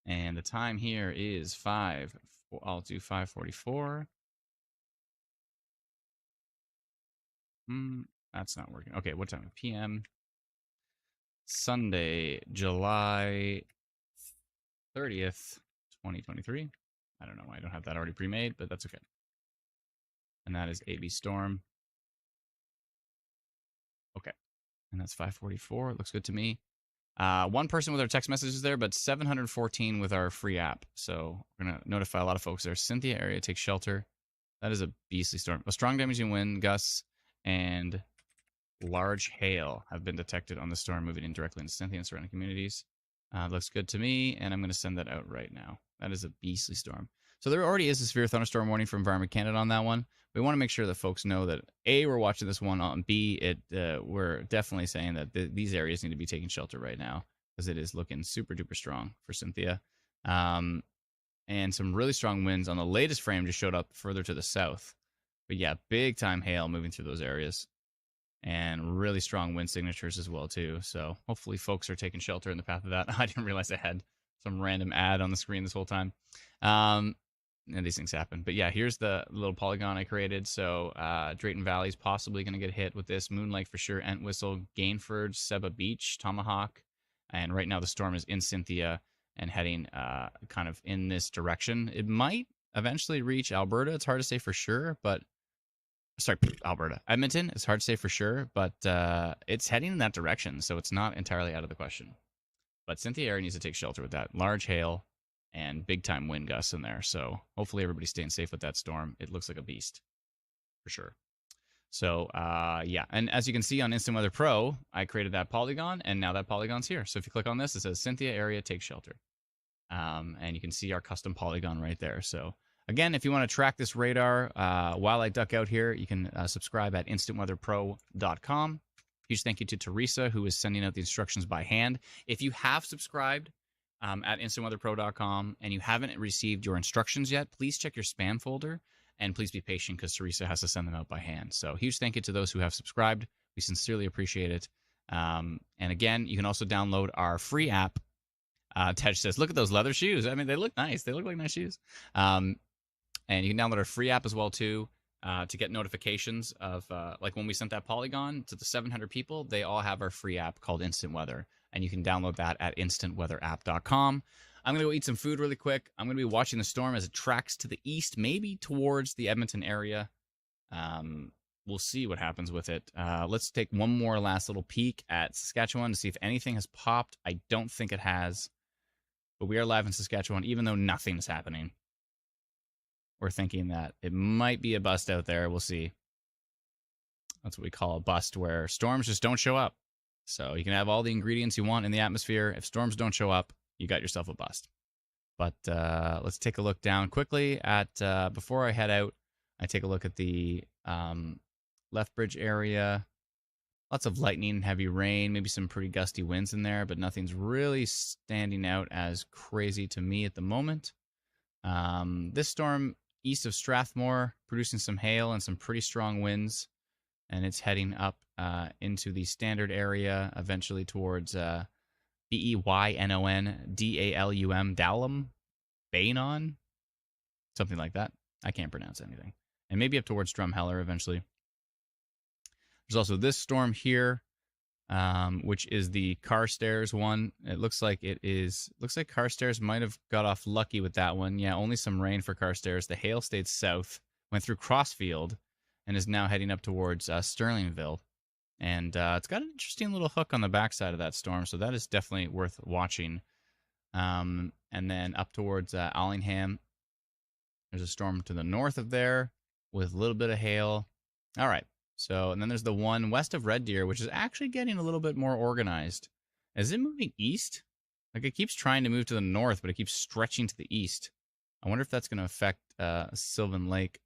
And the time here is I'll do 5:44. That's not working. Okay, what time? PM. Sunday, July 30th, 2023. I don't know why I don't have that already pre-made, but that's okay. And that is AB Storm. Okay. And that's 5:44. It looks good to me. One person with our text messages there, but 714 with our free app. So we're going to notify a lot of folks there. Cynthia area, take shelter. That is a beastly storm. A strong damaging wind, gusts, and large hail have been detected on the storm moving in directly into Cynthia and surrounding communities. Looks good to me, and I'm going to send that out right now. That is a beastly storm. So there already is a severe thunderstorm warning from Environment Canada on that one. We want to make sure that folks know that A, we're watching this one, on B, we're definitely saying that these areas need to be taking shelter right now because it is looking super duper strong for Cynthia. And some really strong winds on the latest frame just showed up further to the south. But yeah, big time hail moving through those areas. And really strong wind signatures as well, too. So hopefully folks are taking shelter in the path of that. I didn't realize I had some random ad on the screen this whole time. And these things happen. But yeah, here's the little polygon I created. So Drayton Valley is possibly going to get hit with this. Moon Lake for sure. Entwistle, Gainford, Seba Beach, Tomahawk. And right now the storm is in Cynthia and heading kind of in this direction. It might eventually reach Alberta. It's hard to say for sure, but sorry, Alberta. Edmonton, it's hard to say for sure, but it's heading in that direction, so it's not entirely out of the question. But Cynthia area needs to take shelter with that. Large hail and big-time wind gusts in there, so hopefully everybody's staying safe with that storm. It looks like a beast, for sure. So, yeah, and as you can see on Instant Weather Pro, I created that polygon, and now that polygon's here. So if you click on this, it says Cynthia area, take shelter. And you can see our custom polygon right there, so... Again, if you want to track this radar while I duck out here, you can subscribe at instantweatherpro.com. Huge thank you to Teresa, who is sending out the instructions by hand. If you have subscribed at instantweatherpro.com and you haven't received your instructions yet, please check your spam folder and please be patient because Teresa has to send them out by hand. So huge thank you to those who have subscribed. We sincerely appreciate it. And again, you can also download our free app. Tej says, look at those leather shoes. I mean, they look nice. They look like nice shoes. And you can download our free app as well, too, to get notifications of, like when we sent that polygon to the 700 people, they all have our free app called Instant Weather. And you can download that at instantweatherapp.com. I'm going to go eat some food really quick. I'm going to be watching the storm as it tracks to the east, maybe towards the Edmonton area. We'll see what happens with it. Let's take one more last little peek at Saskatchewan to see if anything has popped. I don't think it has. But we are live in Saskatchewan, even though nothing's happening. We're thinking that it might be a bust out there. We'll see. That's what we call a bust, where storms just don't show up. So you can have all the ingredients you want in the atmosphere. If storms don't show up, you got yourself a bust. But let's take a look down quickly at, before I head out, I take a look at the Lethbridge area. Lots of lightning and heavy rain, maybe some pretty gusty winds in there, but nothing's really standing out as crazy to me at the moment. This storm east of Strathmore, producing some hail and some pretty strong winds, and it's heading up into the standard area, eventually towards Beynon, Dalum, Beynon, something like that. I can't pronounce anything. And maybe up towards Drumheller eventually. There's also this storm here, which is the Carstairs one. It looks like Carstairs might have got off lucky with that one. Yeah, only some rain for Carstairs. The hail stayed south, went through Crossfield, and is now heading up towards Sterlingville. And it's got an interesting little hook on the backside of that storm, so that is definitely worth watching. And then up towards Allingham, there's a storm to the north of there with a little bit of hail. All right. So, and then there's the one west of Red Deer, which is actually getting a little bit more organized. Is it moving east? Like, it keeps trying to move to the north, but it keeps stretching to the east. I wonder if that's going to affect Sylvan Lake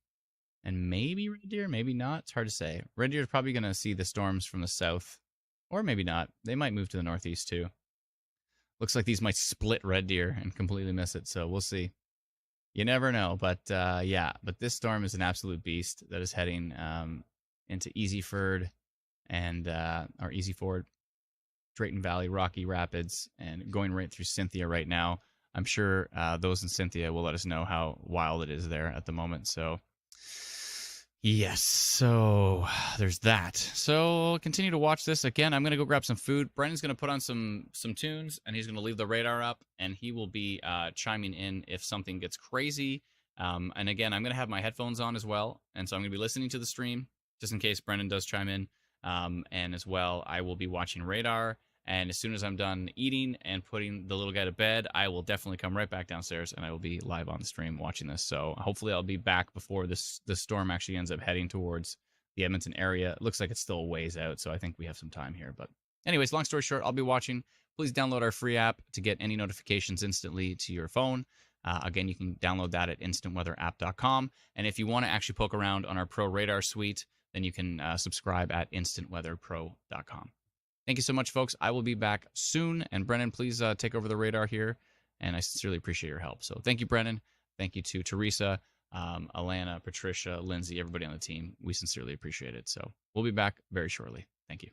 and maybe Red Deer, maybe not. It's hard to say. Red Deer is probably going to see the storms from the south, or maybe not. They might move to the northeast too. Looks like these might split Red Deer and completely miss it, so we'll see. You never know, but yeah. But this storm is an absolute beast that is heading into Easyford and or Easyford, Drayton Valley, Rocky Rapids, and going right through Cynthia right now. I'm sure those in Cynthia will let us know how wild it is there at the moment. So yes, so there's that. So continue to watch this. Again, I'm going to go grab some food. Brendan's going to put on some tunes, and he's going to leave the radar up, and he will be chiming in if something gets crazy. And again, I'm going to have my headphones on as well, and so I'm going to be listening to the stream just in case Brendan does chime in. And as well, I will be watching radar. And as soon as I'm done eating and putting the little guy to bed, I will definitely come right back downstairs and I will be live on the stream watching this. So hopefully I'll be back before this storm actually ends up heading towards the Edmonton area. It looks like it's still a ways out, so I think we have some time here. But anyways, long story short, I'll be watching. Please download our free app to get any notifications instantly to your phone. Again, you can download that at instantweatherapp.com. And if you want to actually poke around on our Pro Radar suite, then you can subscribe at instantweatherpro.com. Thank you so much, folks. I will be back soon. And Brennan, please take over the radar here. And I sincerely appreciate your help. So thank you, Brennan. Thank you to Teresa, Alana, Patricia, Lindsay, everybody on the team. We sincerely appreciate it. So we'll be back very shortly. Thank you.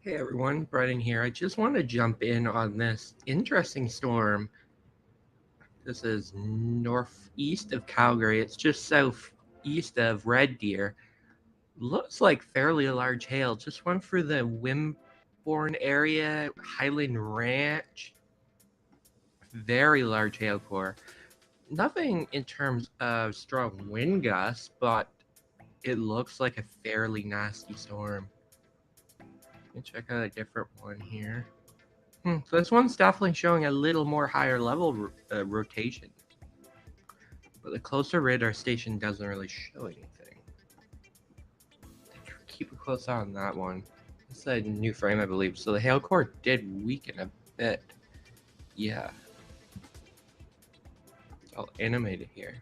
Hey everyone, Brennan here. I just want to jump in on this interesting storm. This is northeast of Calgary. It's just southeast of Red Deer. Looks like fairly large hail. Just went through the Wimborne area, Highland Ranch. Very large hail core. Nothing in terms of strong wind gusts, but it looks like a fairly nasty storm. Let me check out a different one here. So this one's definitely showing a little more higher level rotation. But the closer radar station doesn't really show anything. Keep a close eye on that one. It's a new frame, I believe. So the hail core did weaken a bit. Yeah. I'll animate it here.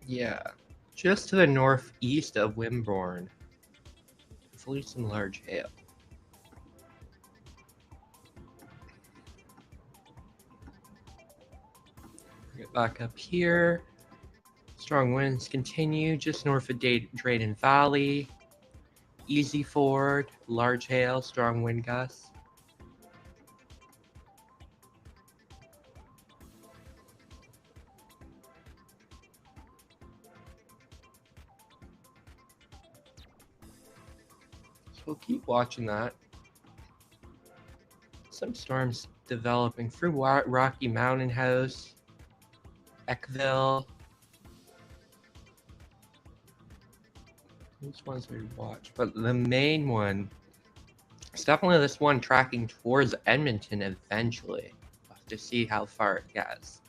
Yeah. Just to the northeast of Wimborne. Hopefully some large hail. Get back up here. Strong winds continue just north of Drayton Valley. Easy Ford, large hail, strong wind gusts. So we'll keep watching that. Some storms developing through Rocky Mountain House, Eckville. These ones we watch, but the main one is definitely this one tracking towards Edmonton eventually. We'll have to see how far it gets.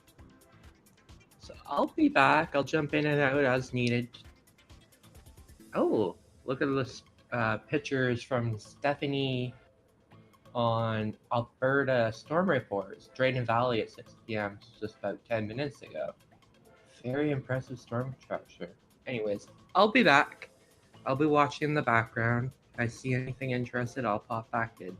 So I'll be back. I'll jump in and out as needed. Oh, look at this pictures from Stephanie on Alberta storm reports. Drayton Valley at 6 p.m. just about 10 minutes ago. Very impressive storm structure. Anyways, I'll be back. I'll be watching in the background. If I see anything interested, I'll pop back in.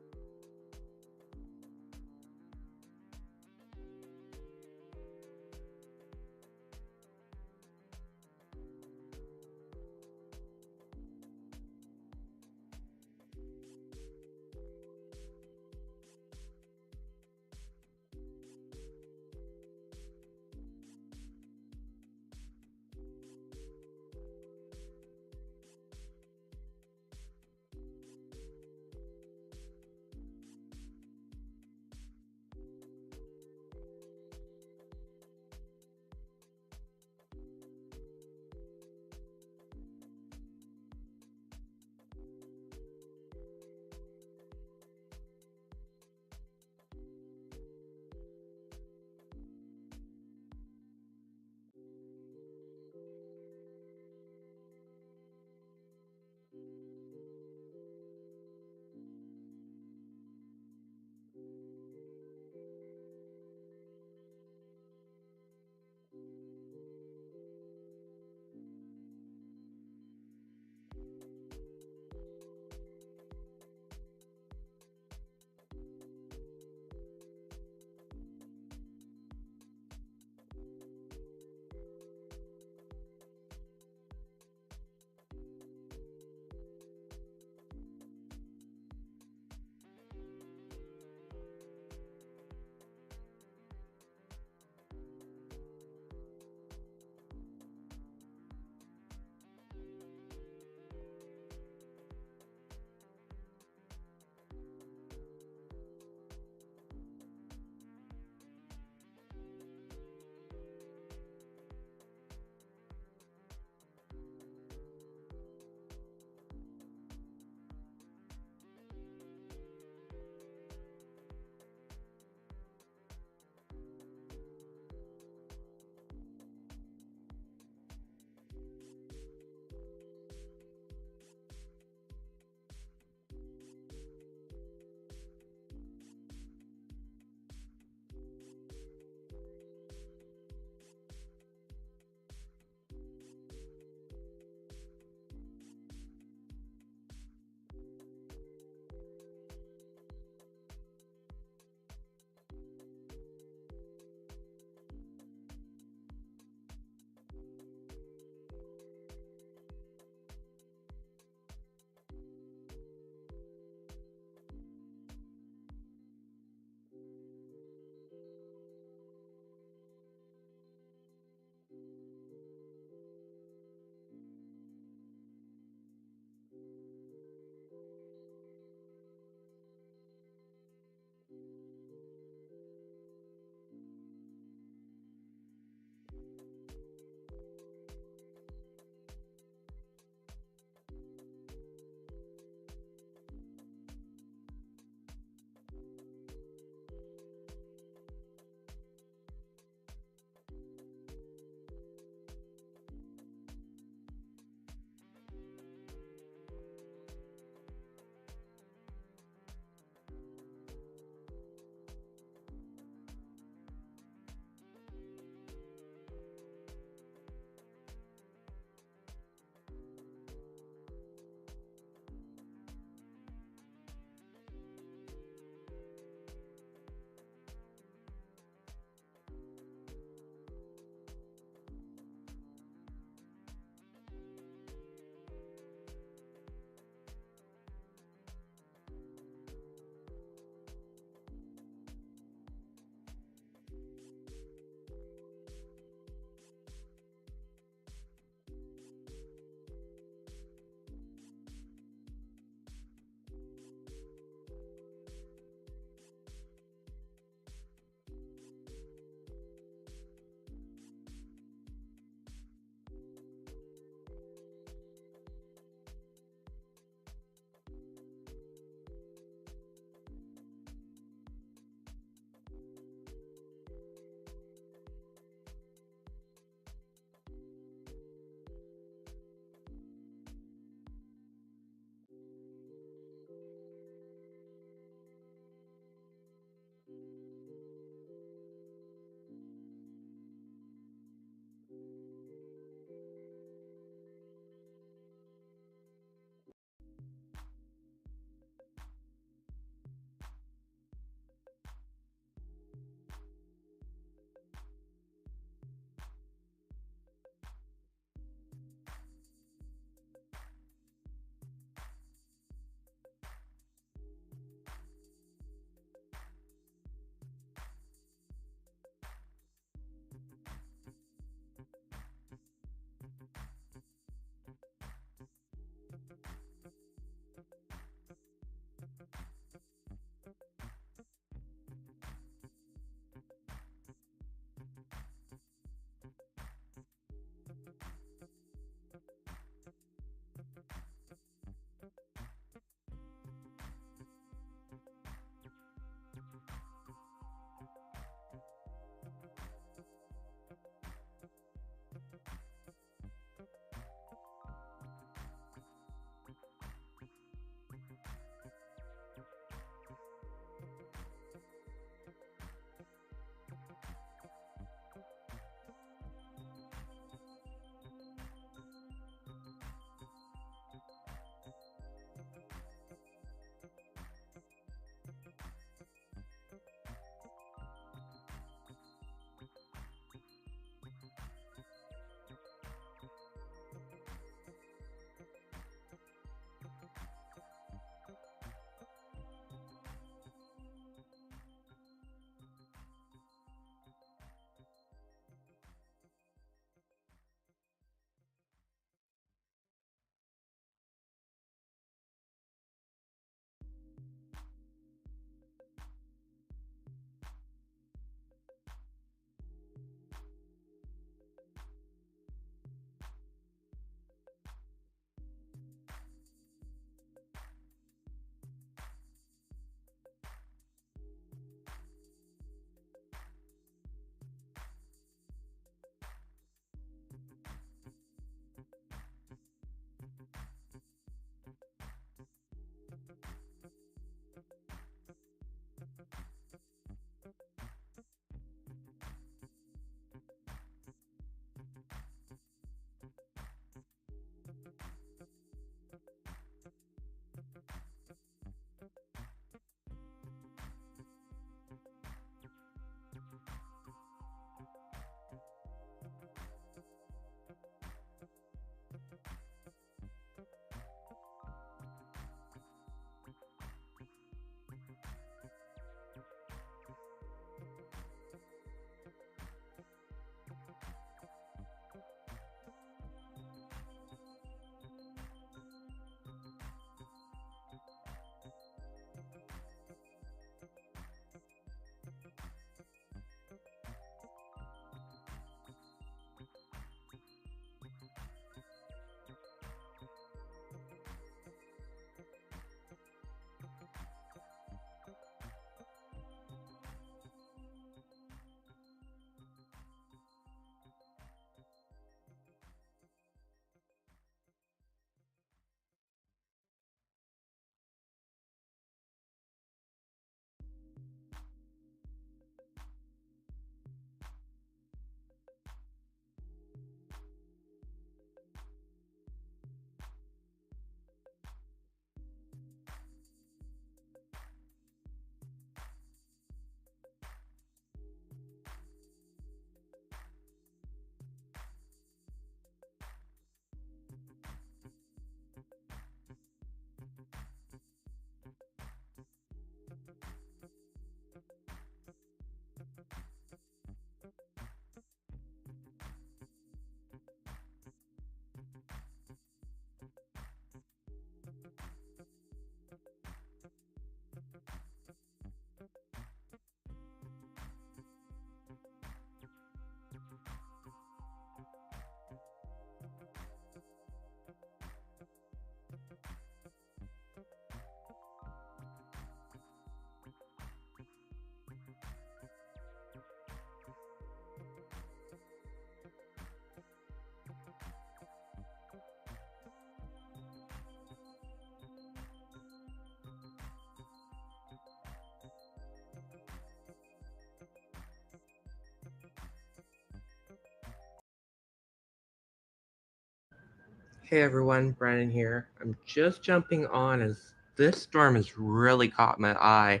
Hey everyone, Brandon here. I'm just jumping on as this storm has really caught my eye.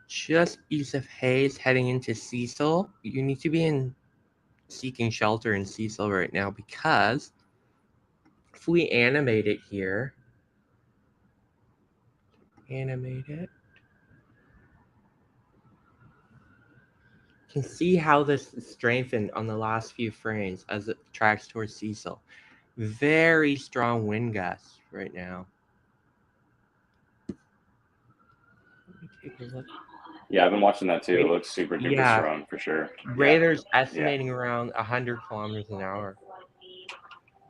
Just east of Hayes, heading into Cecil. You need to be seeking shelter in Cecil right now because if we animate it here, you can see how this strengthened on the last few frames as it tracks towards Cecil. Very strong wind gusts right now. Let me take a look. Yeah, I've been watching that too. It looks super duper strong for sure. Radar's estimating around 100 kilometers an hour.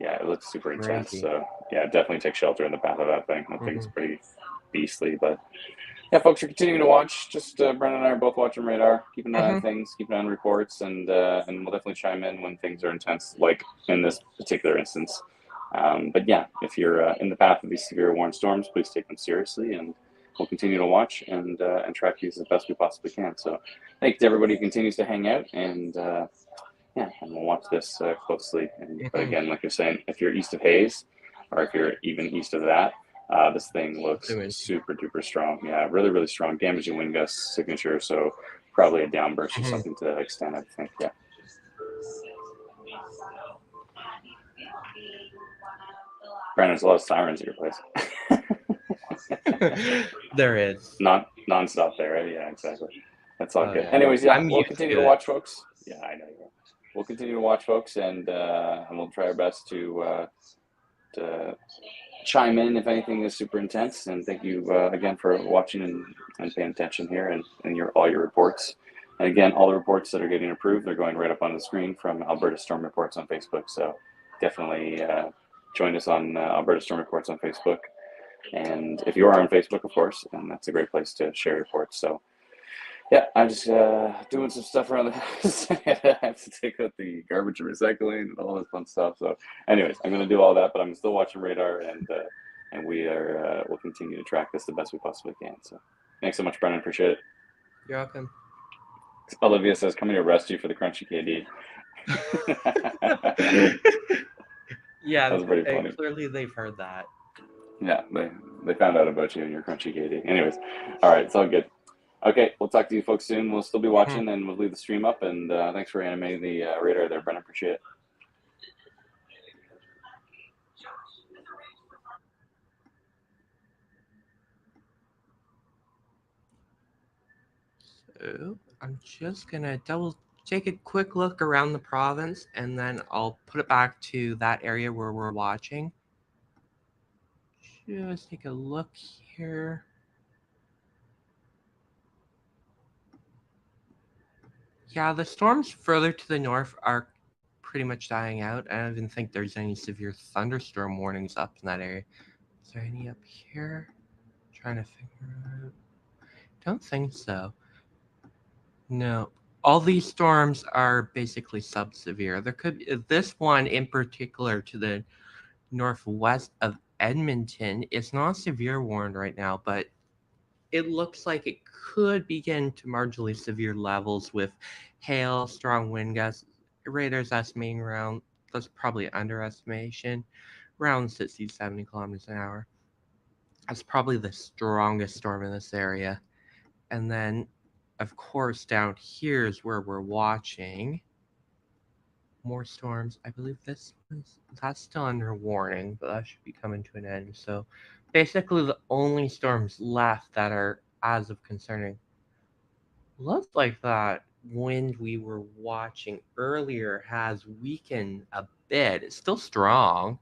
Yeah, it looks super intense. So yeah, definitely take shelter in the path of that thing. I think it's pretty beastly. But yeah, folks are continuing to watch. Just Brendan and I are both watching radar, keeping an eye on things, keeping an eye on reports, and we'll definitely chime in when things are intense, like in this particular instance. But yeah, if you're in the path of these severe warned storms, please take them seriously, and we'll continue to watch and track these as best we possibly can. So thanks to everybody who continues to hang out, and yeah, and we'll watch this closely. And but again, like you're saying, if you're east of Hayes, or if you're even east of that, this thing looks super duper strong. Yeah, really, really strong. Damaging wind gust signature, so probably a downburst or something to that extent, I think. Yeah. Brandon, there's a lot of sirens at your place. There is. Non-stop there, right? Yeah, exactly. That's all good. Anyways, yeah, we'll continue to watch, folks. Yeah, I know you will. We'll continue to watch, folks, and we'll try our best to chime in if anything is super intense. And thank you again for watching and paying attention here and all your reports. And again, all the reports that are getting approved, they're going right up on the screen from Alberta Storm Reports on Facebook. So definitely join us on Alberta Storm Reports on Facebook. And if you are on Facebook, of course, then that's a great place to share reports. So yeah, I'm just doing some stuff around the house. I have to take out the garbage and recycling and all this fun stuff. So, anyways, I'm going to do all that, but I'm still watching radar, and we'll continue to track this the best we possibly can. So, thanks so much, Brennan. Appreciate it. You're welcome. Olivia says, "Coming to arrest you for the crunchy KD." Yeah, that was pretty funny. Clearly, they've heard that. Yeah, they found out about you and your crunchy KD. Anyways, all right, it's all good. Okay, we'll talk to you folks soon. We'll still be watching, and we'll leave the stream up. And thanks for animating the radar there, Brennan. Appreciate it. So I'm just gonna take a quick look around the province, and then I'll put it back to that area where we're watching. Just take a look here. Yeah, the storms further to the north are pretty much dying out. I don't even think there's any severe thunderstorm warnings up in that area. Is there any up here? Trying to figure out. Don't think so. No. All these storms are basically sub-severe. There could be this one in particular to the northwest of Edmonton. It's not severe warned right now, but it looks like it could begin to marginally severe levels with hail, strong wind gusts. Radar's estimating around, that's probably underestimation, around 60, 70 kilometers an hour. That's probably the strongest storm in this area. And then, of course, down here is where we're watching more storms. I believe that's still under warning, but that should be coming to an end. So basically the only storms left that are as of concerning. Looks like that wind we were watching earlier has weakened a bit. It's still strong,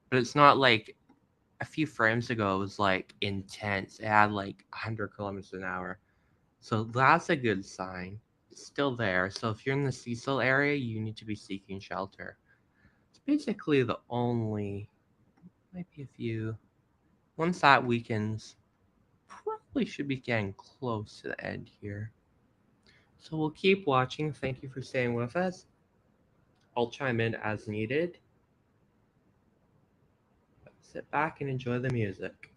but it's not like a few frames ago it was like intense. It had like 100 kilometers an hour. So that's a good sign. It's still there. So if you're in the Cecil area, you need to be seeking shelter. It's basically the only, might be a few. Once that weakens, probably should be getting close to the end here. So we'll keep watching. Thank you for staying with us. I'll chime in as needed. Sit back and enjoy the music.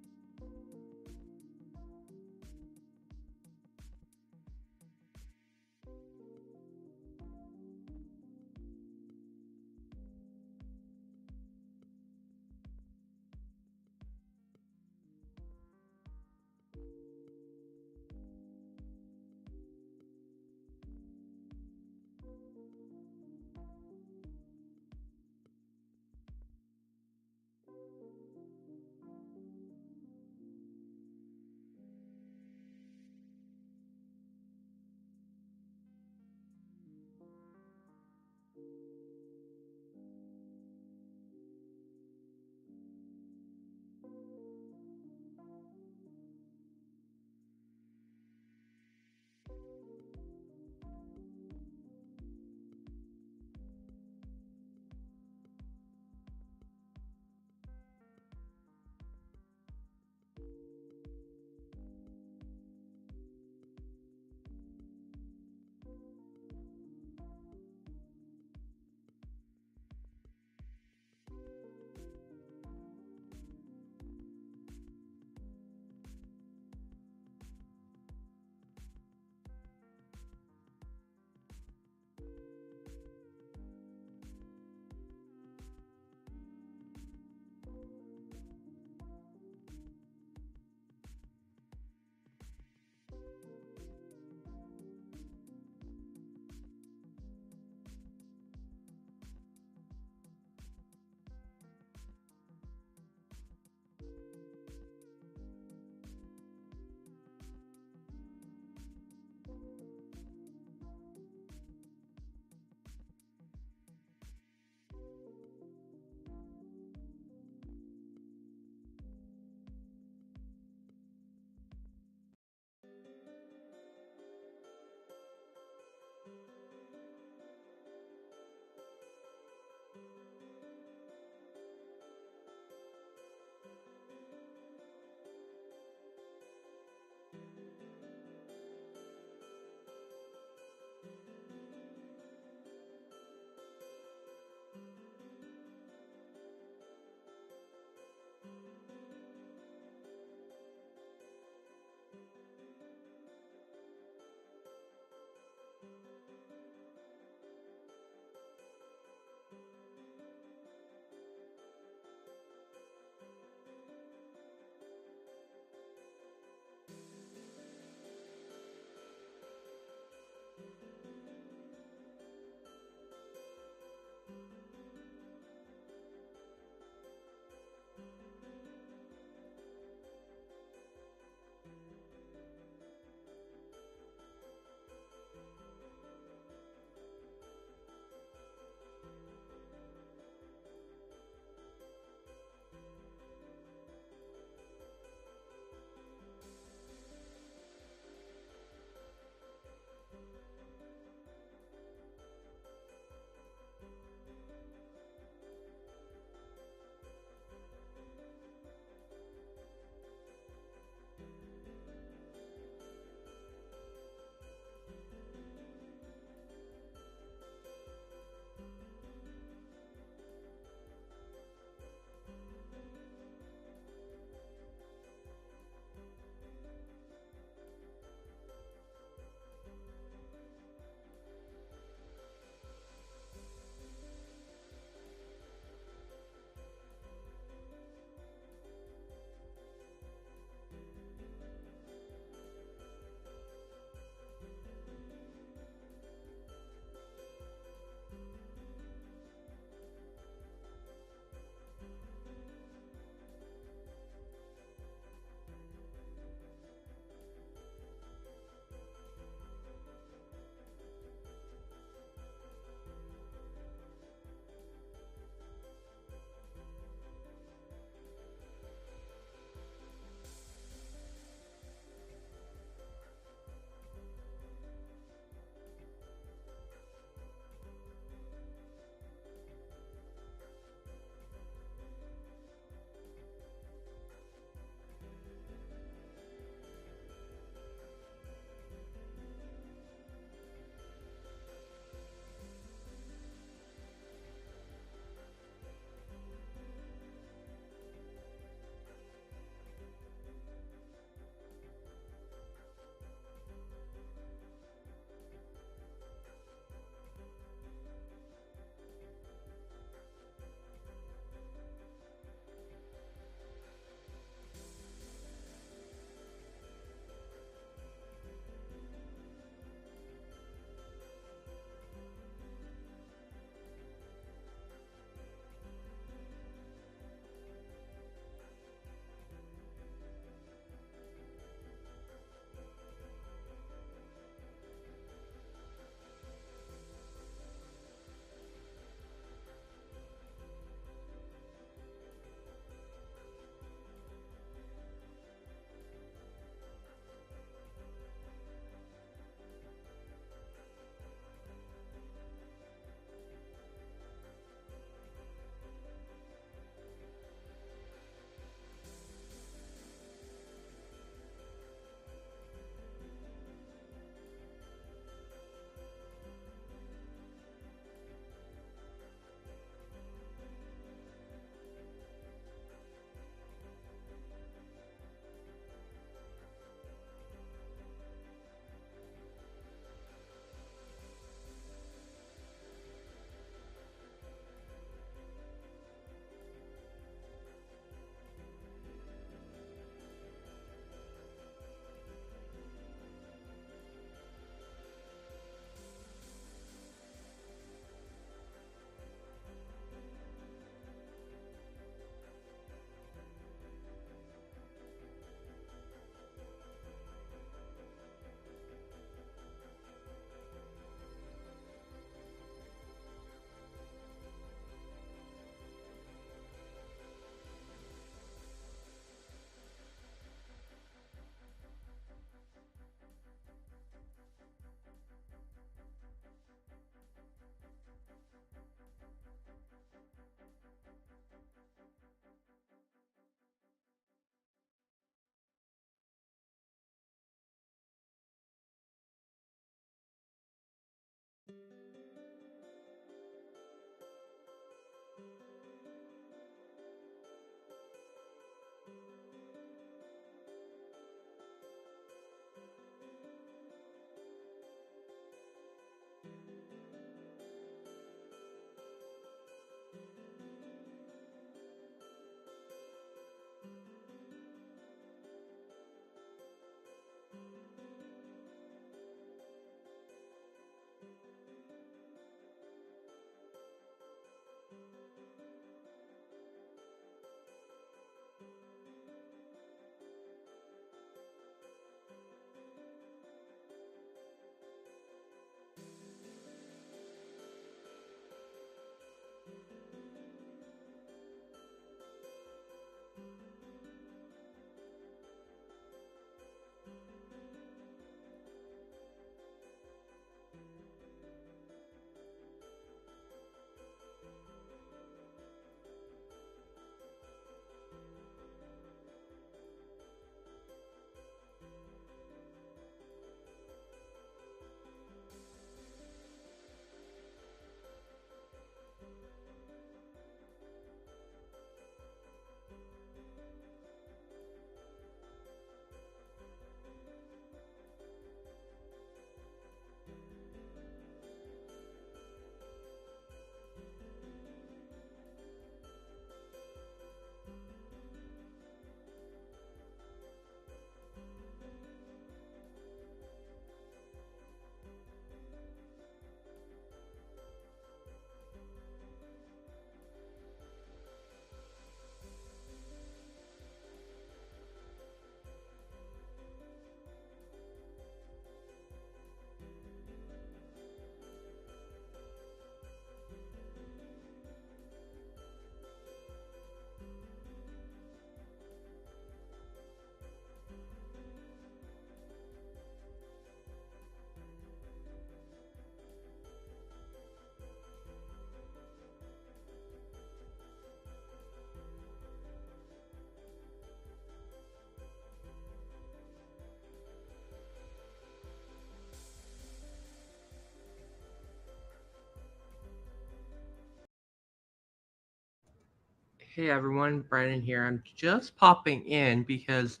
Hey everyone, Brandon here. I'm just popping in because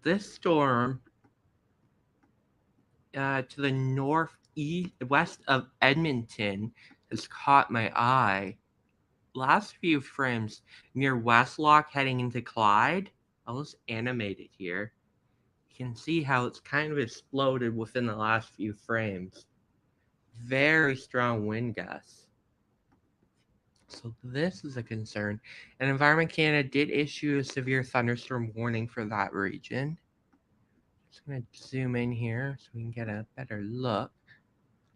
this storm to the west of Edmonton has caught my eye. Last few frames near Westlock heading into Clyde, I'll just animate it here. You can see how it's kind of exploded within the last few frames. Very strong wind gusts. So this is a concern. And Environment Canada did issue a severe thunderstorm warning for that region. Just going to zoom in here so we can get a better look.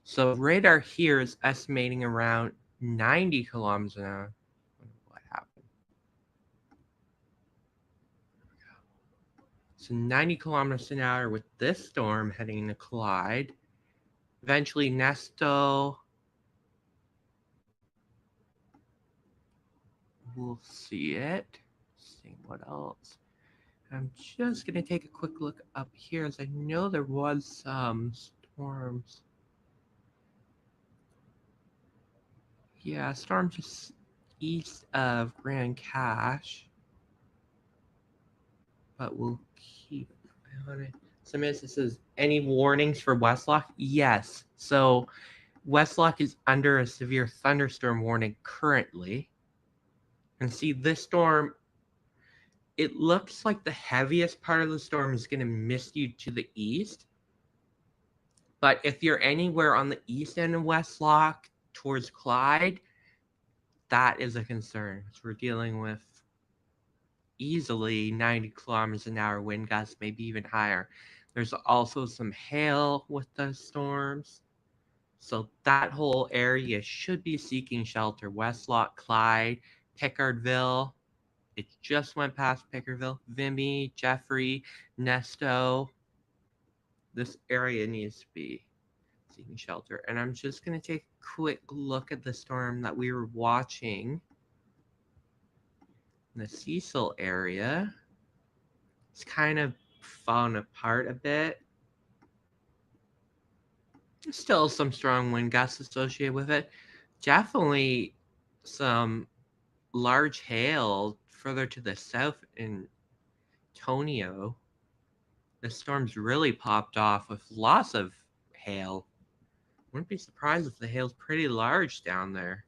So radar here is estimating around 90 kilometers an hour. What happened? So 90 kilometers an hour with this storm heading to Clyde. Eventually Nesto. We'll see it. See what else. I'm just going to take a quick look up here as I know there was some storms. Yeah, storm just east of Grand Cache. But we'll keep on it. Some instances, any warnings for Westlock? Yes. So Westlock is under a severe thunderstorm warning currently. And see, this storm, it looks like the heaviest part of the storm is going to miss you to the east. But if you're anywhere on the east end of Westlock towards Clyde, that is a concern. We're dealing with easily 90 kilometers an hour wind gusts, maybe even higher. There's also some hail with the storms. So that whole area should be seeking shelter. Westlock, Clyde, Pickardville. It just went past Pickardville. Vimy, Jeffrey, Nesto. This area needs to be seeking shelter. And I'm just going to take a quick look at the storm that we were watching in the Cecil area. It's kind of fallen apart a bit. There's still some strong wind gusts associated with it. Definitely some large hail further to the south in Tonio. The storm's really popped off with lots of hail. Wouldn't be surprised if the hail's pretty large down there.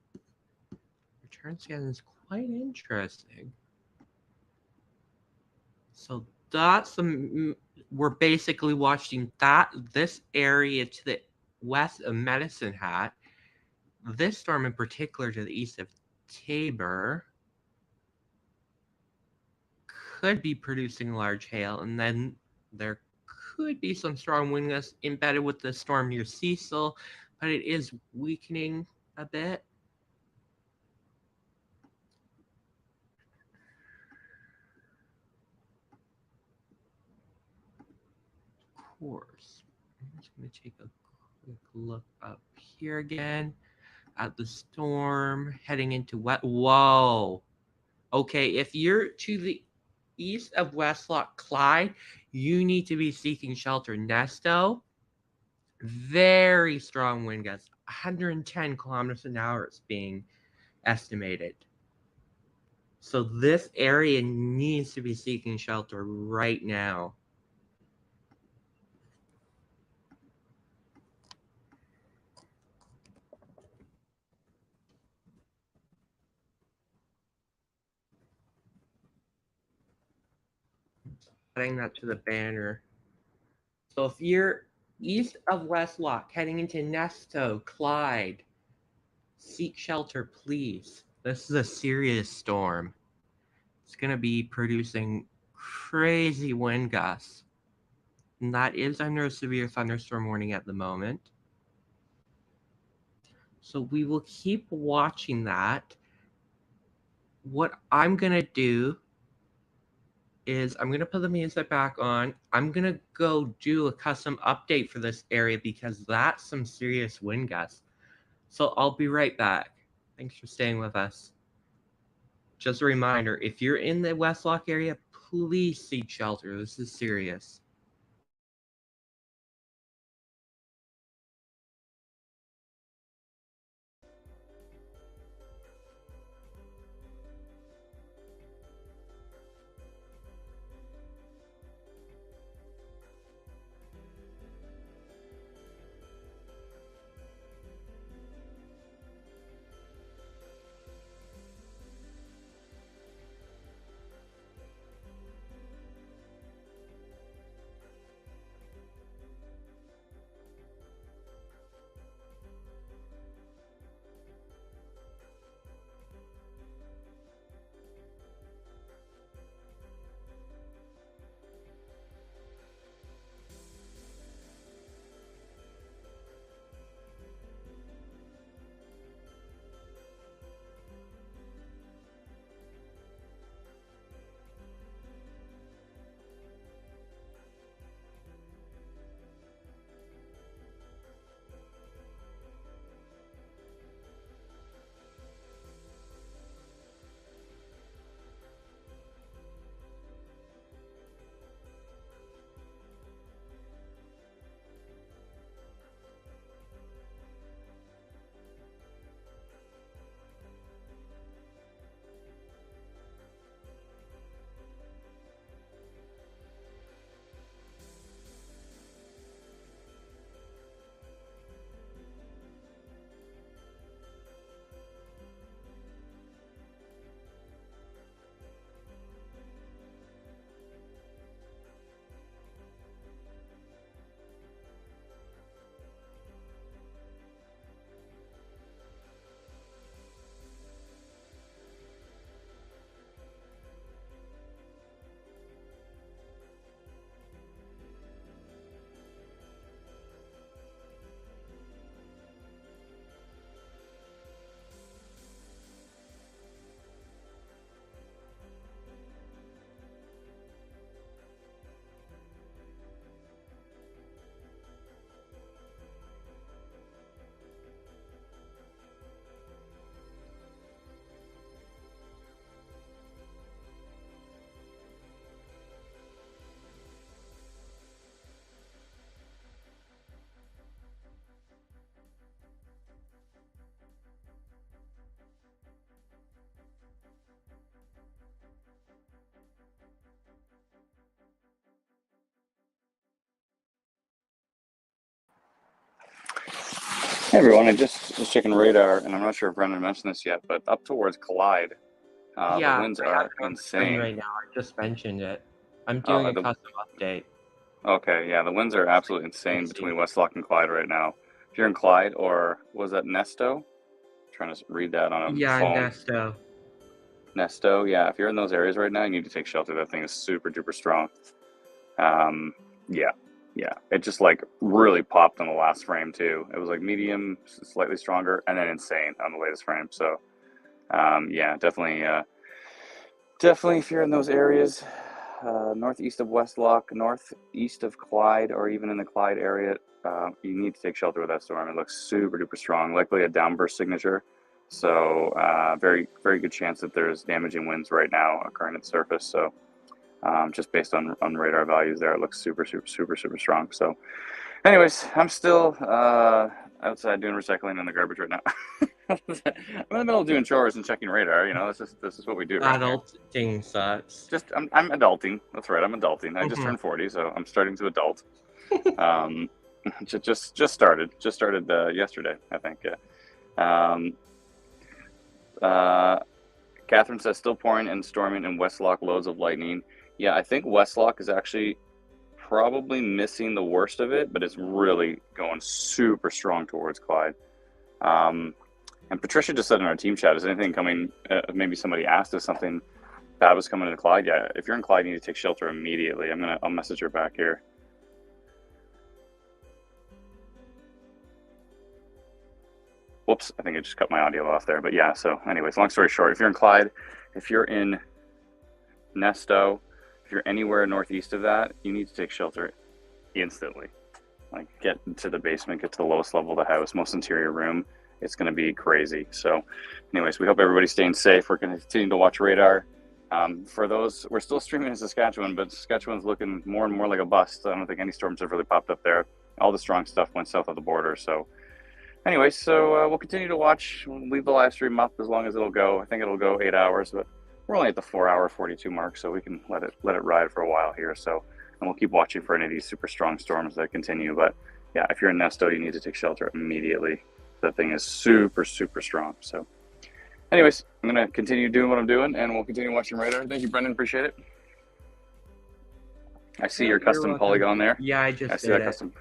Return scan is quite interesting. So that's we're basically watching this area to the west of Medicine Hat. This storm in particular to the east of Tabor could be producing large hail, and then there could be some strong wind gusts embedded with the storm near Cecil, but it is weakening a bit. Of course. I'm just going to take a quick look up here again at the storm heading into Whoa. Okay, if you're to the east of Westlock, Clyde, you need to be seeking shelter. Nesto, very strong wind gusts, 110 kilometers an hour is being estimated. So this area needs to be seeking shelter right now. Adding that to the banner. So if you're east of Westlock, heading into Nesto, Clyde, seek shelter, please. This is a serious storm. It's going to be producing crazy wind gusts. And that is under a severe thunderstorm warning at the moment. So we will keep watching that. What I'm going to do is I'm going to put the music back on. I'm going to go do a custom update for this area because that's some serious wind gusts. So I'll be right back. Thanks for staying with us. Just a reminder, if you're in the Westlock area, please seek shelter. This is serious. Hey everyone, I just was checking radar, and I'm not sure if Brendan mentioned this yet, but up towards Clyde, the winds are insane right now. I just mentioned it. I'm doing a custom update. Okay, yeah, the winds are absolutely insane between Westlock and Clyde right now. If you're in Clyde, or was that Nesto? I'm trying to read that on a phone. Yeah, Nesto, yeah. If you're in those areas right now, you need to take shelter. That thing is super duper strong. Yeah. It just like really popped on the last frame too. It was like medium, slightly stronger, and then insane on the latest frame. So, yeah, definitely if you're in those areas, northeast of Westlock, northeast of Clyde, or even in the Clyde area, you need to take shelter with that storm. It looks super duper strong, likely a downburst signature. So very, very good chance that there's damaging winds right now occurring at the surface. So just based on radar values there, it looks super, super, super, super strong. So anyways, I'm still outside doing recycling in the garbage right now. I'm in the middle of doing chores and checking radar. You know, this is what we do. Adulting sucks. I'm adulting. That's right. I'm adulting. I just turned 40, so I'm starting to adult. Just started yesterday, I think. Catherine says still pouring and storming in Westlock, loads of lightning. Yeah, I think Westlock is actually probably missing the worst of it, but it's really going super strong towards Clyde. And Patricia just said in our team chat, is anything coming? Maybe somebody asked if something bad was coming to Clyde. Yeah, if you're in Clyde, you need to take shelter immediately. I'll message her back here. Whoops, I think I just cut my audio off there. But yeah, so anyways, long story short, if you're in Clyde, if you're in Nesto, if you're anywhere northeast of that, you need to take shelter instantly. Like get to the basement, get to the lowest level of the house, most interior room. It's going to be crazy. So anyways, we hope everybody's staying safe. We're going to continue to watch radar. For those, we're still streaming in Saskatchewan, but Saskatchewan's looking more and more like a bust. I don't think any storms have really popped up there. All the strong stuff went south of the border. So anyways, so we'll continue to watch. We'll leave the live stream up as long as it'll go. I think it'll go 8 hours, but we're only at the 4-hour 42 mark, so we can let it ride for a while here. So, and we'll keep watching for any of these super strong storms that continue. But yeah, if you're in Nesto, you need to take shelter immediately. That thing is super, super strong. So anyways, I'm going to continue doing what I'm doing, and we'll continue watching radar. Thank you, Brendan. Appreciate it. I see your custom polygon there. Yeah, I see that custom.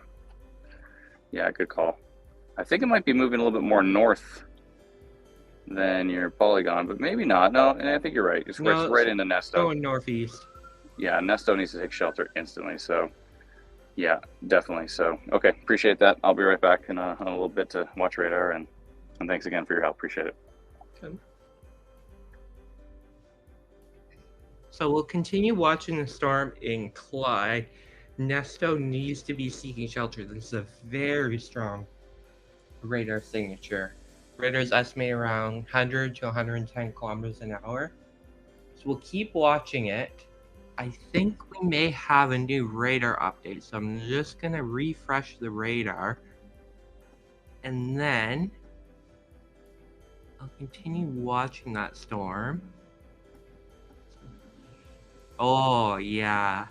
Yeah, good call. I think it might be moving a little bit more north than your polygon, but maybe not. No, I think you're right. It's right into Nesto. Going northeast. Yeah, Nesto needs to take shelter instantly. So yeah, definitely. So, okay, appreciate that. I'll be right back in a little bit to watch radar, and thanks again for your help. Appreciate it. Okay. So we'll continue watching the storm in Clyde. Nesto needs to be seeking shelter. This is a very strong radar signature. Radar's estimate around 100 to 110 kilometers an hour. So we'll keep watching it. I think we may have a new radar update, so I'm just going to refresh the radar. And then I'll continue watching that storm. Oh, yeah.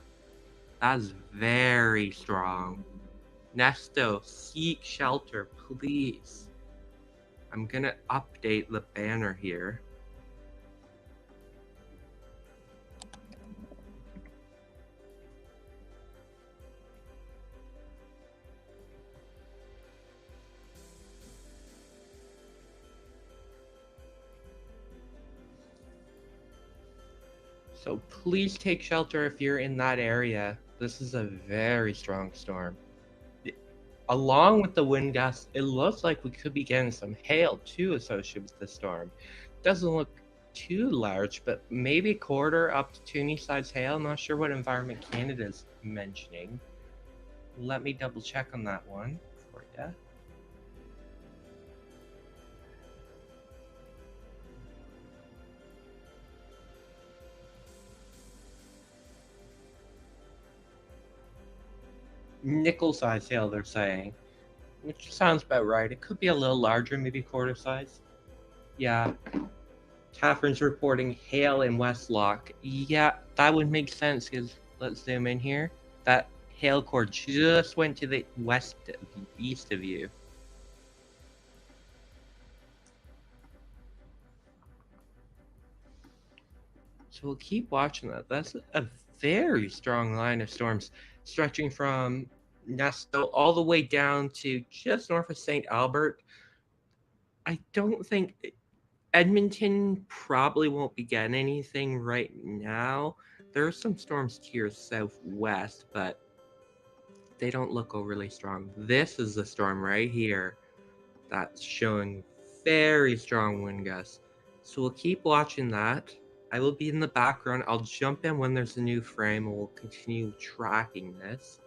That's very strong. Nesto, seek shelter, please. I'm going to update the banner here. So please take shelter if you're in that area. This is a very strong storm. Along with the wind gusts, it looks like we could be getting some hail too associated with the storm. Doesn't look too large, but maybe quarter up to 2 size hail. I'm not sure what Environment Canada's mentioning. Let me double check on that one for you. Nickel size hail, they're saying, which sounds about right. It could be a little larger, maybe quarter size. Yeah. Catherine's reporting hail in Westlock. Yeah, that would make sense because let's zoom in here. That hail core just went to the east of you. So we'll keep watching that. That's a very strong line of storms stretching from Nesto all the way down to just north of St. Albert. I don't think Edmonton probably won't be getting anything right now. There are some storms to your southwest, but they don't look overly strong. This is the storm right here that's showing very strong wind gusts. So we'll keep watching that. I will be in the background. I'll jump in when there's a new frame and we'll continue tracking this.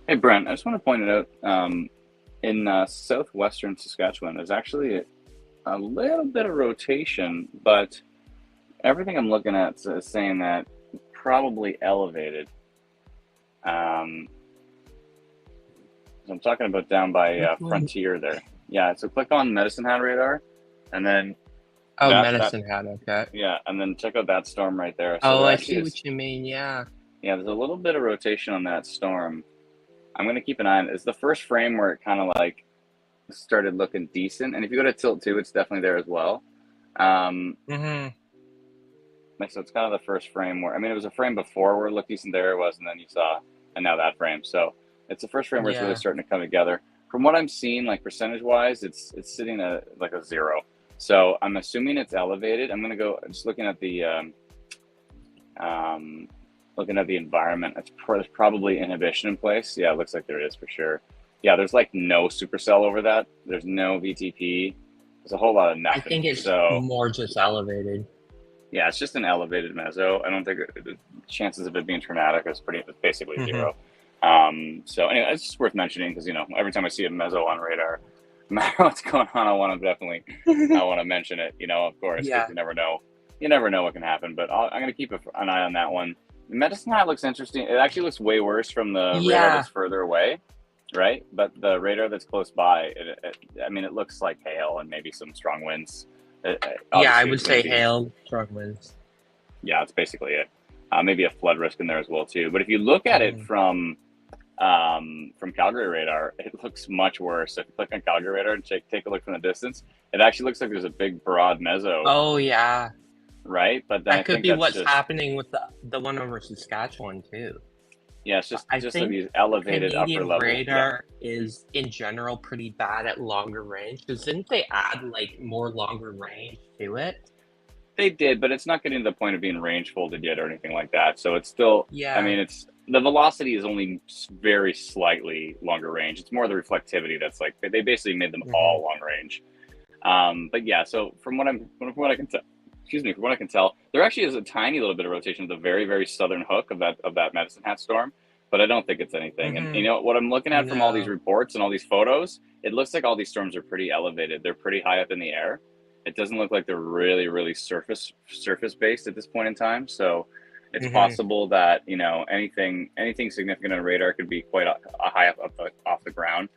Hey, Brent, I just want to point it out. In southwestern Saskatchewan, there's actually a little bit of rotation, but everything I'm looking at is saying that it's probably elevated. So I'm talking about down by Frontier there. Yeah, so click on Medicine Hat radar, and then Medicine Hat, okay. Yeah, and then check out that storm right there. So I see what you mean. Yeah. Yeah, there's a little bit of rotation on that storm. I'm going to keep an eye on it. It's the first frame where it kind of like started looking decent. And if you go to tilt 2, it's definitely there as well. So it's kind of the first frame where, I mean, it was a frame before where it looked decent, there it was, and then you saw, and now that frame. So it's the first frame where it's really starting to come together. From what I'm seeing, like percentage-wise, it's sitting at like a 0. So I'm assuming it's elevated. I'm going to go, just looking at the environment, there's probably inhibition in place. Yeah, it looks like there is for sure. Yeah, there's like no supercell over that. There's no VTP. There's a whole lot of nothing. I think it's more just elevated. Yeah, it's just an elevated meso. I don't think the chances of it being traumatic is basically 0. So anyway, it's just worth mentioning because, you know, every time I see a meso on radar, no matter what's going on, I want to mention it, you know, of course, because you never know what can happen. But I'm going to keep an eye on that one. The Medicine Hat looks interesting. It actually looks way worse from the radar that's further away, right? But the radar that's close by, I mean, it looks like hail and maybe some strong winds. I would say hail, strong winds. Yeah, that's basically it. Maybe a flood risk in there as well too. But if you look at it from Calgary radar, it looks much worse. So if you click on Calgary radar and take a look from the distance, it actually looks like there's a big broad meso. Oh yeah. Right, but then that could be what's happening with the one over Saskatchewan too. Yeah, it's just these elevated Canadian upper level radar is in general pretty bad at longer range. Because didn't they add like more longer range to it? They did, but it's not getting to the point of being range folded yet or anything like that. So it's still, I mean, the velocity is only very slightly longer range. It's more the reflectivity that's like they basically made them all long range. But yeah, so from what I can tell. From what I can tell, there actually is a tiny little bit of rotation at the very, very southern hook of that Medicine Hat storm, but I don't think it's anything. And you know what I'm looking at from all these reports and all these photos, it looks like all these storms are pretty elevated. They're pretty high up in the air. It doesn't look like they're really, really surface based at this point in time. So it's possible that, you know, anything significant on radar could be quite high up off the ground.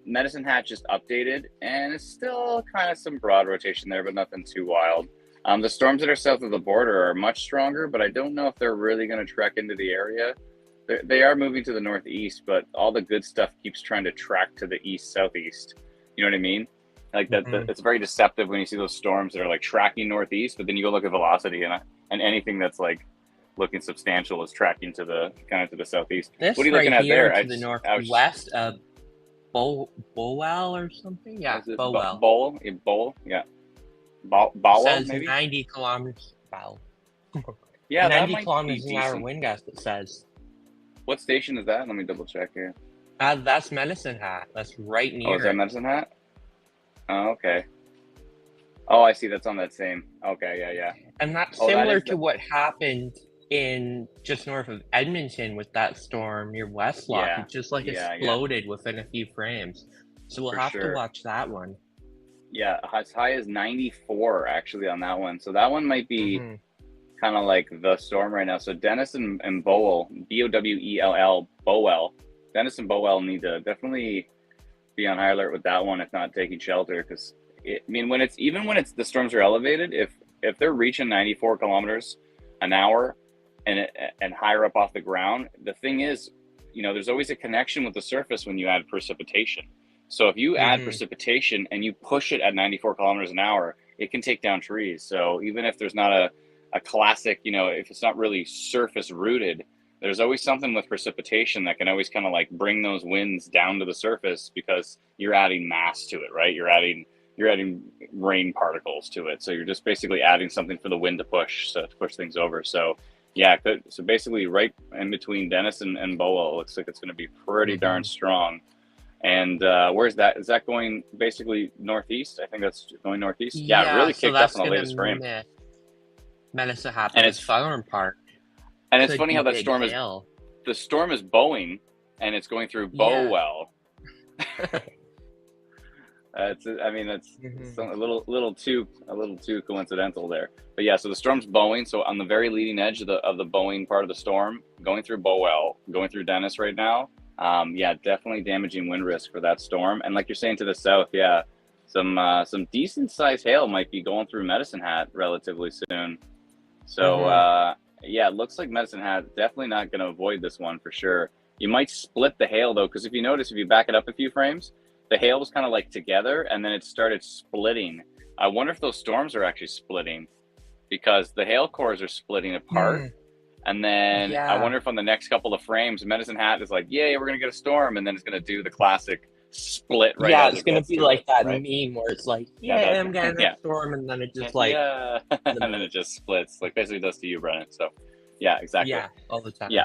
Medicine Hat just updated, and it's still kind of some broad rotation there, but nothing too wild. The storms that are south of the border are much stronger, but I don't know if they're really going to trek into the area. They are moving to the northeast, but all the good stuff keeps trying to track to the east-southeast. You know what I mean? Like that, it's very deceptive when you see those storms that are like tracking northeast, but then you go look at velocity and anything that's like looking substantial is tracking to the southeast. This what are you looking at there? To the northwest, Bowell or something? Yeah, Bowell. Bowell, yeah. Bowell, says maybe? 90 kilometers. Wow. Yeah, 90 kilometers an hour wind gust, it says. What station is that? Let me double check here. That's Medicine Hat. That's right near. Oh, is that Medicine Hat? Oh, okay. Oh, I see. That's on that same. Okay, yeah. And that's similar to what happened in just north of Edmonton with that storm near Westlock. Yeah. It just like exploded within a few frames. So we'll have to watch that one. Yeah, as high as 94 actually on that one. So that one might be kind of like the storm right now. So Dennis and Bowell, Bowell, Bowell. Dennis and Bowell need to definitely be on high alert with that one, if not taking shelter, because when the storms are elevated, if they're reaching 94 kilometers an hour and higher up off the ground, the thing is, you know, there's always a connection with the surface when you add precipitation. So if you add precipitation and you push it at 94 kilometers an hour, it can take down trees. So even if there's not a classic, you know, if it's not really surface rooted, there's always something with precipitation that can always kind of like bring those winds down to the surface because you're adding mass to it, right? You're adding rain particles to it. So you're just basically adding something for the wind to push things over. So yeah, so basically right in between Dennis and Bowell, it looks like it's going to be pretty darn strong. And where's that? Is that going basically northeast? I think that's going northeast. Yeah, it really kicked up in the latest frame. Medicine Hat, and it's southern part. And it's funny how that storm is. the storm is bowing, and it's going through Bowell. It's a little too coincidental there. But yeah, so the storm's bowing. So on the very leading edge of the bowing part of the storm, going through Bowell, going through Dennis right now. Definitely damaging wind risk for that storm. And like you're saying to the south, some decent sized hail might be going through Medicine Hat relatively soon. So it looks like Medicine Hat definitely not going to avoid this one for sure. You might split the hail though, because if you notice, if you back it up a few frames, the hail was kind of like together and then it started splitting. I wonder if those storms are actually splitting, because the hail cores are splitting apart. And then I wonder if on the next couple of frames, Medicine Hat is like, yay, we're going to get a storm. And then it's going to do the classic split right Yeah, it's going to be like that meme where it's like, I'm getting a storm. And then it just and then it just splits, like basically does to you, Brennan. So yeah, exactly. Yeah, all the time. Yeah.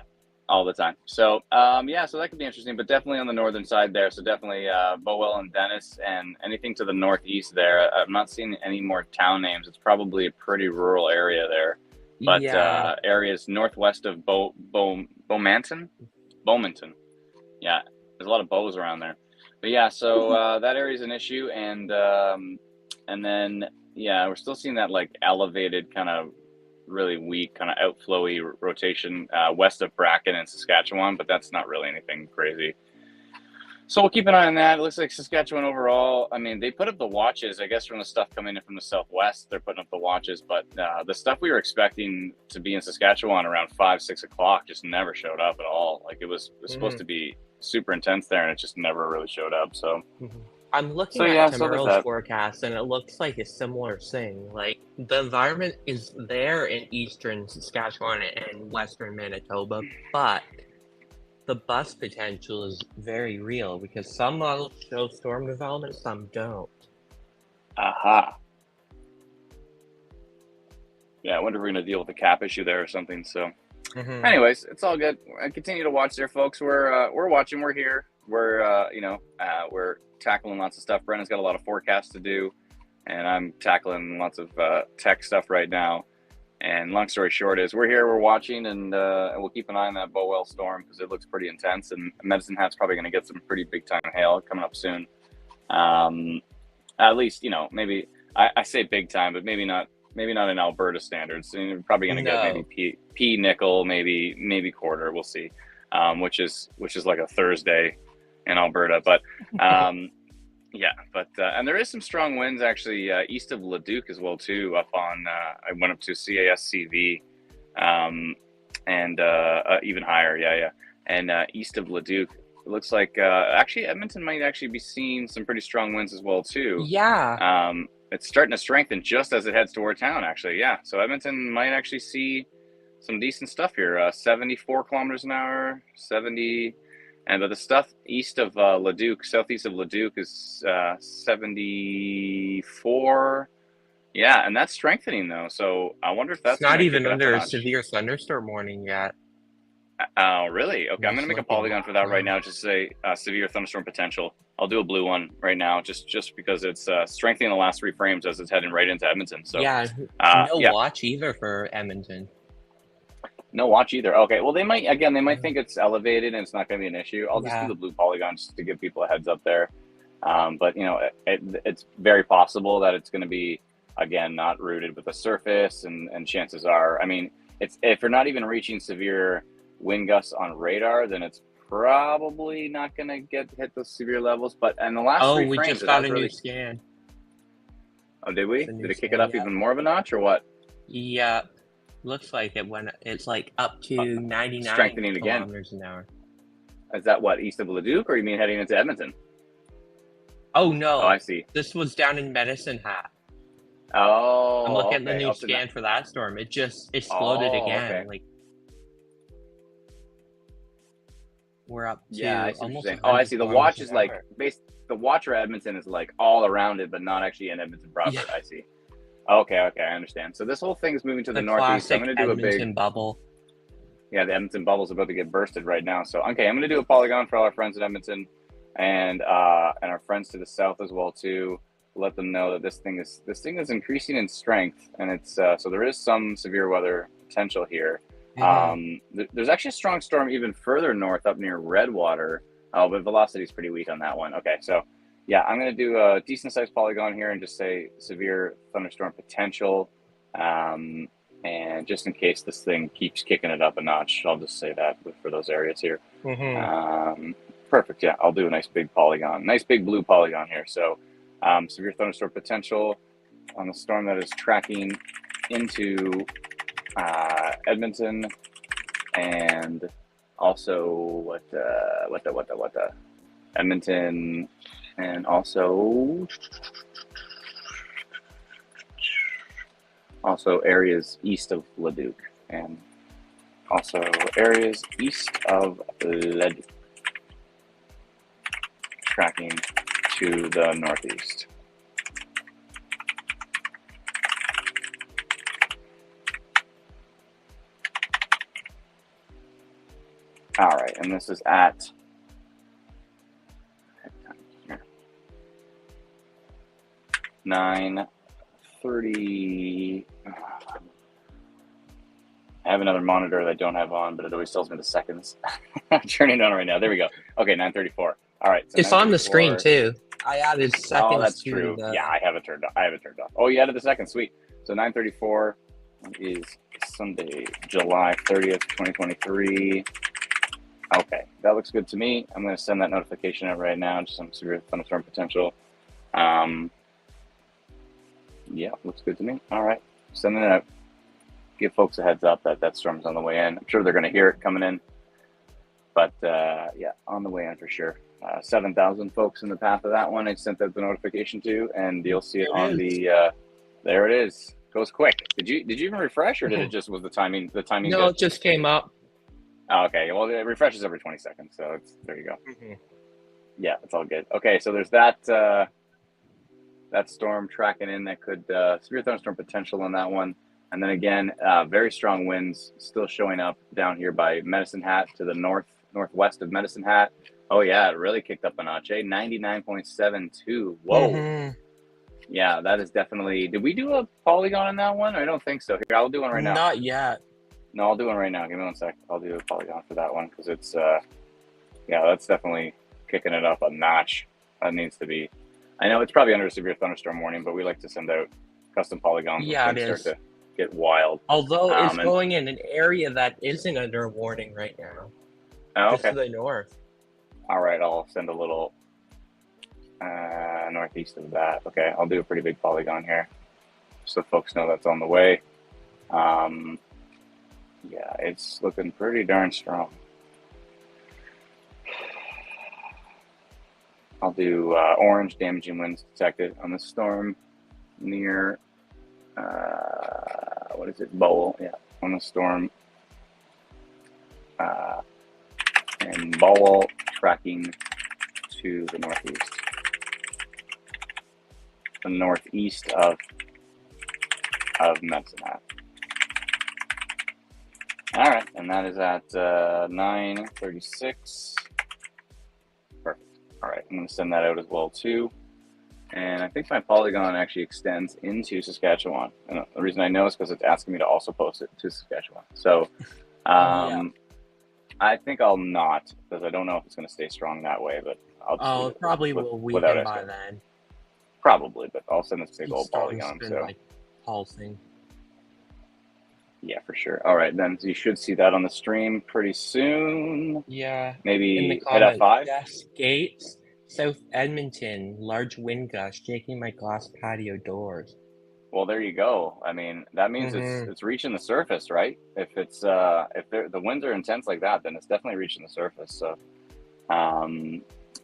All the time. So, so that could be interesting, but definitely on the northern side there. So definitely Bowell and Dennis, and anything to the northeast there. I'm not seeing any more town names. It's probably a pretty rural area there. But areas northwest of Bowmanton. Yeah, there's a lot of bows around there. But yeah, so that area is an issue. And then, we're still seeing that like elevated kind of really weak kind of outflowy rotation west of Bracken and Saskatchewan, but that's not really anything crazy. So we'll keep an eye on that. It looks like Saskatchewan overall, I mean, they put up the watches, I guess, from the stuff coming in from the southwest, they're putting up the watches, but the stuff we were expecting to be in Saskatchewan around 5-6 o'clock just never showed up at all. Like it was supposed to be super intense there, and it just never really showed up. So I'm looking at tomorrow's forecast, and it looks like a similar thing. Like, the environment is there in eastern Saskatchewan and western Manitoba, but the bust potential is very real, because some models show storm development, some don't. Aha. Yeah, I wonder if we're going to deal with the cap issue there or something. So anyways, it's all good. Continue to watch there, folks. We're watching. We're here. We're tackling lots of stuff. Brennan's got a lot of forecasts to do, and I'm tackling lots of tech stuff right now. And long story short is we're here, we're watching, and we'll keep an eye on that Bowell storm, because it looks pretty intense, and Medicine Hat's probably going to get some pretty big time hail coming up soon. At least, maybe I say big time, but maybe not in Alberta standards. So you're probably going to get maybe P nickel, maybe quarter. We'll see. Which is like a Thursday in Alberta, but and there is some strong winds actually east of Leduc as well too. Up on I went up to CASCV, and even higher, and east of Leduc, it looks like actually Edmonton might actually be seeing some pretty strong winds as well too. It's starting to strengthen just as it heads toward town actually. So Edmonton might actually see some decent stuff here. 74 kilometers an hour, 70. And the stuff east of Leduc, southeast of Leduc, is 74. Yeah, and that's strengthening though. So I wonder if that's it's not even under a severe thunderstorm warning yet. Oh, really? Okay, I'm going to make a polygon for that right now. Just say severe thunderstorm potential. I'll do a blue one right now, just because it's strengthening the last 3 frames as it's heading right into Edmonton. So watch either for Edmonton. No watch either. Okay, well they might think it's elevated and it's not going to be an issue. I'll just do the blue polygon just to give people a heads up there. But it's very possible that it's going to be again not rooted with the surface, and chances are, I mean, if you're not even reaching severe wind gusts on radar, then it's probably not going to hit those severe levels. But in the last 3 frames, we just got a new scan. Oh, did we? Did it kick it up even more of a notch or what? Yeah. Looks like it's like up to 99 strengthening kilometers an hour. Is that what, east of Leduc, or you mean heading into Edmonton? Oh, no. Oh, I see. This was down in Medicine Hat. Oh, I'm looking at the new scan for that storm. It just exploded again. Okay. Like, we're up to almost. I see. The watch is like the watch for Edmonton is like all around it, but not actually in Edmonton proper. Yeah. I see. Okay, I understand. So this whole thing is moving to the northeast. So I'm going to do Edmonton a big bubble. Yeah, the Edmonton bubble's about to get bursted right now. So I'm going to do a polygon for all our friends at Edmonton, and our friends to the south as well too. Let them know that this thing is increasing in strength, and it's so there is some severe weather potential here. There's actually a strong storm even further north up near Redwater. Oh, but velocity is pretty weak on that one. Okay, so yeah, I'm going to do a decent sized polygon here and just say severe thunderstorm potential. And just in case this thing keeps kicking it up a notch, I'll just say that for those areas here. Perfect. Yeah, I'll do a nice big polygon, nice big blue polygon here. So severe thunderstorm potential on the storm that is tracking into Edmonton, and also Edmonton, and also areas east of Leduc, and also areas east of Leduc, tracking to the northeast. All right, and this is at 9:30. I have another monitor that I don't have on, but it always tells me the seconds. I'm turning it on right now. There we go. Okay, 9:34. All right. So it's on the screen too. I added seconds. Oh, that's true. Yeah, I have it turned off. Oh, you added the seconds. Sweet. So 9:34 is Sunday, July 30th, 2023. Okay, that looks good to me. I'm going to send that notification out right now. Just some severe thunderstorm potential. Yeah, looks good to me. All right, sending it out. Give folks a heads up that that storm's on the way in. I'm sure they're going to hear it coming in. But yeah, on the way in for sure. 7,000 folks in the path of that one. I sent out the notification to, and you'll see it on the. There it is. Goes quick. Did you even refresh, or did it just was the timing? The timing. No, it just came up. Oh, okay. Well, it refreshes every 20 seconds, so it's there. You go. Yeah, it's all good. Okay, so there's that that storm tracking in that could severe thunderstorm potential on that one, and then again, very strong winds still showing up down here by Medicine Hat to the northwest of Medicine Hat. Oh yeah, it really kicked up a notch. 99.72. Whoa. Yeah, that is definitely. Did we do a polygon on that one? I don't think so. Here, I'll do one right now. Not yet. No, I'll do one right now. Give me 1 sec. I'll do a polygon for that one because it's, yeah, that's definitely kicking it up a notch. That needs to be. I know it's probably under a severe thunderstorm warning, but we like to send out custom polygons when things start to get wild. Although it's going in an area that isn't under a warning right now. Oh, okay. Just to the north. All right, I'll send a little northeast of that. Okay, I'll do a pretty big polygon here so folks know that's on the way. Yeah, it's looking pretty darn strong. I'll do orange damaging winds detected on the storm near, what is it, Bowell? Yeah, on the storm. And Bowell tracking to the northeast. The northeast of Medicine Hat. All right, and that is at 9:36. Perfect. All right, I'm going to send that out as well too. And I think my polygon actually extends into Saskatchewan. And the reason I know is because it's asking me to also post it to Saskatchewan. So I think I'll not, because I don't know if it's going to stay strong that way. But I'll just it probably will weaken by then. Probably, but I'll send this big old polygon. So like pulsing. Yeah, for sure. All right, then you should see that on the stream pretty soon. Yeah. Maybe hit at 5. Yes, Gates, South Edmonton, large wind gust shaking my glass patio doors. Well, there you go. I mean, that means it's reaching the surface, right? If it's if the winds are intense like that, then it's definitely reaching the surface. So,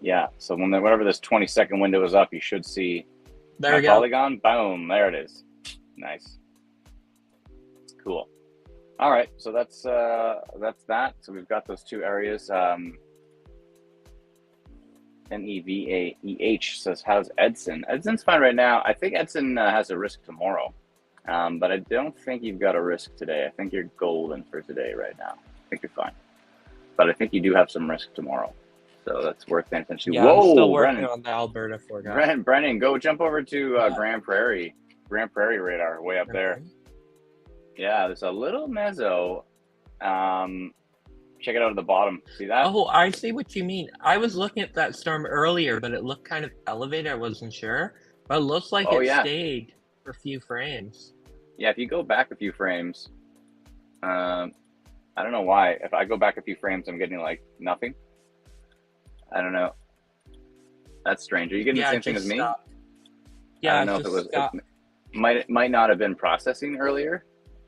yeah. So whenever this 20-second window is up, you should see my polygon. Boom! There it is. Nice. Cool. All right, so that's that. So we've got those two areas. NEVAEH says, "How's Edson?" Edson's fine right now. I think Edson has a risk tomorrow, but I don't think you've got a risk today. I think you're golden for today right now. I think you're fine, but I think you do have some risk tomorrow. So that's worth paying attention to. Yeah, whoa, I'm still working Brennan. on the Alberta forecast. Brennan, go jump over to Grand Prairie radar way up there. Yeah, there's a little mezzo Check it out at the bottom. See that? Oh, I see what you mean. I was looking at that storm earlier, but it looked kind of elevated. I wasn't sure. But it looks like it stayed for a few frames. Yeah, if you go back a few frames, I don't know why. If I go back a few frames, I'm getting like nothing. I don't know. That's strange. Are you getting the same thing as me? Yeah, I don't know if it was. It might not have been processing earlier,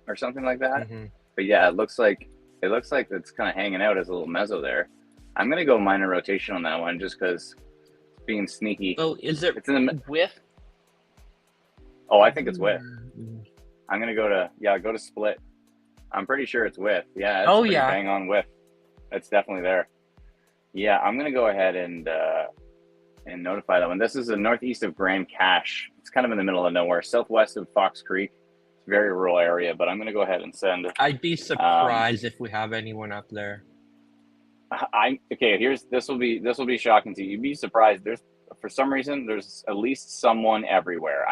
or something like that. But yeah, it looks like it's kind of hanging out as a little mezzo there. I'm gonna go minor rotation on that one just because it's being sneaky. Oh, is it? It's in the width. Oh, I think it's width. I'm gonna go to split. I'm pretty sure it's width. Yeah. It's bang on width. It's definitely there. Yeah, I'm gonna go ahead and notify that one. This is the northeast of Grand Cache. It's kind of in the middle of nowhere, southwest of Fox Creek. It's a very rural area, but I'm gonna go ahead and send. I'd be surprised if we have anyone up there. This will be shocking to you. You'd be surprised. For some reason there's at least someone everywhere.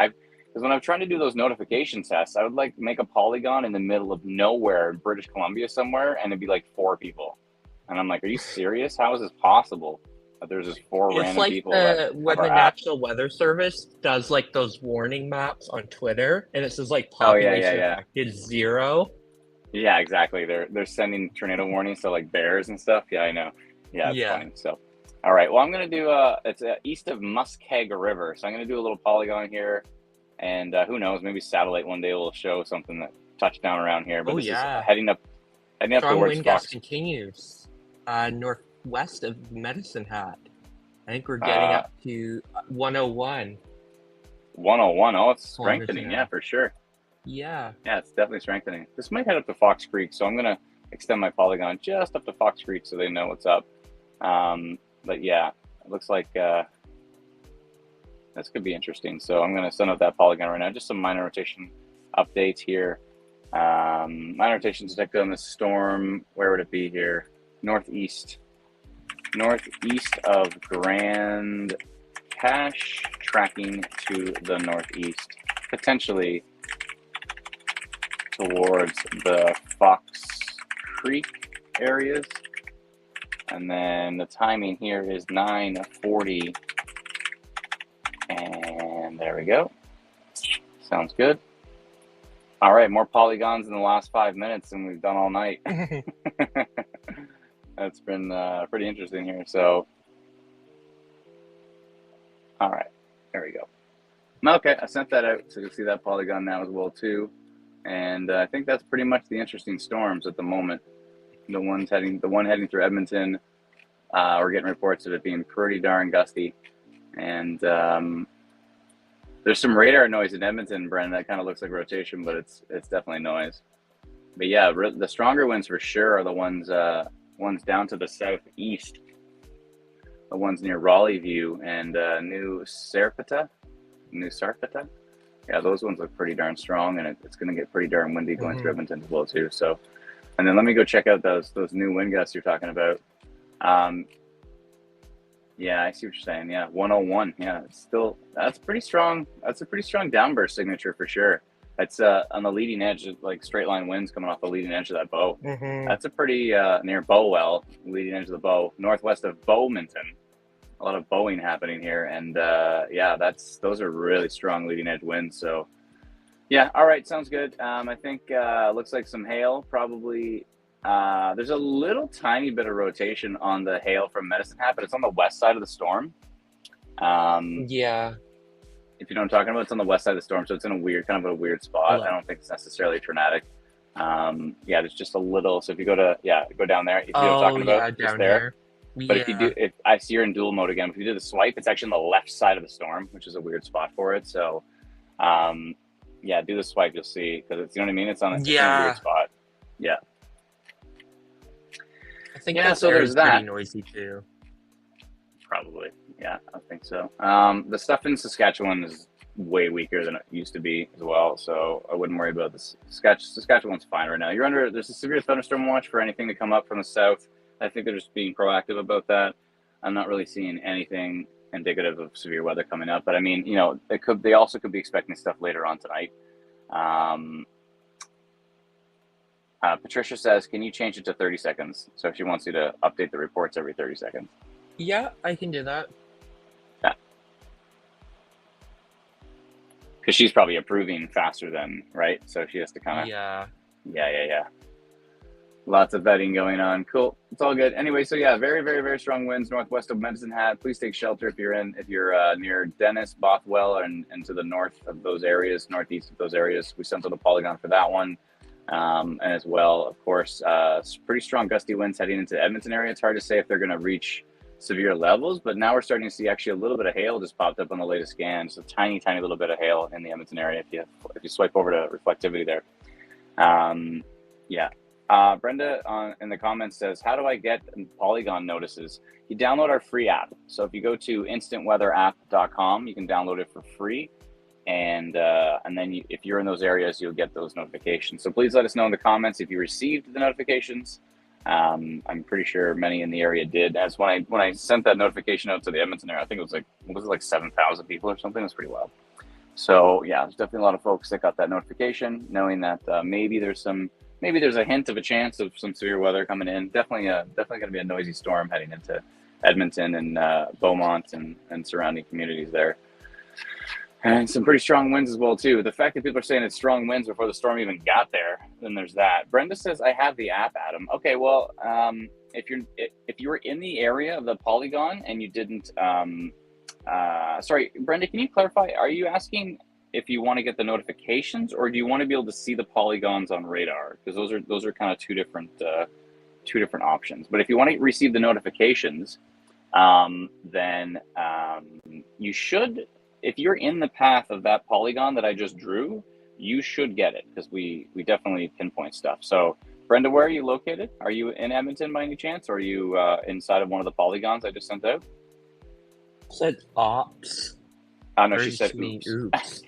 Because when I'm trying to do those notification tests, I would like make a polygon in the middle of nowhere in British Columbia somewhere, and it'd be like 4 people. And I'm like, are you serious? How is this possible? That there's just 4 random people. When the National Weather Service does like those warning maps on Twitter, and it says like population affected 0. Yeah, exactly. They're sending tornado warnings to like bears and stuff. Yeah, I know. Yeah, it's funny. So, all right. Well, I'm gonna do it's east of Muskeg River, so I'm gonna do a little polygon here, and who knows? Maybe satellite one day will show something that touched down around here. But this is heading up Strong towards wind gust continues northwest of Medicine Hat. I think we're getting up to 101. 101. Oh, it's strengthening. Yeah, for sure. Yeah, it's definitely strengthening. This might head up to Fox Creek, so I'm gonna extend my polygon just up to Fox Creek so they know what's up. But yeah, it looks like this could be interesting. So I'm gonna send out that polygon right now. Just some minor rotation updates here. Minor rotation detected on the storm. Where would it be here? Northeast of Grand Cache, tracking to the northeast, potentially towards the Fox Creek areas. And then the timing here is 9:40. And there we go. Sounds good. All right, more polygons in the last 5 minutes than we've done all night. That's been pretty interesting here. So, all right, there we go. Okay, I sent that out, so you can see that polygon now as well too. And I think that's pretty much the interesting storms at the moment. The one heading through Edmonton, we're getting reports of it being pretty darn gusty. And there's some radar noise in Edmonton, Brennan, that kind of looks like rotation, but it's definitely noise. But yeah, the stronger winds for sure are the ones down to the southeast, the ones near Raleigh View and New Sarpata. Yeah, those ones look pretty darn strong, and it's going to get pretty darn windy going through Edmonton as well too. So, and then let me go check out those new wind gusts you're talking about. Yeah, I see what you're saying. Yeah, 101. Yeah, that's pretty strong. That's a pretty strong downburst signature for sure. It's on the leading edge, like straight line winds coming off the leading edge of that bow. That's a pretty near Bowwell, leading edge of the bow, northwest of Bowmanton. A lot of bowing happening here, and yeah, those are really strong leading edge winds. So yeah, all right, sounds good. I think looks like some hail probably. There's a little tiny bit of rotation on the hail from Medicine Hat, but it's on the west side of the storm. Yeah. If you know what I'm talking about, it's on the west side of the storm, so it's in a weird spot. I don't think it's necessarily tornadic. Yeah, there's just a little. So if you go down there, if you know what I'm talking about, just there. But if I see you're in dual mode again, if you do the swipe, it's actually on the left side of the storm, which is a weird spot for it. So, yeah, do the swipe, you'll see, because it's, you know what I mean? It's in a weird spot. Yeah. I think so there's pretty noisy too. Probably. Yeah, I think so. The stuff in Saskatchewan is way weaker than it used to be as well, so I wouldn't worry about this. Saskatchewan's fine right now. There's a severe thunderstorm watch for anything to come up from the south. I think they're just being proactive about that. I'm not really seeing anything indicative of severe weather coming up, but I mean, you know, they also could be expecting stuff later on tonight. I Patricia says, can you change it to 30 seconds? So she wants you to update the reports every 30 seconds. Yeah, I can do that. Yeah. Because she's probably approving faster than, right? So she has to kind of... Yeah. Yeah. Lots of betting going on. Cool. It's all good. Anyway, so yeah, very, very, very strong winds northwest of Medicine Hat. Please take shelter if you're near Dennis, Bothwell, and to the north of those areas, northeast of those areas. We sent out a polygon for that one. And as well, of course, pretty strong gusty winds heading into the Edmonton area. It's hard to say if they're going to reach severe levels, but now we're starting to see actually a little bit of hail just popped up on the latest scan. So tiny little bit of hail in the Edmonton area if you swipe over to reflectivity there. Yeah. Brenda in the comments says, how do I get polygon notices? You download our free app. So if you go to instantweatherapp.com, you can download it for free. And then if you're in those areas, you'll get those notifications. So please let us know in the comments if you received the notifications. I'm pretty sure many in the area did. As when I sent that notification out to the Edmonton area, I think it was like 7,000 people or something. It was pretty wild. So yeah, there's definitely a lot of folks that got that notification, knowing that maybe there's a hint of a chance of some severe weather coming in. Definitely going to be a noisy storm heading into Edmonton and Beaumont and surrounding communities there. And some pretty strong winds as well, too. The fact that people are saying it's strong winds before the storm even got there, then there's that. Brenda says, I have the app, Adam. Okay, well, if you were in the area of the polygon and you didn't, sorry, Brenda, can you clarify? Are you asking if you want to get the notifications, or do you want to be able to see the polygons on radar? Because those are kind of two different options. But if you want to receive the notifications, then you should. If you're in the path of that polygon that I just drew, you should get it, because we definitely pinpoint stuff. So, Brenda, where are you located? Are you in Edmonton by any chance, or are you inside of one of the polygons I just sent out? Said ops. Oh, no, she said oops. Oops.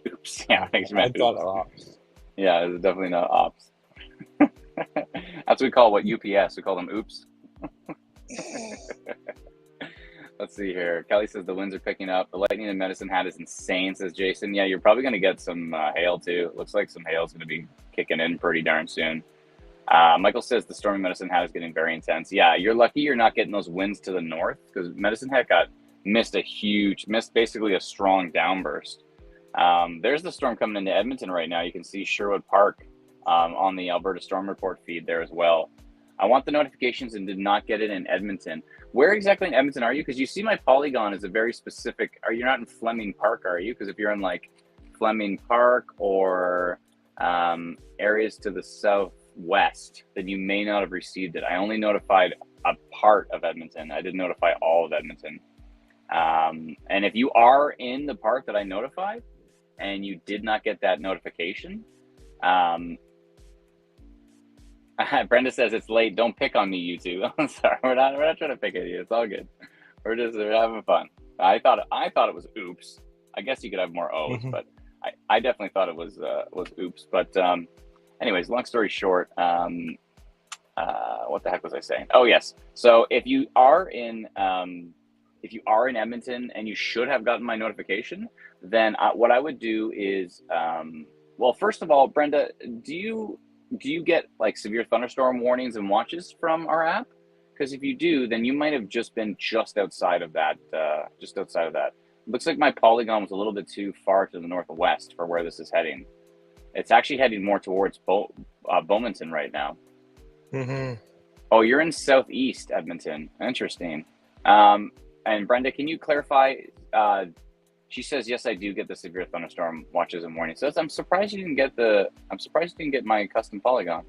Oops. Yeah, I think she meant I thought oops. ops. Yeah, it's definitely not ops. That's what we call UPS. We call them oops. Let's see here. Kelly says the winds are picking up. The lightning in Medicine Hat is insane, says Jason. Yeah, you're probably going to get some hail too. Looks like some hail is going to be kicking in pretty darn soon. Michael says the storm in Medicine Hat is getting very intense. Yeah, you're lucky you're not getting those winds to the north, because Medicine Hat missed basically a strong downburst. There's the storm coming into Edmonton right now. You can see Sherwood Park on the Alberta Storm Report feed there as well. I want the notifications and did not get it in Edmonton. Where exactly in Edmonton are you? Because you see my polygon is a very specific. You're not in Fleming Park, are you? Because if you're in like Fleming Park or areas to the southwest, then you may not have received it. I only notified a part of Edmonton. I didn't notify all of Edmonton. And if you are in the park that I notified and you did not get that notification, Brenda says it's late. Don't pick on me, you two. I'm sorry. We're not trying to pick at you. It's all good. We're having fun. I thought it was oops. I guess you could have more O's, but I definitely thought it was oops. But anyways, long story short, what the heck was I saying? Oh yes. So if you are in Edmonton and you should have gotten my notification, then what I would do is, well, first of all, Brenda, do you get like severe thunderstorm warnings and watches from our app? Because if you do, then you might have just been just outside of that. It looks like my polygon was a little bit too far to the northwest for where this is heading. It's actually heading more towards Beaumonton right now. Mm-hmm. Oh, you're in southeast Edmonton. Interesting. And Brenda, can you clarify? She says, yes, I do get the severe thunderstorm watches and warnings. So I'm surprised you didn't get my custom polygon.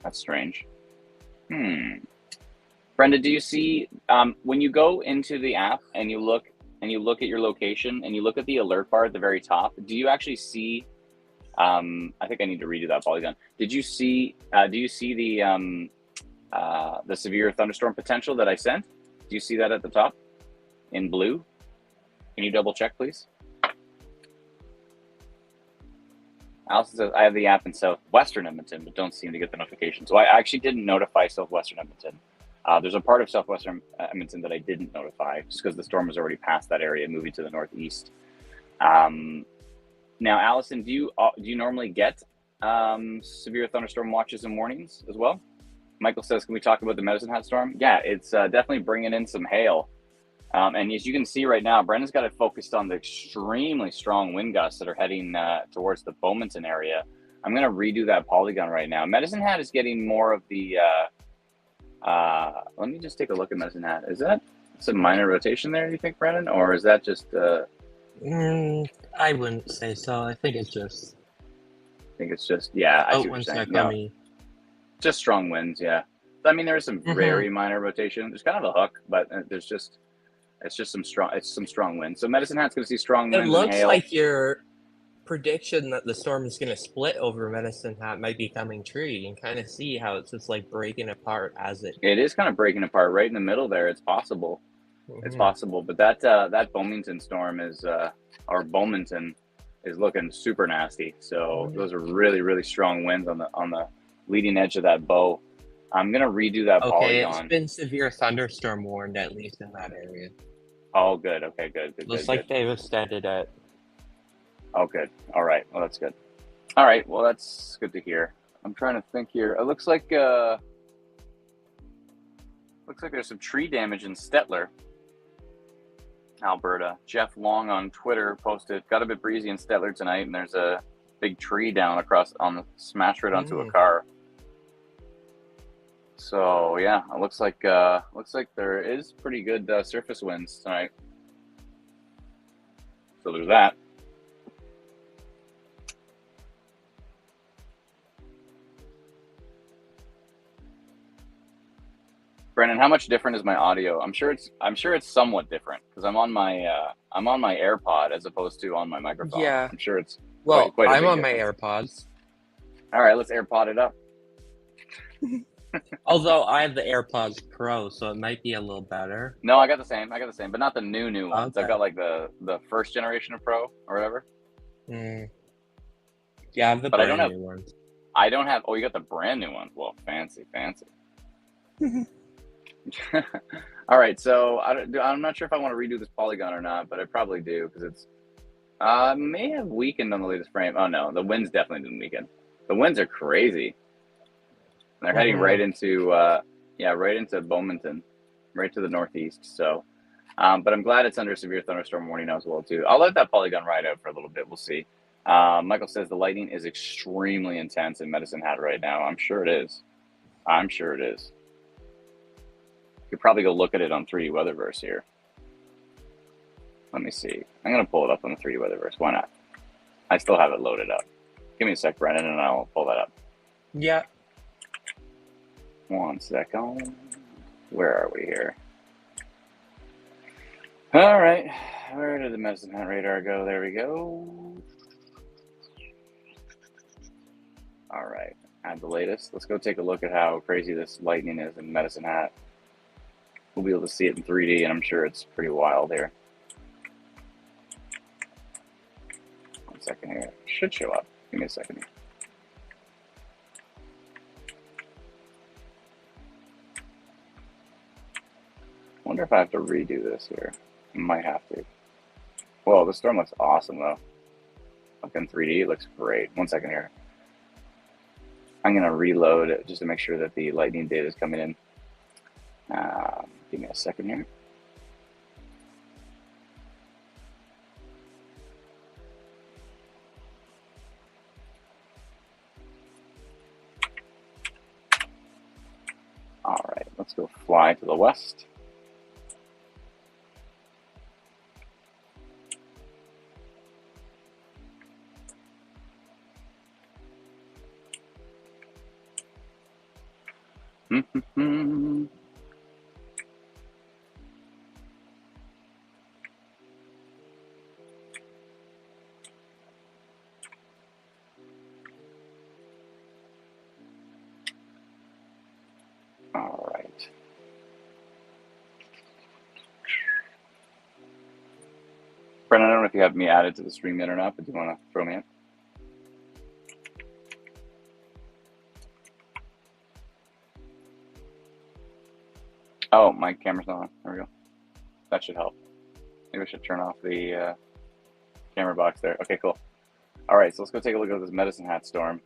That's strange. Brenda, do you see when you go into the app and you look at your location and you look at the alert bar at the very top? Do you actually see? I think I need to redo that polygon. Do you see the severe thunderstorm potential that I sent? Do you see that at the top in blue? Can you double check, please? Allison says, I have the app in southwestern Edmonton, but don't seem to get the notification. So I actually didn't notify southwestern Edmonton. There's a part of southwestern Edmonton that I didn't notify just because the storm was already past that area, moving to the northeast. Now, Allison, do you normally get severe thunderstorm watches and warnings as well. Michael says, can we talk about the Medicine Hat storm? Yeah, it's definitely bringing in some hail. And as you can see right now, Brendan's got it focused on the extremely strong wind gusts that are heading towards the Bowmanton area. I'm going to redo that polygon right now. Medicine Hat is getting more of the, let me just take a look at Medicine Hat. Is that some minor rotation there, you think, Brendan? Or is that just... I wouldn't say so. I think it's just... yeah, I see what you're saying. No, just strong winds, yeah. I mean, there's some very minor rotation. There's kind of a hook, but it's just some strong winds. So Medicine Hat's going to see strong winds. It looks and hail. like your prediction that the storm is going to split over Medicine Hat might be coming true. You can kind of see how it's just like breaking apart as it... It is kind of breaking apart right in the middle there. It's possible. It's possible. But that Bowmanton storm is, or Bowmanton, is looking super nasty. So those are really, really strong winds on the leading edge of that bow. I'm gonna redo that polygon. It's been severe thunderstorm warned, at least in that area. Oh, good. Okay, good. Looks like they've extended it. Oh, good. All right. Well, that's good. All right. Well, that's good to hear. I'm trying to think here. It looks like there's some tree damage in Stettler, Alberta. Jeff Long on Twitter posted, got a bit breezy in Stettler tonight, and there's a big tree down smashed right onto a car. So yeah, it looks like there is pretty good surface winds tonight. So there's that. Brennan, how much different is my audio? I'm sure it's somewhat different because I'm on my AirPod as opposed to on my microphone. Yeah, I'm sure it's quite I'm on difference. My AirPods. All right, let's AirPod it up. Although I have the AirPods Pro, so it might be a little better. No, I got the same, but not the new ones. Okay. I've got like the first generation of Pro or whatever. Yeah, I have the brand new ones. I don't have. Oh, you got the brand new ones. Well, fancy. All right, so I'm not sure if I want to redo this polygon or not, but I probably do because it's may have weakened on the latest frame. Oh no, the winds definitely didn't weaken. The winds are crazy. They're heading right into Bowmanton, right to the northeast. So, but I'm glad it's under severe thunderstorm warning now as well too. I'll let that polygon ride out for a little bit. We'll see. Michael says the lightning is extremely intense in Medicine Hat right now. I'm sure it is. You could probably go look at it on 3D Weatherverse here. Let me see. I'm going to pull it up on the 3D Weatherverse. Why not? I still have it loaded up. Give me a sec, Brennan, and I'll pull that up. Yeah. 1 second. Where are we here? All right. Where did the Medicine Hat radar go? There we go. All right. Add the latest. Let's go take a look at how crazy this lightning is in Medicine Hat. We'll be able to see it in 3D, and I'm sure it's pretty wild here. 1 second here. It should show up. Give me a second here. I wonder if I have to redo this here. I might have to. Whoa, the storm looks awesome, though. Look in 3D, it looks great. 1 second here. I'm going to reload it just to make sure that the lightning data is coming in. Give me a second here. All right, let's go fly to the west. All right. Brennan, I don't know if you have me added to the stream yet or not, but do you want to throw me in? Oh, my camera's not on. There we go. That should help. Maybe I should turn off the camera box there. Okay, cool. All right, so let's go take a look at this Medicine Hat storm.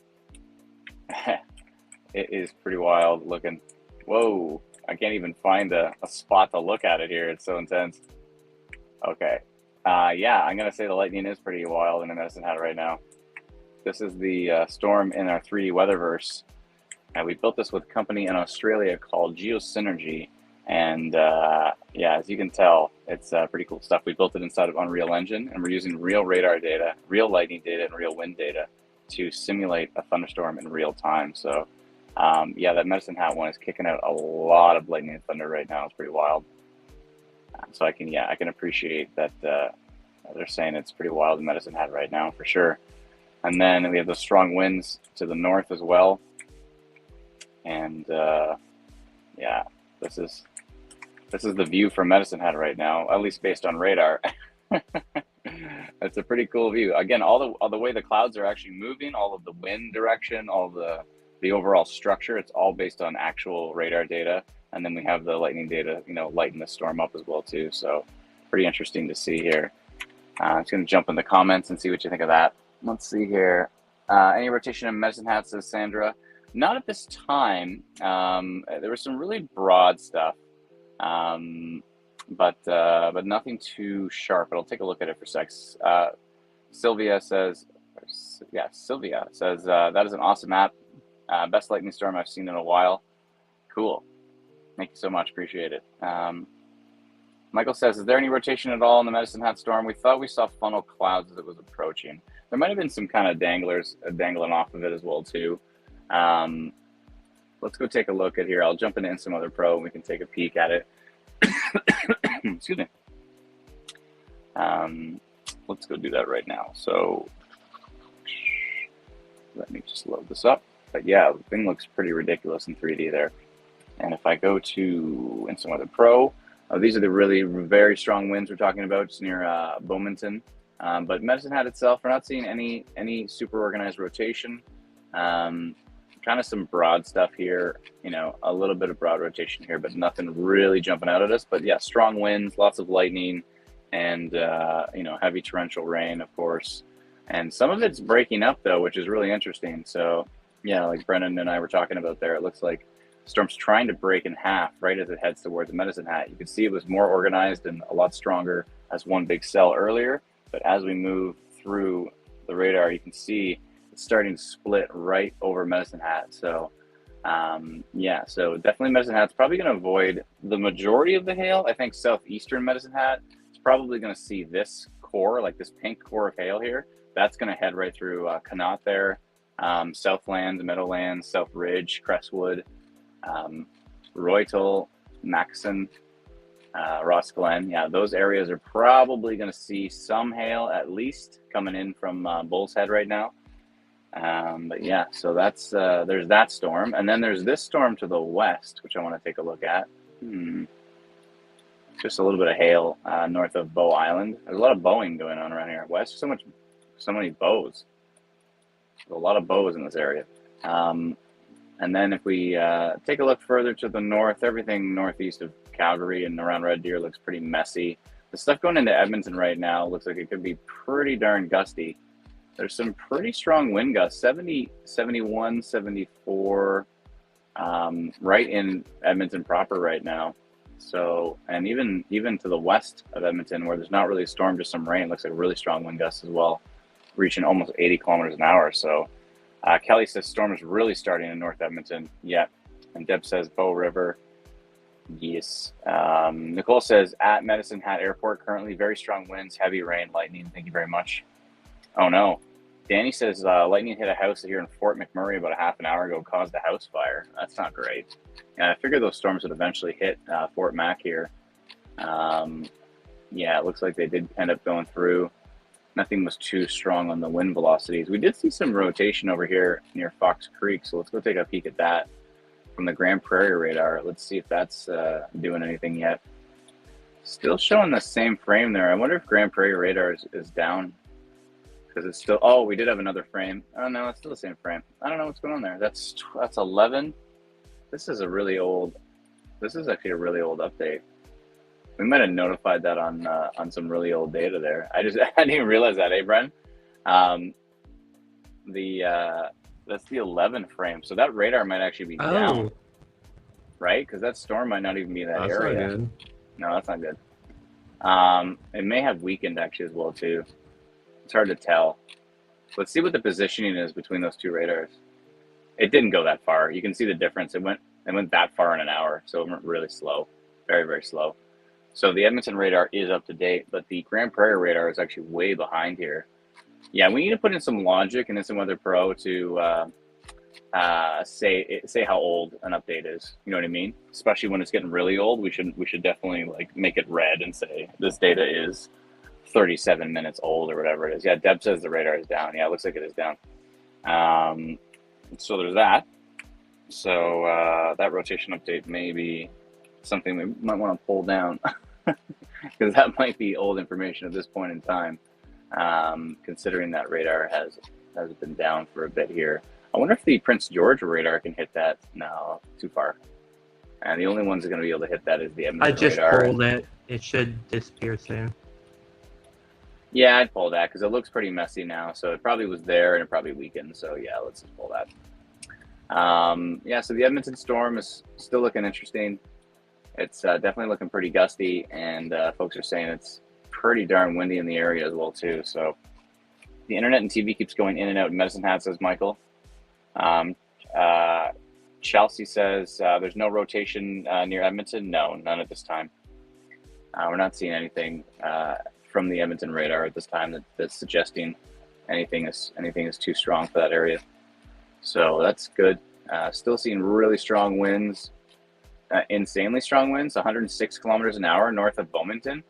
It is pretty wild looking. Whoa, I can't even find a spot to look at it here. It's so intense. Okay. Yeah, I'm going to say the lightning is pretty wild in the Medicine Hat right now. This is the storm in our 3D Weatherverse. And we built this with a company in Australia called Geosynergy. And yeah, as you can tell, it's pretty cool stuff. We built it inside of Unreal Engine, and we're using real radar data, real lightning data, and real wind data to simulate a thunderstorm in real time. So yeah, that Medicine Hat one is kicking out a lot of lightning and thunder right now. It's pretty wild. So I can appreciate that they're saying it's pretty wild in Medicine Hat right now for sure. And then we have those strong winds to the north as well. And yeah, this is the view from Medicine Hat right now, at least based on radar. It's a pretty cool view. Again, all the way the clouds are actually moving, all of the wind direction, all the overall structure, it's all based on actual radar data. And then we have the lightning data, lighten the storm up as well too. So pretty interesting to see here. I'm just going to jump in the comments and see what you think of that. Let's see here. Any rotation in Medicine Hat, says Sandra. Not at this time. There was some really broad stuff, but nothing too sharp. But I'll take a look at it for a sec. Sylvia says, that is an awesome app. Best lightning storm I've seen in a while. Cool. Thank you so much. Appreciate it. Michael says, is there any rotation at all in the Medicine Hat storm? We thought we saw funnel clouds as it was approaching. There might have been some kind of danglers dangling off of it as well too. Let's go take a look at here. I'll jump into Instant Weather Pro and we can take a peek at it. Excuse me. Let's go do that right now. So let me just load this up. But yeah, the thing looks pretty ridiculous in 3D there. And if I go to Instant Weather Pro, these are the really very strong winds we're talking about just near Bowmanton. But Medicine Hat itself, we're not seeing any super organized rotation. Kind of some broad stuff here, a little bit of broad rotation here, but nothing really jumping out at us. But yeah, strong winds, lots of lightning, and heavy torrential rain, of course. And some of it's breaking up though, which is really interesting. So yeah, like Brennan and I were talking about there, it looks like the storm's trying to break in half right as it heads towards the Medicine Hat. You can see it was more organized and a lot stronger as one big cell earlier. But as we move through the radar, you can see it's starting to split right over Medicine Hat. So yeah, so definitely Medicine Hat's probably going to avoid the majority of the hail. I think southeastern Medicine Hat is probably going to see this core, like this pink core of hail here. That's going to head right through Connaught there, Southland, Meadowlands, South Ridge, Crestwood, Roytal, Maxon, Ross Glen. Yeah, those areas are probably going to see some hail at least coming in from Bull's Head right now. But yeah, so that's there's that storm, and then there's this storm to the west, which I want to take a look at. Just a little bit of hail north of Bow Island. There's a lot of bowing going on around here. West, so many bows. There's a lot of bows in this area. And then if we take a look further to the north, everything northeast of Calgary and around Red Deer looks pretty messy. The stuff going into Edmonton right now looks like it could be pretty darn gusty. There's some pretty strong wind gusts, 70, 71, 74, right in Edmonton proper right now. So, and even to the west of Edmonton, where there's not really a storm, just some rain, looks like really strong wind gusts as well, reaching almost 80 kilometers an hour. So Kelly says storm is really starting in North Edmonton. Yeah. And Deb says Bow River. Yes. Nicole says at Medicine Hat Airport, currently very strong winds, heavy rain, lightning. Thank you very much. Oh no. Danny says lightning hit a house here in Fort McMurray about a half an hour ago, caused a house fire. That's not great. Yeah, I figured those storms would eventually hit Fort Mac here. Yeah, it looks like they did end up going through. Nothing was too strong on the wind velocities. We did see some rotation over here near Fox Creek, so let's go take a peek at that from the Grand Prairie radar. Let's see if that's doing anything yet. Still showing the same frame there. I wonder if Grand Prairie radar is down. Because it's still, oh, we did have another frame. Oh no, it's still the same frame. I don't know what's going on there. That's 11. This is actually a really old update. We might have notified that on some really old data there. I didn't even realize that, Bren? The That's the 11 frame. So that radar might actually be down, right? Because that storm might not even be in that area. That's not good. No, that's not good. It may have weakened actually as well too. It's hard to tell. Let's see what the positioning is between those two radars. It didn't go that far. You can see the difference. It went that far in an hour, so it went really slow, very, very slow. So the Edmonton radar is up to date, but the Grand Prairie radar is actually way behind here. Yeah, we need to put in some logic in Instant Weather Pro to say how old an update is. You know what I mean? Especially when it's getting really old, we should definitely like make it red and say this data is 37 minutes old or whatever it is. Yeah, Deb says the radar is down. Yeah, it looks like it is down. So there's that. So that rotation update may be something we might want to pull down because that might be old information at this point in time, considering that radar has been down for a bit here. I wonder if the Prince George radar can hit that. No, too far. And the only ones that are going to be able to hit that is the Edmonton radar. I just pulled it. It should disappear soon. Yeah, I'd pull that because it looks pretty messy now. So it probably was there and it probably weakened. So yeah, let's just pull that. Yeah, so the Edmonton storm is still looking interesting. It's definitely looking pretty gusty, and folks are saying it's pretty darn windy in the area as well too. So the internet and TV keeps going in and out. Medicine Hat, says Michael. Chelsea says there's no rotation near Edmonton. No, none at this time. We're not seeing anything from the Edmonton radar at this time that's suggesting anything is too strong for that area. So that's good. Still seeing really strong winds, insanely strong winds, 106 kilometers an hour north of Bowmanton.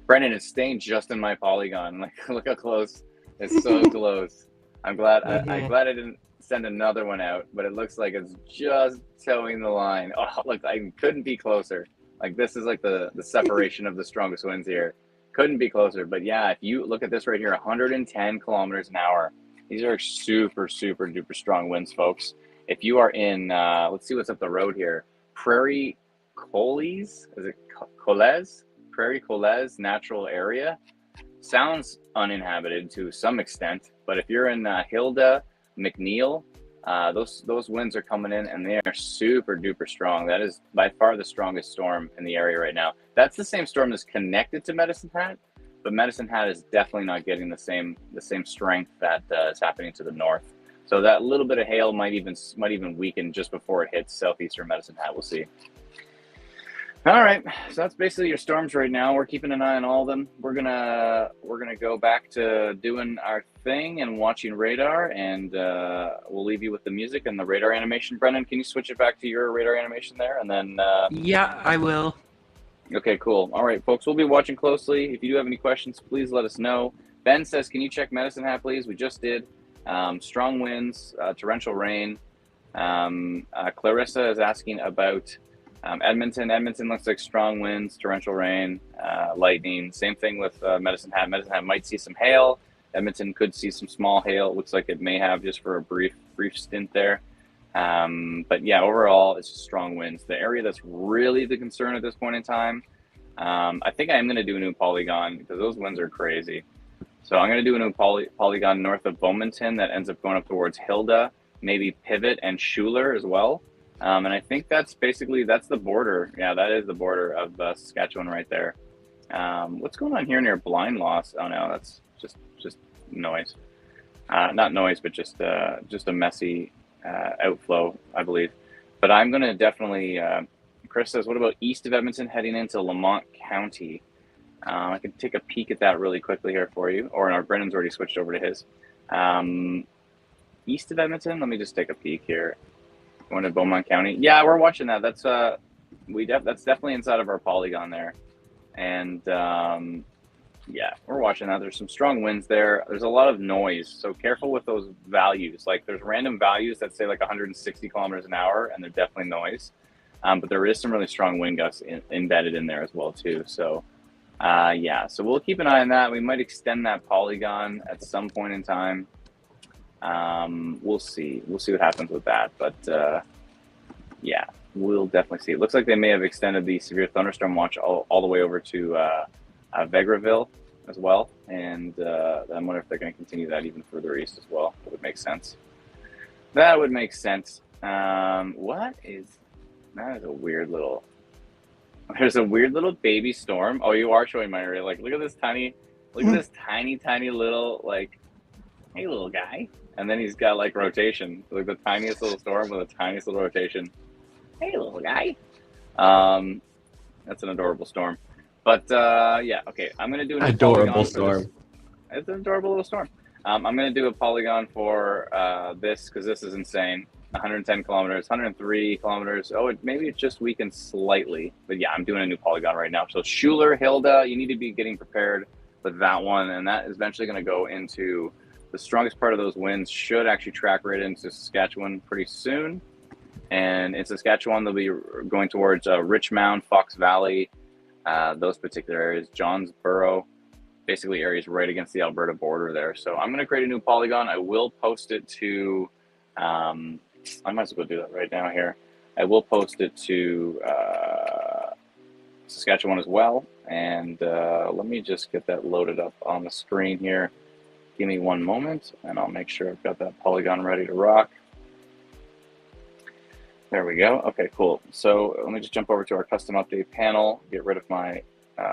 Brendan, it's staying just in my polygon. Like, look how close. It's so close. I'm glad I'm glad I didn't send another one out, but it looks like it's just towing the line. Oh, look, I couldn't be closer. Like, this is like the separation of the strongest winds here. Couldn't be closer. But yeah, if you look at this right here, 110 kilometers an hour. These are super, super duper strong winds, folks. If you are in, let's see what's up the road here. Prairie Coles, is it Coles? Prairie Coles Natural Area. Sounds uninhabited to some extent, but if you're in Hilda, McNeil, those winds are coming in and they are super duper strong. That is by far the strongest storm in the area right now. That's the same storm that's connected to Medicine Hat, but Medicine Hat is definitely not getting the same strength that is happening to the north. So that little bit of hail might even weaken just before it hits southeastern Medicine Hat. We'll see. All right, so that's basically your storms right now. We're keeping an eye on all of them. We're gonna go back to doing our thing and watching radar, and we'll leave you with the music and the radar animation. Brendan, can you switch it back to your radar animation there, and then? Yeah, I will. Okay, cool. All right, folks, we'll be watching closely. If you do have any questions, please let us know. Ben says, can you check Medicine Hat, please? We just did. Strong winds, torrential rain. Clarissa is asking about Edmonton. Edmonton looks like strong winds, torrential rain, lightning. Same thing with Medicine Hat. Medicine Hat might see some hail. Edmonton could see some small hail. It looks like it may have just for a brief stint there. But yeah, overall, it's just strong winds. The area that's really the concern at this point in time, I think I am going to do a new polygon because those winds are crazy. So I'm going to do a new polygon north of Bowmanton that ends up going up towards Hilda, maybe Pivot and Schuler as well. And I think that's the border. Yeah, that is the border of Saskatchewan right there. What's going on here near Blind Loss? Oh no, that's just noise. Not noise, but just a messy outflow, I believe. But I'm going to definitely, Chris says, what about east of Edmonton heading into Lamont County? I can take a peek at that really quickly here for you. Or no, Brendan's already switched over to his. East of Edmonton, let me just take a peek here. Going to Beaumont County. Yeah, we're watching that. That's that's definitely inside of our polygon there. And yeah, we're watching that. There's some strong winds there. There's a lot of noise, so careful with those values. Like, there's random values that say like 160 kilometers an hour, and they're definitely noise. But there is some really strong wind gusts embedded in there as well too. So yeah, so we'll keep an eye on that. We might extend that polygon at some point in time. We'll see what happens with that. But yeah, we'll definitely see. It looks like they may have extended the severe thunderstorm watch all the way over to Vegreville as well, and I wonder if they're going to continue that even further east as well. It would make sense. That would make sense. That is a weird little. There's a weird little baby storm. Oh, you are showing my area. Like, look at this tiny little, like, hey, little guy. And then he's got like rotation, like the tiniest little storm with the tiniest little rotation. Hey, little guy. That's an adorable storm. But yeah, okay. I'm gonna do an adorable storm. It's an adorable little storm. I'm gonna do a polygon for this because this is insane. 110 kilometers, 103 kilometers. Oh, maybe it just weakened slightly. But yeah, I'm doing a new polygon right now. So Schuler, Hilda, you need to be getting prepared with that one. And that is eventually going to go into the strongest part of those winds, should actually track right into Saskatchewan pretty soon. And in Saskatchewan, they'll be going towards Richmond, Fox Valley, those particular areas, Johnsboro, basically areas right against the Alberta border there. So I'm going to create a new polygon. I will post it to... I might as well do that right now here. I will post it to Saskatchewan as well. And let me just get that loaded up on the screen here. Give me one moment and I'll make sure I've got that polygon ready to rock. There we go. Okay, cool. So let me just jump over to our custom update panel, get rid of my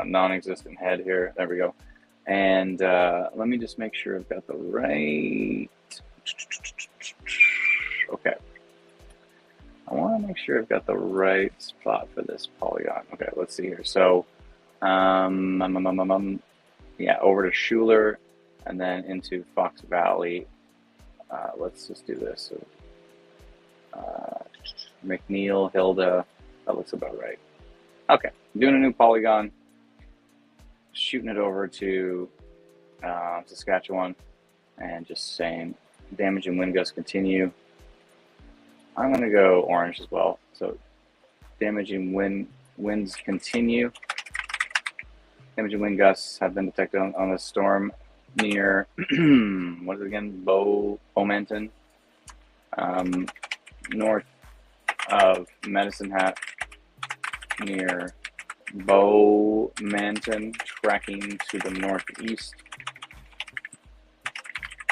non-existent head here. There we go. And let me just make sure I've got the right... Okay. I want to make sure I've got the right spot for this polygon. Okay, let's see here. So, yeah, over to Schuler and then into Fox Valley. Let's just do this. So, McNeil, Hilda, that looks about right. Okay, doing a new polygon, shooting it over to Saskatchewan, and just saying damage and wind gusts continue. I'm going to go orange as well. So damaging winds continue. Damaging wind gusts have been detected on the storm near, what is it again? Bowmanton, north of Medicine Hat, near Bowmanton, tracking to the northeast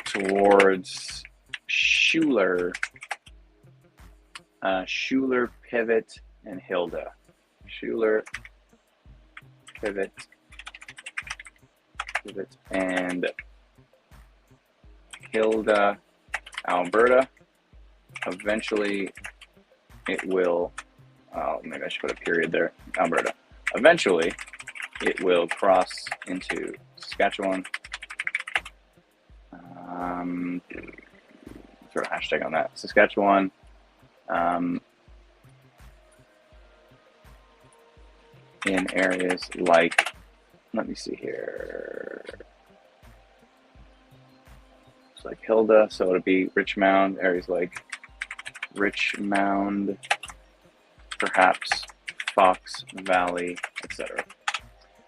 towards Schuler, Pivot, and Hilda. Schuler, Pivot, and Hilda, Alberta. Eventually, it will, maybe I should put a period there, Alberta. Eventually, it will cross into Saskatchewan. Throw a hashtag on that. Saskatchewan. In areas like, let me see here. It's like Hilda, so it'll be Richmond, areas like Richmond, perhaps Fox Valley, etc.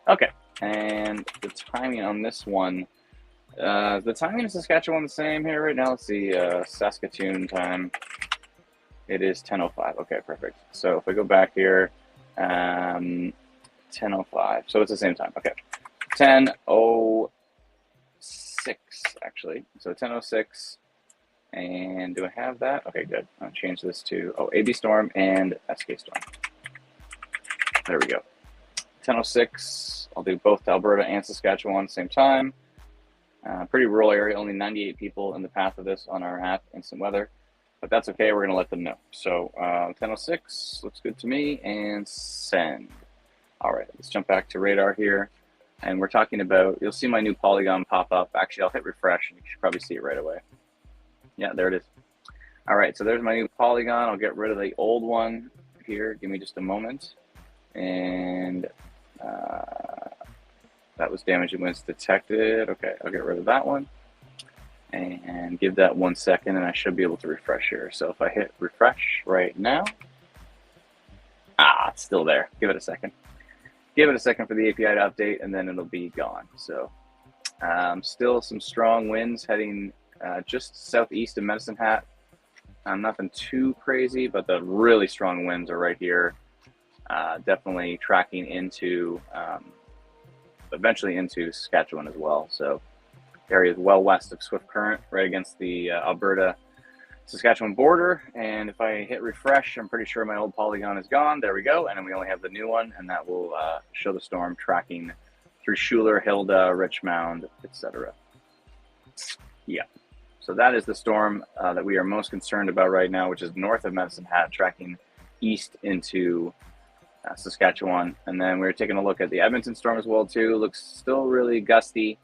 Okay, and the timing on this one, the timing in Saskatchewan the same here right now. Let's see, Saskatoon time. It is 10:05. Okay, perfect. So if I go back here, 10:05. So it's the same time. Okay, 10:06 actually. So 10:06. And do I have that? Okay, good. I'll change this to AB Storm and SK Storm. There we go. 10:06. I'll do both Alberta and Saskatchewan at the same time. Pretty rural area. Only 98 people in the path of this on our app, Instant Weather. But that's okay, we're gonna let them know. So 10:06 looks good to me, and send. All right, let's jump back to radar here. And we're talking about, you'll see my new polygon pop up. Actually, I'll hit refresh and you should probably see it right away. Yeah, there it is. All right, so there's my new polygon. I'll get rid of the old one here. Give me just a moment. And that was damaging winds detected. Okay, I'll get rid of that one. And give that 1 second and I should be able to refresh here. So if I hit refresh right now, it's still there. Give it a second. Give it a second for the API to update and then it'll be gone. So still some strong winds heading just southeast of Medicine Hat. Nothing too crazy, but the really strong winds are right here. Definitely tracking into, eventually into Saskatchewan as well. So areas well west of Swift Current, right against the Alberta Saskatchewan border. And if I hit refresh, I'm pretty sure my old polygon is gone. There we go. And then we only have the new one, and that will show the storm tracking through Schuler, Hilda, Richmond, etc. Yeah. So that is the storm that we are most concerned about right now, which is north of Medicine Hat, tracking east into Saskatchewan. And then we're taking a look at the Edmonton storm as well too. Looks still really gusty,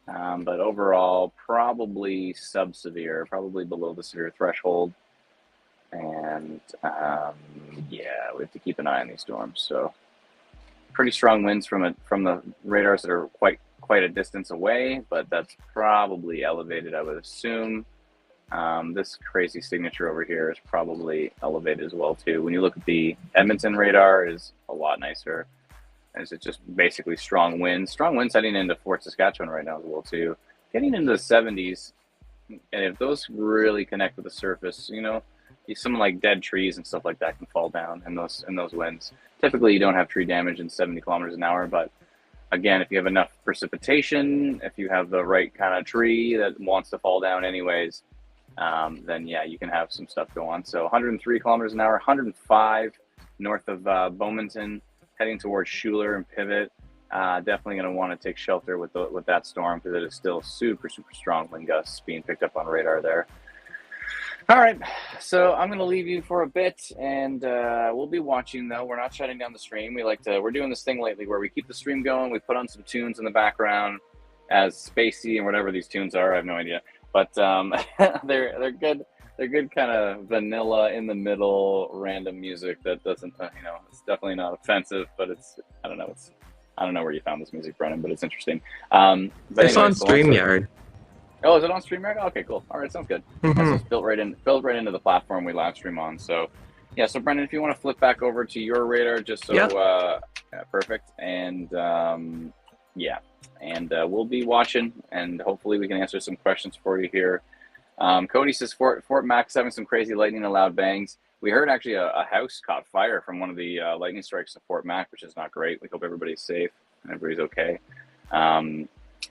but overall probably sub-severe, probably below the severe threshold. And yeah, we have to keep an eye on these storms. So pretty strong winds from the radars that are quite a distance away, but that's probably elevated, I would assume. This crazy signature over here is probably elevated as well too. When you look at the Edmonton radar, is a lot nicer. Is it just basically strong winds heading into Fort Saskatchewan right now as well too, getting into the 70s. And if those really connect with the surface, you know, some like dead trees and stuff like that can fall down in those winds. Typically you don't have tree damage in 70 kilometers an hour, but again, if you have enough precipitation, if you have the right kind of tree that wants to fall down anyways, then yeah, you can have some stuff go on. So 103 kilometers an hour, 105 north of Bowmanton, heading towards Schuler and Pivot. Definitely going to want to take shelter with that storm, because it is still super strong wind gusts being picked up on radar there. All right, so I'm going to leave you for a bit, and we'll be watching, though. We're not shutting down the stream. We're doing this thing lately where we keep the stream going. We put on some tunes in the background as spacey and whatever these tunes are. I have no idea, but they're good. They're good, kind of vanilla in the middle, random music that doesn't, it's definitely not offensive, but I don't know where you found this music, Brennan, but it's interesting. But it's on StreamYard. Oh, is it on StreamYard? Okay, cool. All right, sounds good. So it's built right into the platform we live stream on. So, yeah. So, Brendan, if you want to flip back over to your radar, just so yeah, perfect. And yeah, and we'll be watching, and hopefully we can answer some questions for you here. Cody says Fort Mac's having some crazy lightning and loud bangs. We heard actually a house caught fire from one of the lightning strikes at Fort Mac, which is not great. We hope everybody's safe and everybody's okay.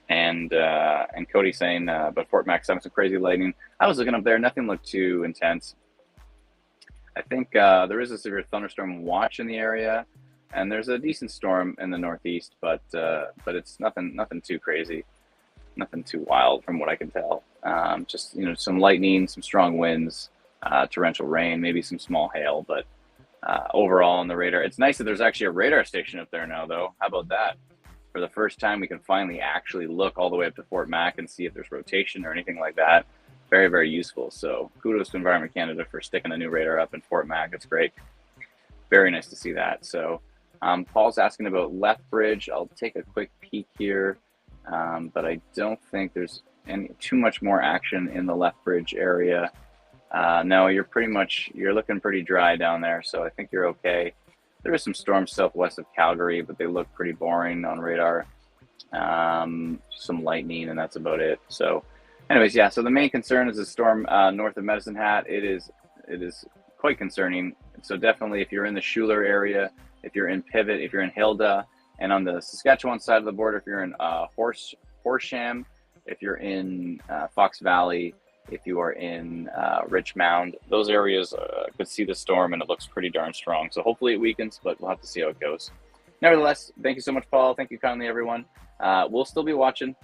And Cody saying, but Fort Mac's having some crazy lightning. I was looking up there, nothing looked too intense. I think there is a severe thunderstorm watch in the area, and there's a decent storm in the northeast, but it's nothing too crazy, nothing too wild from what I can tell. Just some lightning, some strong winds, torrential rain, maybe some small hail, but overall on the radar, it's nice that there's actually a radar station up there now, though. How about that? For the first time, we can finally actually look all the way up to Fort Mac and see if there's rotation or anything like that. Very, very useful. So kudos to Environment Canada for sticking a new radar up in Fort Mac. It's great. Very nice to see that. So Paul's asking about Lethbridge. I'll take a quick peek here, but I don't think there's too much more action in the Lethbridge area. No, you're looking pretty dry down there, so I think you're okay. There is some storms southwest of Calgary, but they look pretty boring on radar. Some lightning, and that's about it. So anyways, yeah, so the main concern is the storm north of Medicine Hat. It is quite concerning. So definitely if you're in the Schuler area, if you're in Pivot, if you're in Hilda, and on the Saskatchewan side of the border, if you're in Horsham, if you're in Fox Valley, if you are in Richmond, those areas could see the storm, and it looks pretty darn strong. So hopefully it weakens, but we'll have to see how it goes. Nevertheless, thank you so much, Paul. Thank you kindly, everyone. We'll still be watching.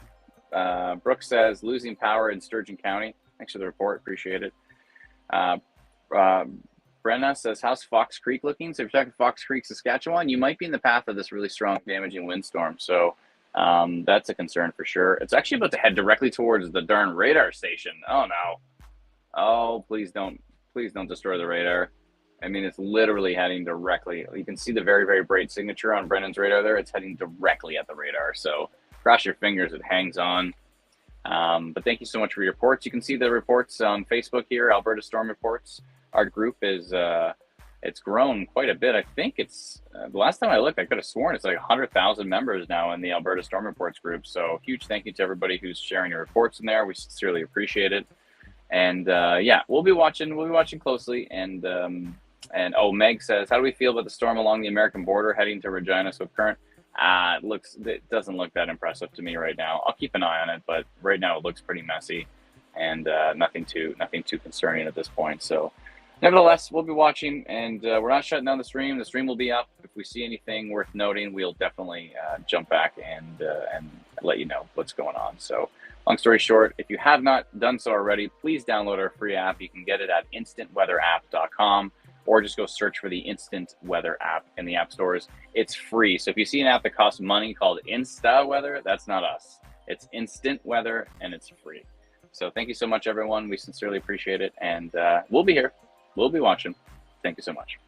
Brooke says losing power in Sturgeon County. Thanks for the report. Appreciate it. Brenna says, how's Fox Creek looking? So if you're talking Fox Creek, Saskatchewan, you might be in the path of this really strong, damaging windstorm. So that's a concern for sure. It's actually about to head directly towards the darn radar station. Oh no. Oh, please don't destroy the radar. I mean, it's literally heading directly. You can see the very, very bright signature on Brennan's radar there. It's heading directly at the radar. So cross your fingers, it hangs on. But thank you so much for your reports. You can see the reports on Facebook here, Alberta Storm Reports. Our group is, it's grown quite a bit. I think it's, the last time I looked, I could have sworn it's like 100,000 members now in the Alberta Storm Reports group. So huge thank you to everybody who's sharing your reports in there. We sincerely appreciate it. And yeah, we'll be watching closely. And oh, Meg says, how do we feel about the storm along the American border heading to Regina Swift Current? It doesn't look that impressive to me right now. I'll keep an eye on it, but right now it looks pretty messy. and nothing too concerning at this point. So, nevertheless, we'll be watching, and we're not shutting down the stream. The stream will be up. If we see anything worth noting, we'll definitely jump back and let you know what's going on. So, long story short, if you have not done so already, please download our free app. You can get it at instantweatherapp.com, or just go search for the Instant Weather app in the app stores. It's free. So if you see an app that costs money called Insta Weather, that's not us. It's Instant Weather, and it's free. So thank you so much, everyone. We sincerely appreciate it, and we'll be here. We'll be watching. Thank you so much.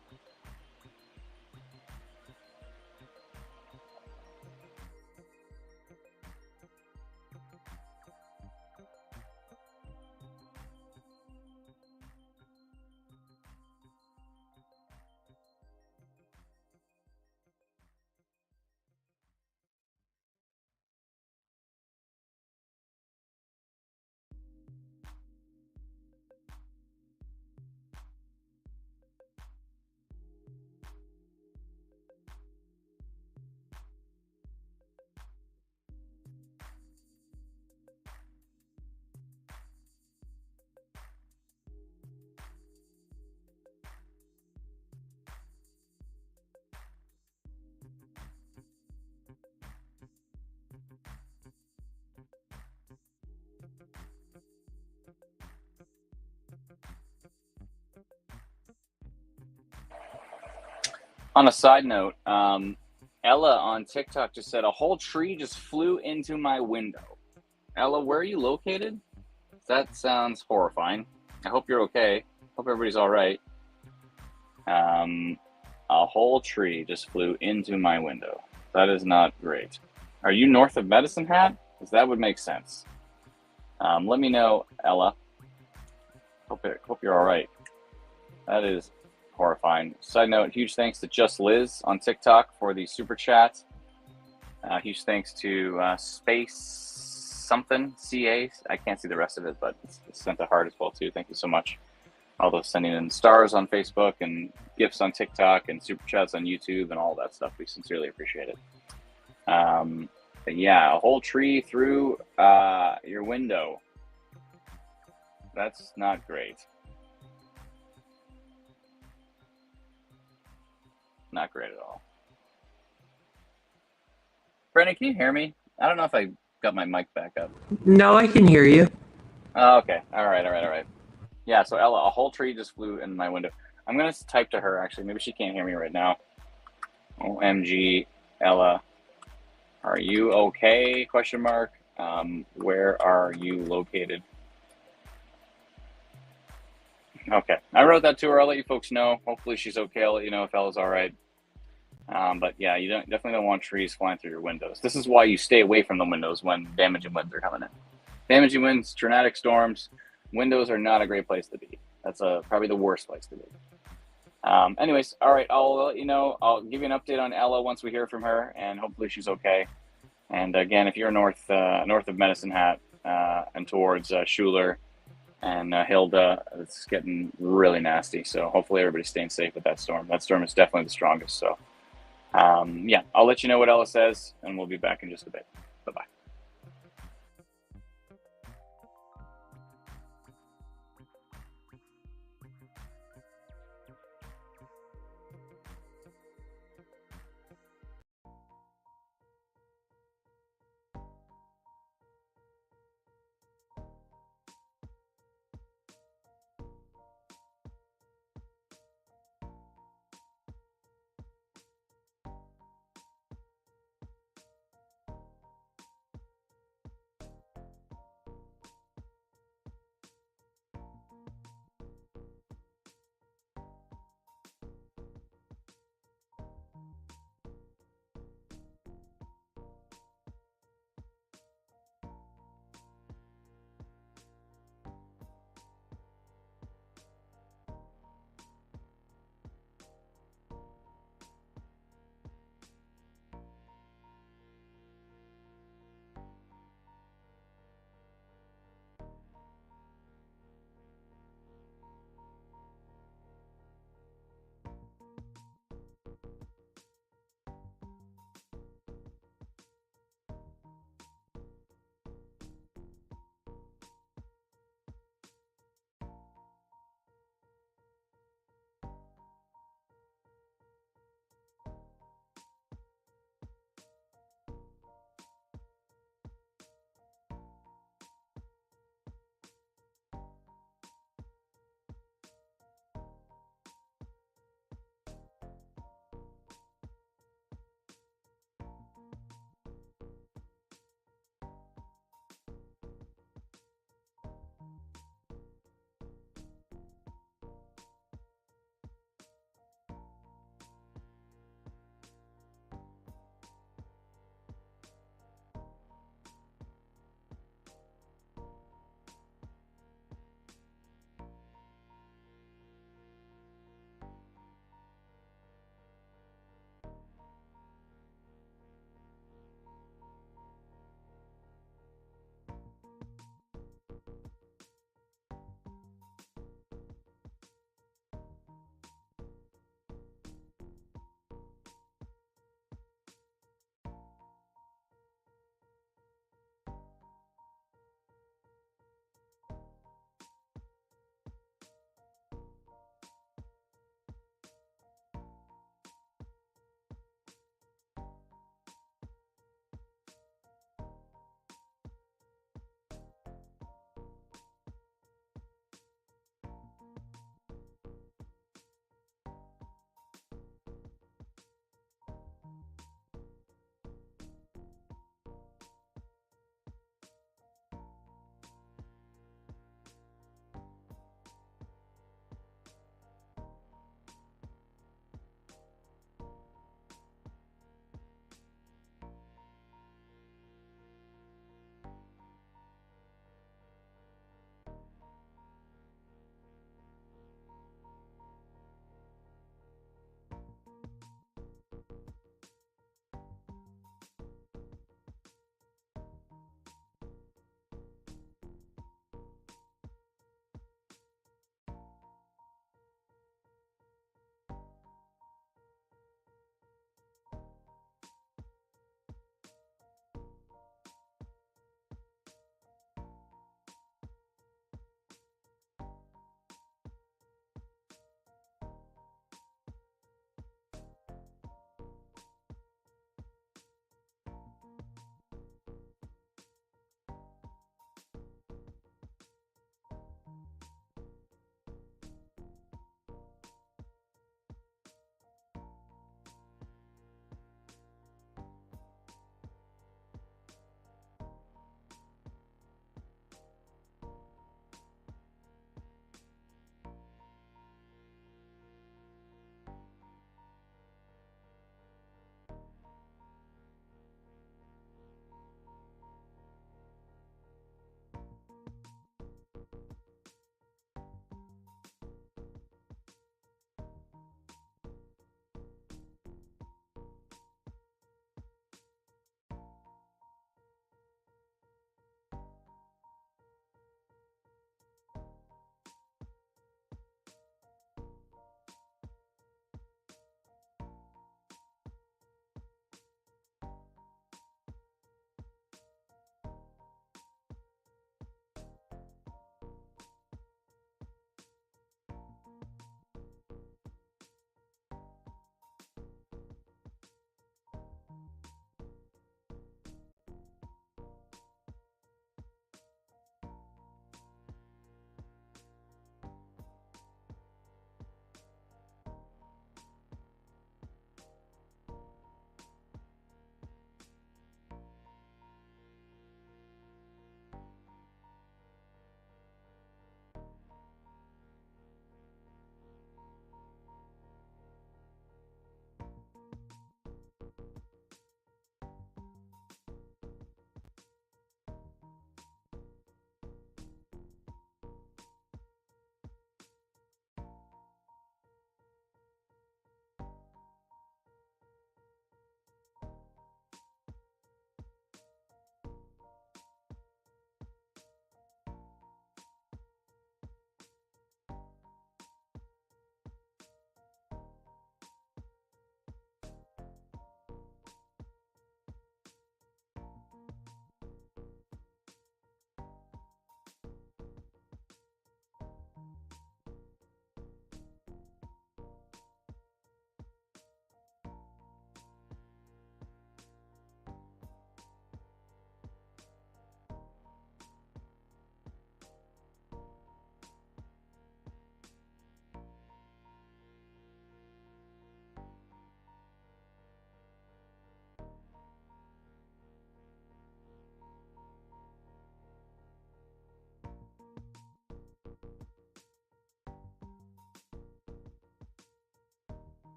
On a side note, Ella on TikTok just said, a whole tree just flew into my window. Ella, where are you located? That sounds horrifying. I hope you're okay. Hope everybody's all right. A whole tree just flew into my window. That is not great. Are you north of Medicine Hat? Because that would make sense. Let me know, Ella. Hope you're all right. That is horrifying. Side note, huge thanks to Just Liz on TikTok for the super chat. Huge thanks to Space something CA. I can't see the rest of it, but it's sent a heart as well too. Thank you so much. All those sending in stars on Facebook and gifts on TikTok and super chats on YouTube and all that stuff. We sincerely appreciate it. But yeah, a whole tree through your window. That's not great. Not great at all. Brendan, can you hear me? I don't know if I got my mic back up. No, I can hear you. Oh, okay. All right. Yeah, so Ella, a whole tree just flew in my window. I'm going to type to her, actually. Maybe she can't hear me right now. OMG, Ella, are you okay? Question mark. Where are you located? Okay. I wrote that to her. I'll let you folks know. Hopefully she's okay. I'll let you know if Ella's all right. But yeah, you definitely don't want trees flying through your windows. This is why you stay away from the windows when damaging winds are coming in. Damaging winds, tornadic storms, windows are not a great place to be. That's probably the worst place to be. Anyways, all right, I'll let you know. I'll give you an update on Ella once we hear from her, and hopefully she's okay. And again, if you're north of Medicine Hat and towards Schuler and Hilda, it's getting really nasty. So hopefully everybody's staying safe with that storm. That storm is definitely the strongest. So yeah, I'll let you know what Ella says, and we'll be back in just a bit. Bye-bye.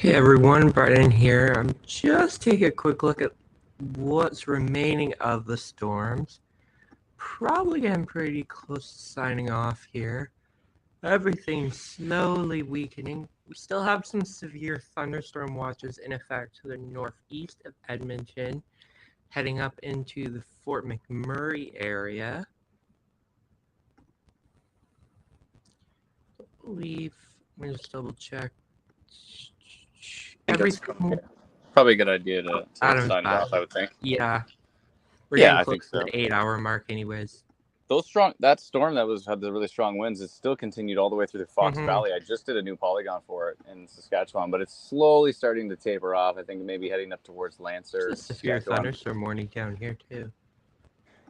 Hey everyone, Brennan here. I'm just taking a quick look at what's remaining of the storms. Probably getting pretty close to signing off here. Everything's slowly weakening. We still have some severe thunderstorm watches in effect to the northeast of Edmonton, heading up into the Fort McMurray area. Let me just double check. Everything. Probably a good idea to sign it off, I would think. Yeah. We're Yeah, getting I close think to so. the 8-hour mark anyways. That storm that had the really strong winds, it still continued all the way through the Fox Valley. I just did a new polygon for it in Saskatchewan, but it's slowly starting to taper off. I think maybe heading up towards Lancer. It's a severe thunderstorm warning down here too.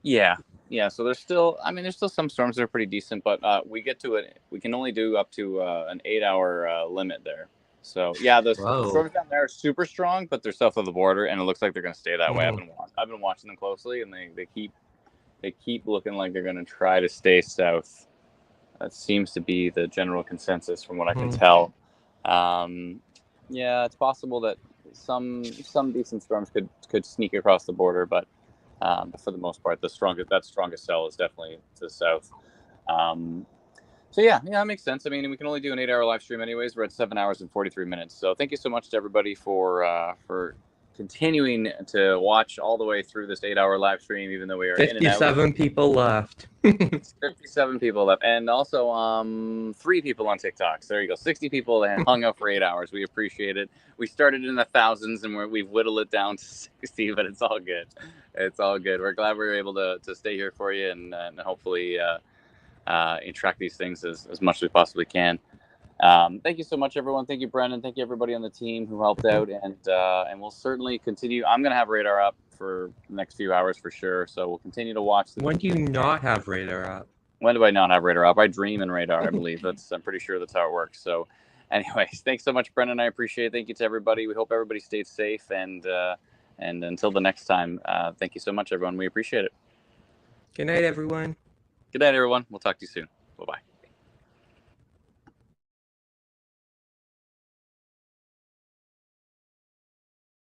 Yeah. So there's still some storms that are pretty decent, but we can only do up to an 8-hour limit there. So yeah, the storms down there are super strong, but they're south of the border, and it looks like they're going to stay that way. I've been watching them closely, and they keep looking like they're going to try to stay south. That seems to be the general consensus from what I can tell. Yeah, it's possible that some decent storms could sneak across the border, but for the most part, that strongest cell is definitely to the south. So yeah, that makes sense. I mean, we can only do an 8-hour live stream anyways. We're at 7 hours and 43 minutes. So thank you so much to everybody for continuing to watch all the way through this 8-hour live stream, even though we are 57 people left. 57 people left, and also 3 people on TikTok. So there you go, 60 people and hung out for 8 hours. We appreciate it. We started in the thousands, and we've whittled it down to 60, but it's all good. It's all good. We're glad we were able to stay here for you and hopefully track these things as much as we possibly can. Thank you so much, everyone. Thank you, Brendan. Thank you, everybody on the team who helped out, and we'll certainly continue. I'm going to have radar up for the next few hours for sure, so we'll continue to watch. When do you not have radar up? When do I not have radar up? I dream in radar, I believe. I'm pretty sure that's how it works. So anyways, thanks so much, Brendan. I appreciate it. Thank you to everybody. We hope everybody stays safe, and until the next time, thank you so much, everyone. We appreciate it. Good night, everyone. Good night, everyone. We'll talk to you soon. Bye-bye.